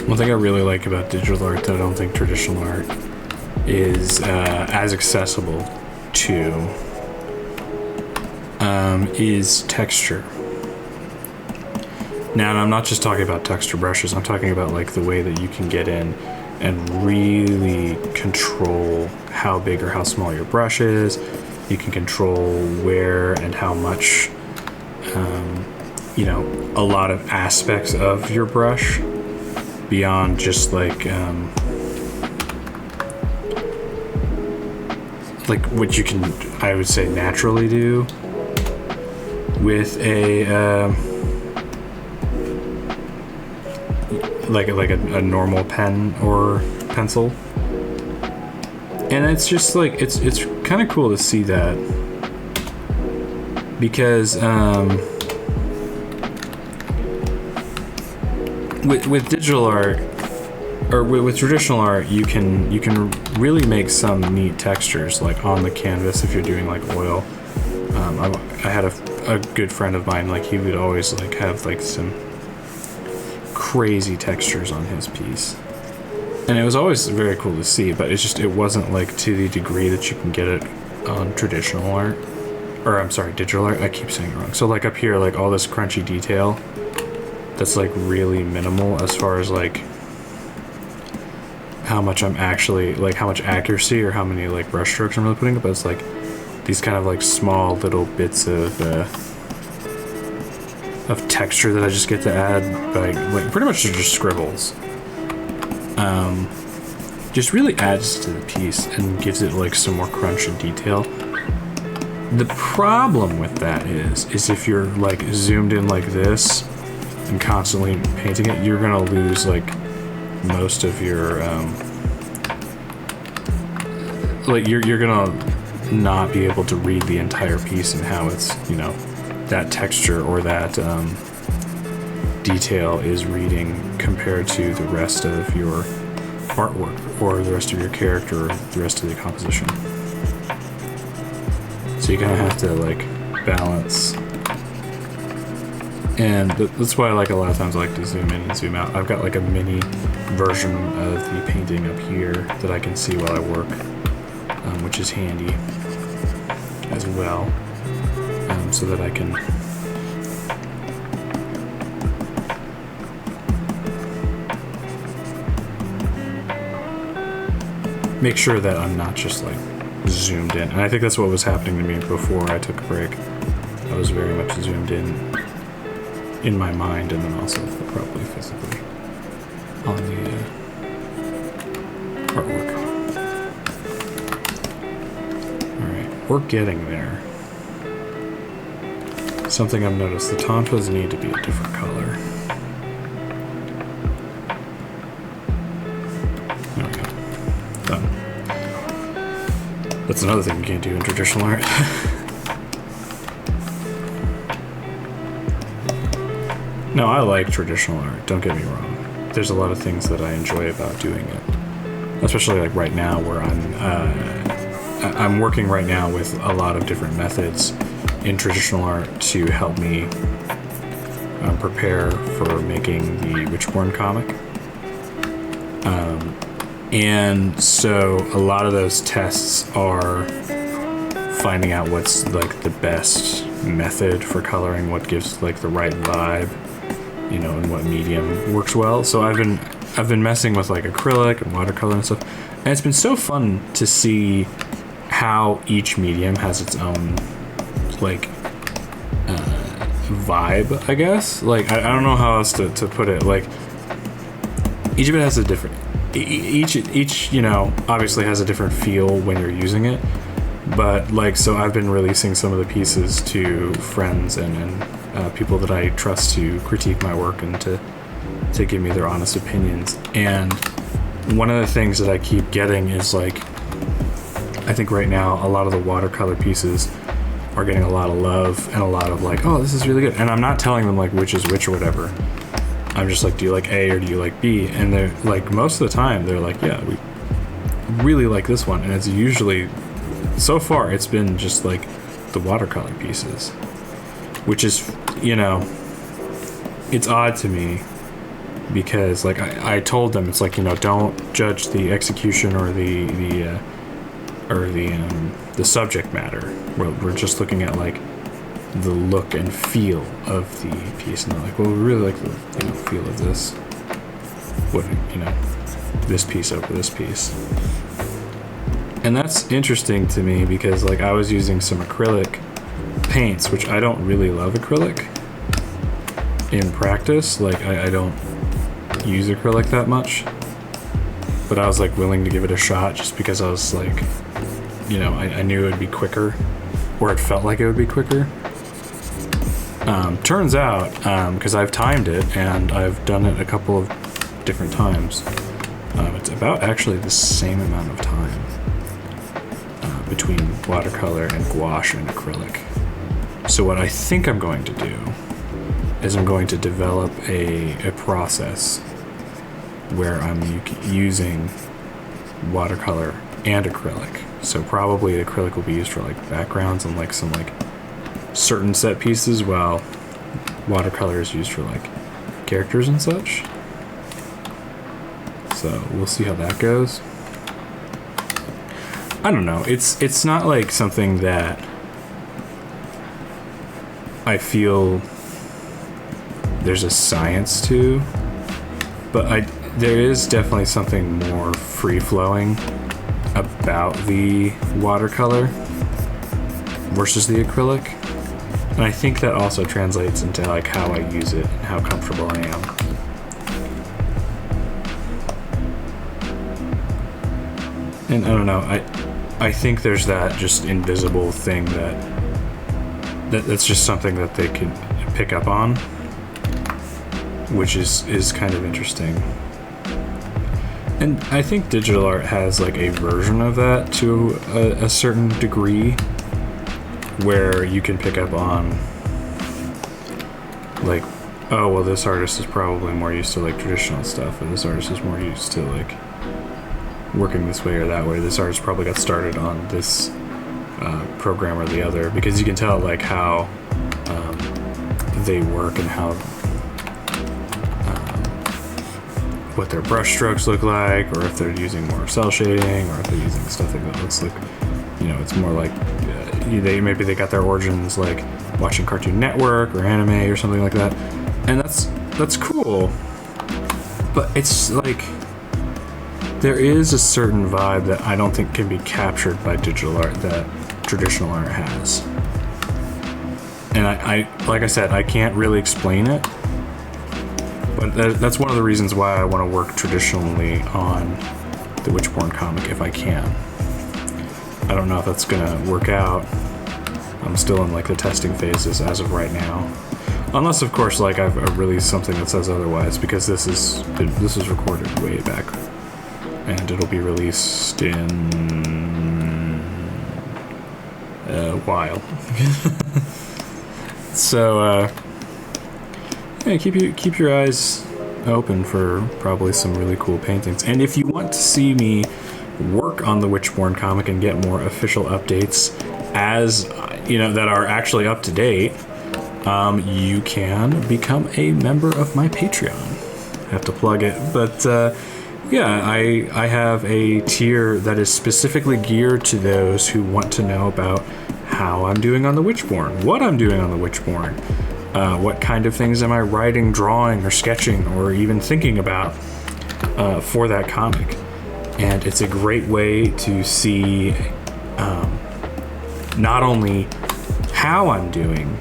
One thing I really like about digital art that I don't think traditional art is as accessible to is texture. Now, and I'm not just talking about texture brushes, I'm talking about like the way that you can get in and really control how big or how small your brush is. You can control where and how much, a lot of aspects of your brush beyond just like what you can, I would say, naturally do with a like a normal pen or pencil. And it's just like it's kind of cool to see that, because with digital art or with traditional art, you can really make some neat textures like on the canvas if you're doing like oil. I had a good friend of mine, like he would always like have like some crazy textures on his piece, and it was always very cool to see, but it wasn't like to the degree that you can get it on traditional art, or I'm sorry, digital art. I keep saying it wrong. So like up here, like all this crunchy detail that's like really minimal as far as like how much I'm actually, like how much accuracy or how many like brush strokes I'm really putting up. But it's like these kind of like small little bits of texture that I just get to add by like pretty much just scribbles. Just really adds to the piece and gives it like some more crunch and detail. The problem with that is if you're like zoomed in like this and constantly painting it, you're gonna lose like most of your like you're gonna not be able to read the entire piece and how it's, that texture or that detail is reading compared to the rest of your artwork or the rest of your character or the rest of the composition. So you kind of have to like balance And that's why like a lot of times I like to zoom in and zoom out. I've got like a mini version of the painting up here that I can see while I work, which is handy as well, so that I can make sure that I'm not just like zoomed in. And I think that's what was happening to me before I took a break. I was very much zoomed in my mind, and then also probably physically on the artwork. Alright, we're getting there. Something I've noticed, the tonfas need to be a different color. There we go. Done. That's another thing you can't do in traditional art. No, I like traditional art, don't get me wrong. There's a lot of things that I enjoy about doing it. Especially like right now where I'm working right now with a lot of different methods in traditional art to help me prepare for making the Witchborn comic. And so a lot of those tests are finding out what's like the best method for coloring, what gives like the right vibe, you know, and what medium works well. So I've been messing with like acrylic and watercolor and stuff, and it's been so fun to see how each medium has its own like vibe, I guess. Like I don't know how else to put it. Like each of it has a different each you know obviously has a different feel when you're using it, but like so I've been releasing some of the pieces to friends and people that I trust to critique my work and to give me their honest opinions. And one of the things that I keep getting is like, I think right now a lot of the watercolor pieces are getting a lot of love and a lot of like, oh, this is really good. And I'm not telling them like which is which or whatever. I'm just like, do you like A or do you like B? And they're like, most of the time they're like, yeah, we really like this one. And it's usually, so far it's been just like the watercolor pieces, which is, you know, it's odd to me because like I told them, it's like, you know, don't judge the execution or the subject matter. We're just looking at like the look and feel of the piece, and they're like, well, we really like the feel of this, what, you know, this piece over this piece. And that's interesting to me because like I was using some acrylic paints, which I don't really love acrylic in practice. Like I don't use acrylic that much, but I was like willing to give it a shot just because I was like, you know, I knew it would be quicker, or it felt like it would be quicker. Turns out, because I've timed it and I've done it a couple of different times, it's about actually the same amount of time between watercolor and gouache and acrylic. So what I think I'm going to do is I'm going to develop a process where I'm using watercolor and acrylic. So probably acrylic will be used for like backgrounds and like some like certain set pieces, while watercolor is used for like characters and such. So we'll see how that goes. I don't know. It's not like something that I feel there's a science to, but there is definitely something more free-flowing about the watercolor versus the acrylic. And I think that also translates into like how I use it and how comfortable I am. And I don't know, I think there's that just invisible thing that's just something that they can pick up on, which is kind of interesting. And I think digital art has like a version of that to a certain degree, where you can pick up on like, oh, well, this artist is probably more used to like traditional stuff, and this artist is more used to like working this way or that way. This artist probably got started on this program or the other, because you can tell like how they work and how what their brush strokes look like, or if they're using more cell shading, or if they're using stuff that looks like, you know, it's more like maybe they got their origins like watching Cartoon Network or anime or something like that, and that's cool. But it's like there is a certain vibe that I don't think can be captured by digital art that traditional art has. And I like I said, I can't really explain it, but that's one of the reasons why I want to work traditionally on the Witchborn comic if I can. I don't know if that's gonna work out. I'm still in like the testing phases as of right now. Unless, of course, like I've released something that says otherwise, because this is recorded way back, and it'll be released in a while. So, yeah, keep your eyes open for probably some really cool paintings. And if you want to see me work on the Witchborn comic and get more official updates, as you know, that are actually up to date, you can become a member of my Patreon. I have to plug it, but yeah, I have a tier that is specifically geared to those who want to know about how I'm doing on the Witchborn, what I'm doing on the Witchborn, what kind of things am I writing, drawing, or sketching, or even thinking about for that comic. And it's a great way to see not only how I'm doing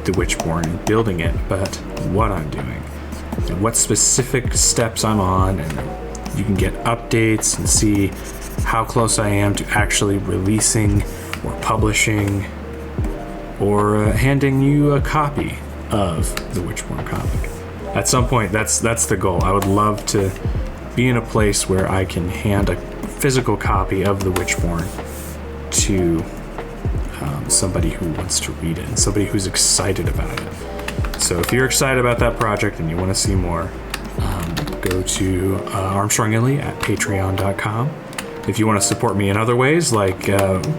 the Witchborn and building it, but what I'm doing and what specific steps I'm on, and you can get updates and see how close I am to actually releasing or publishing or handing you a copy of the Witchborn comic. At some point, that's the goal. I would love to be in a place where I can hand a physical copy of the Witchborn to somebody who wants to read it and somebody who's excited about it. So if you're excited about that project and you want to see more, go to Armstrong Illy at patreon.com. If you want to support me in other ways, like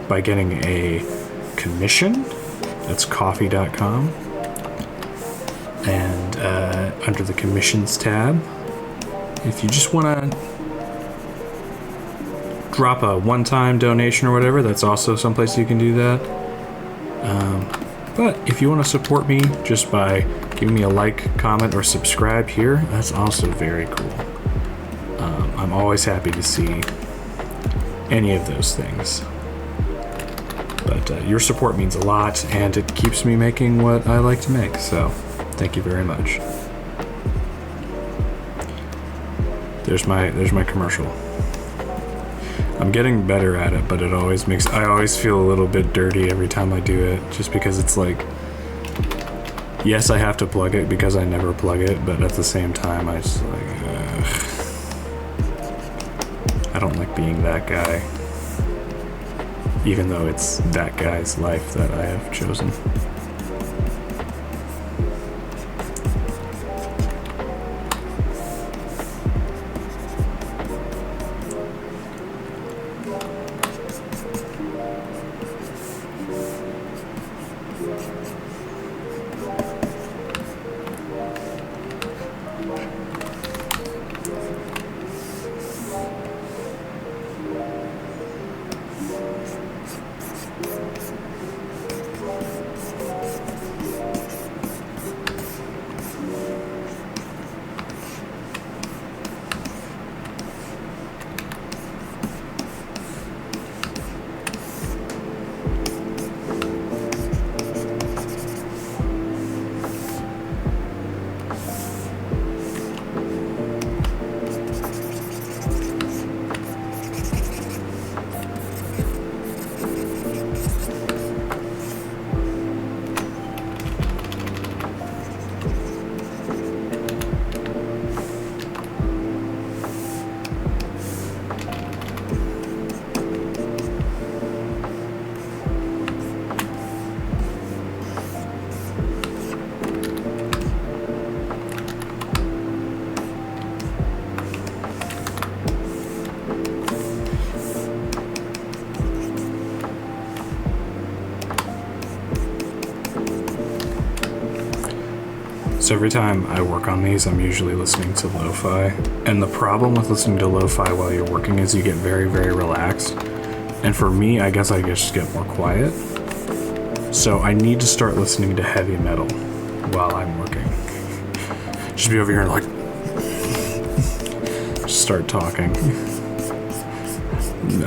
by getting a commission, that's coffee.com. And under the commissions tab, if you just want to drop a one-time donation or whatever, that's also someplace you can do that. But if you want to support me just by giving me a like, comment, or subscribe here, that's also very cool. I'm always happy to see any of those things. But your support means a lot, and it keeps me making what I like to make, so thank you very much. There's my commercial. I'm getting better at it, but I always feel a little bit dirty every time I do it, just because it's like, yes, I have to plug it because I never plug it, but at the same time, I just like, I don't like being that guy, even though it's that guy's life that I have chosen. So every time I work on these, I'm usually listening to lo-fi. And the problem with listening to lo-fi while you're working is you get very, very relaxed. And for me, I guess I just get more quiet. So I need to start listening to heavy metal while I'm working. Just be over here and like, just start talking.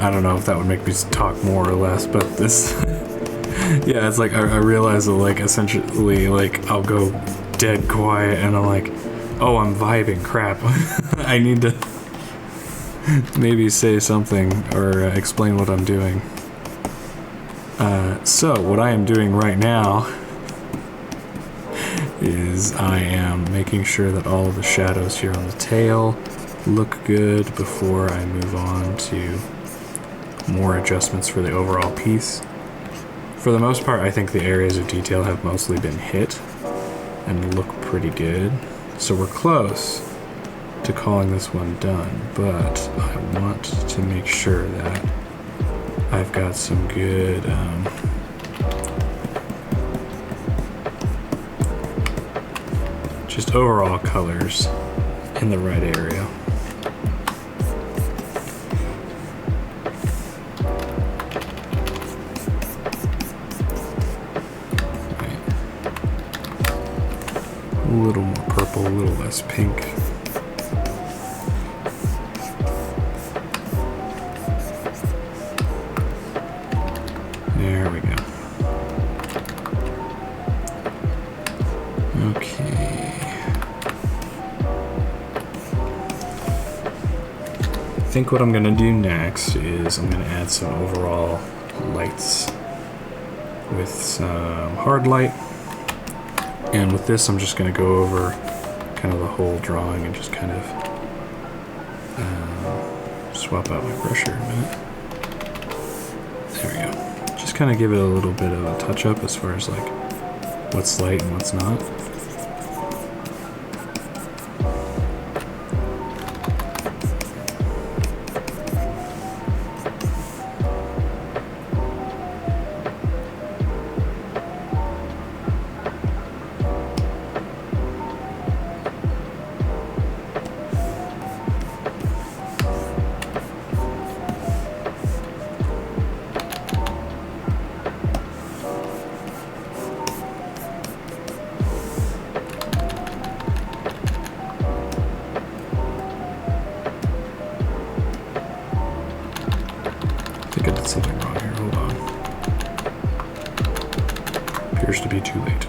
I don't know if that would make me talk more or less, but this, yeah, it's like I realize that like essentially like I'll go dead quiet and I'm like, oh, I'm vibing, crap. I need to maybe say something or explain what I'm doing. So what I am doing right now is I am making sure that all of the shadows here on the tail look good before I move on to more adjustments for the overall piece. For the most part, I think the areas of detail have mostly been hit and look pretty good. So we're close to calling this one done, but I want to make sure that I've got some good just overall colors in the right area. Right. A little more purple, a little less pink. There we go. Okay. I think what I'm gonna do next is I'm gonna add some overall lights with some hard light. And with this, I'm just gonna go over kind of the whole drawing and just kind of swap out my brush here a minute. There we go. Just kind of give it a little bit of a touch up as far as like what's light and what's not. I think I did something wrong here, hold on. Appears to be too late.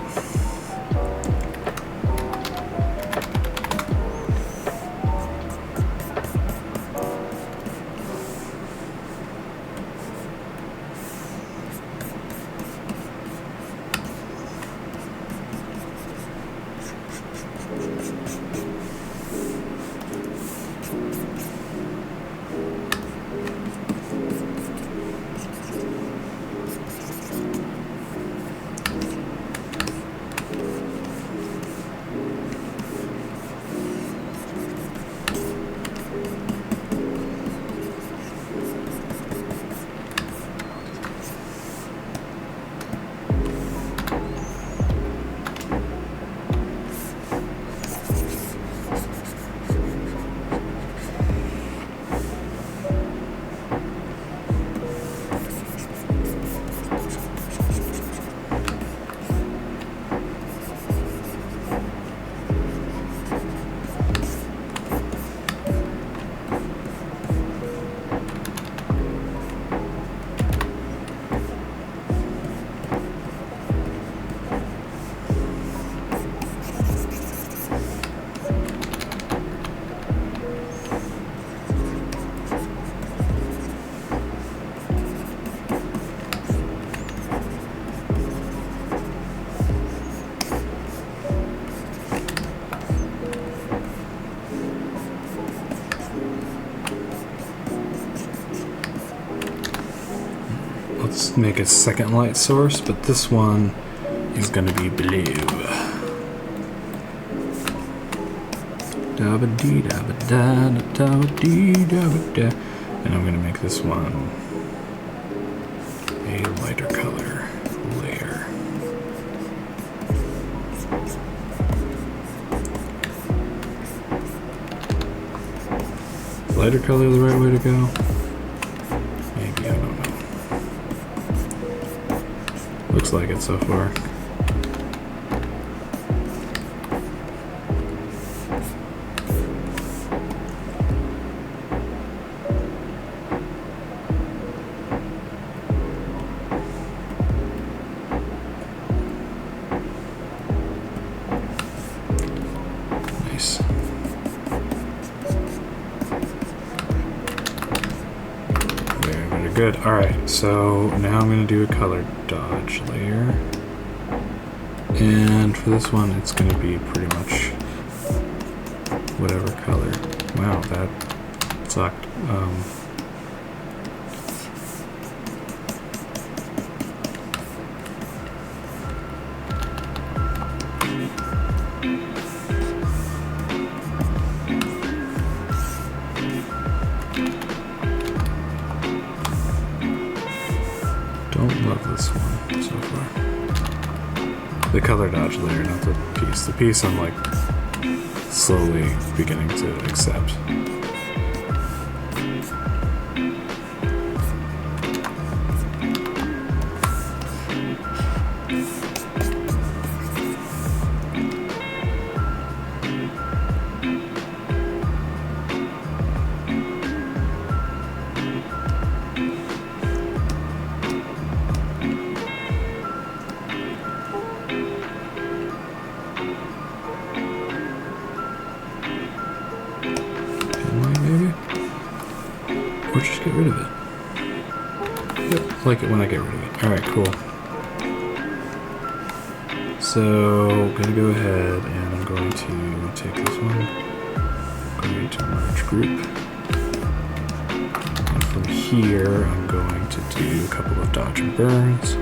Let's make a second light source, but this one is going to be blue. And I'm going to make this one a lighter color layer. lighter color the right way to go? Maybe, I don't know. Looks like it so far. Good. Alright, so now I'm going to do a color dodge layer. And for this one, it's going to be pretty much whatever color. Wow, that sucked. Don't love this one so far. The color dodge layer, not the piece. The piece I'm like slowly beginning to accept. Or just get rid of it. Yep, I like it when I get rid of it. Alright, cool. So, gonna go ahead and I'm going to take this one. I'm going to merge group. And from here, I'm going to do a couple of dodge and burns.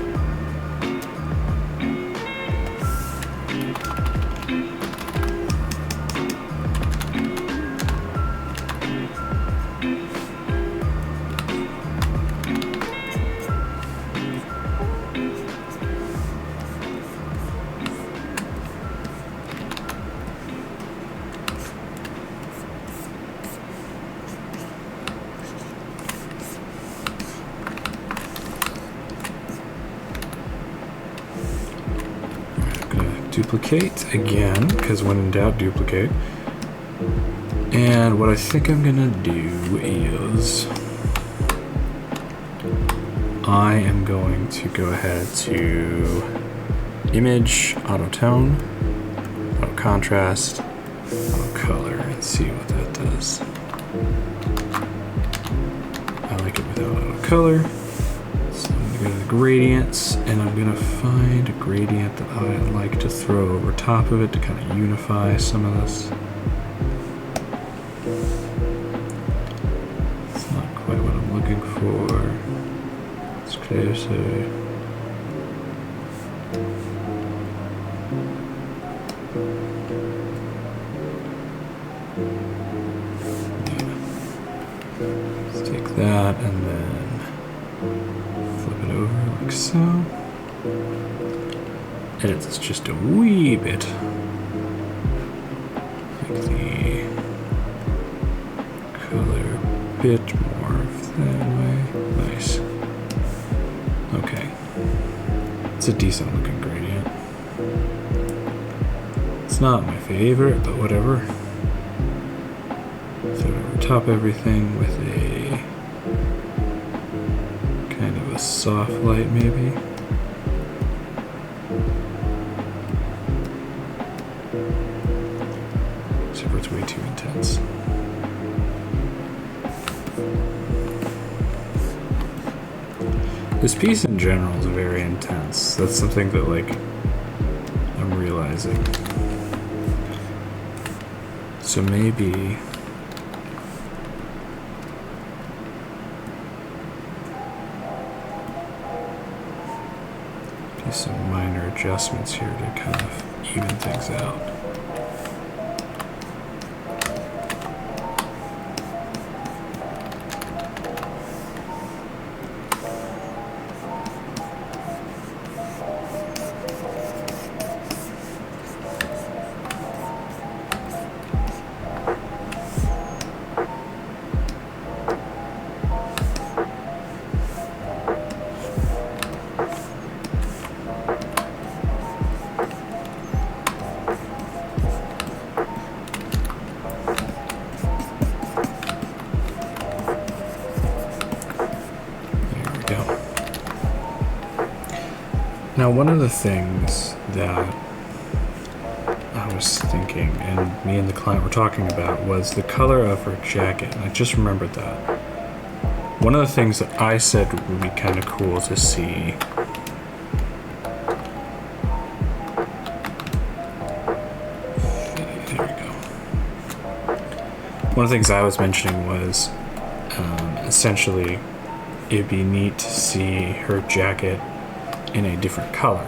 Duplicate again, because when in doubt, duplicate. And what I think I'm gonna do is I am going to go ahead to image, auto tone, auto contrast, auto color, and see what that does. I like it without auto color. Go to the gradients, and I'm gonna find a gradient that I like to throw over top of it to kind of unify some of this. It's not quite what I'm looking for. It's closer. Yeah. Let's take that and then like so. Edit this just a wee bit. Make the color a bit more of that way. Nice. Okay. It's a decent looking gradient. It's not my favorite, but whatever. Throw it over top everything with a soft light, maybe. Except for it's way too intense. This piece in general is very intense. That's something that, like, I'm realizing. So maybe some minor adjustments here to kind of even things out. Now, one of the things that I was thinking, and me and the client were talking about, was the color of her jacket. And I just remembered that. One of the things that I said would be kind of cool to see. There we go. One of the things I was mentioning was essentially it'd be neat to see her jacket in a different color.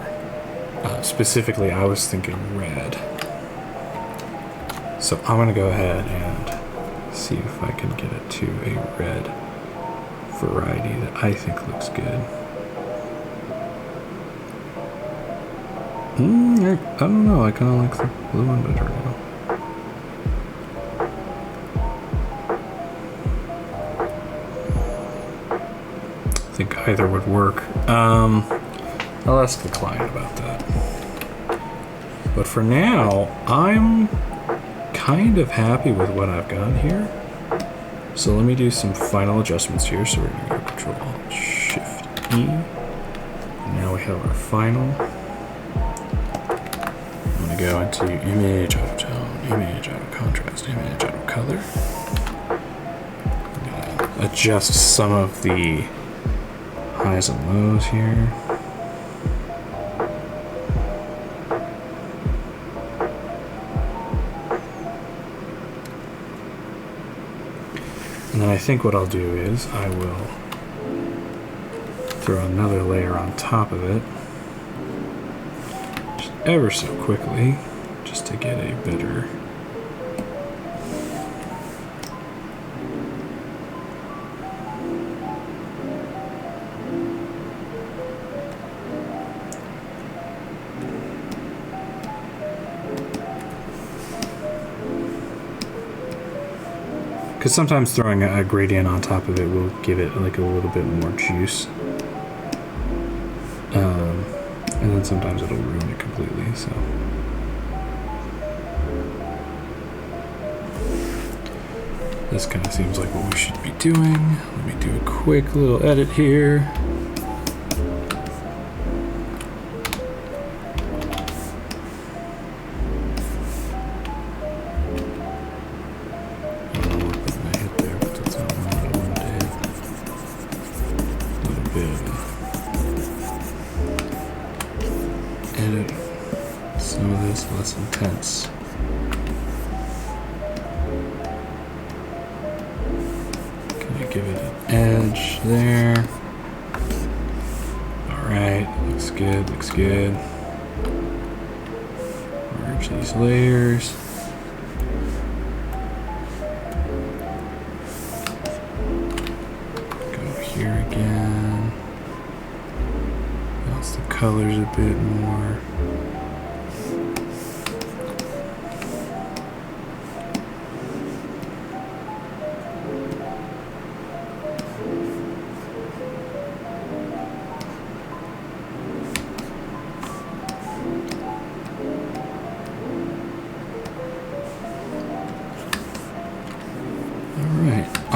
Specifically, I was thinking red. So I'm going to go ahead and see if I can get it to a red variety that I think looks good. I don't know, I kind of like the blue one better now. I think either would work. I'll ask the client about that. But for now, I'm kind of happy with what I've got here. So let me do some final adjustments here. So we're going to go Control-Alt-Shift-E. Now we have our final. I'm going to go into Image, Auto Tone, Image, Auto Contrast, Image, Auto Color. I'm going to adjust some of the highs and lows here. And then I think what I'll do is I will throw another layer on top of it, just ever so quickly, just to get a better because sometimes throwing a gradient on top of it will give it like a little bit more juice. And then sometimes it'll ruin it completely, so. This kind of seems like what we should be doing. Let me do a quick little edit here. Edit some of this less intense. Can I give it an edge there? Alright, looks good, looks good. Merge these layers. Go here again. Bounce the colors a bit more.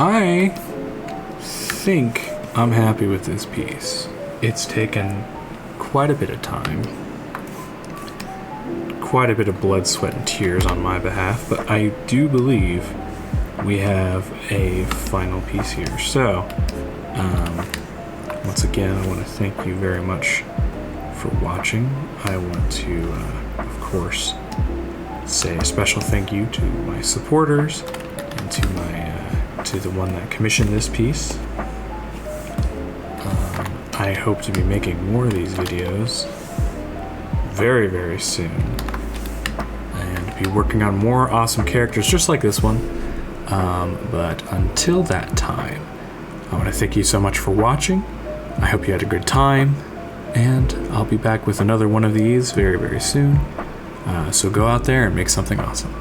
I think I'm happy with this piece. It's taken quite a bit of time, quite a bit of blood, sweat, and tears on my behalf, but I do believe we have a final piece here. So, once again, I want to thank you very much for watching. I want to, of course, say a special thank you to my supporters and to my to the one that commissioned this piece. I hope to be making more of these videos very, very soon and be working on more awesome characters just like this one. But until that time, I want to thank you so much for watching. I hope you had a good time, and I'll be back with another one of these very, very soon. So go out there and make something awesome.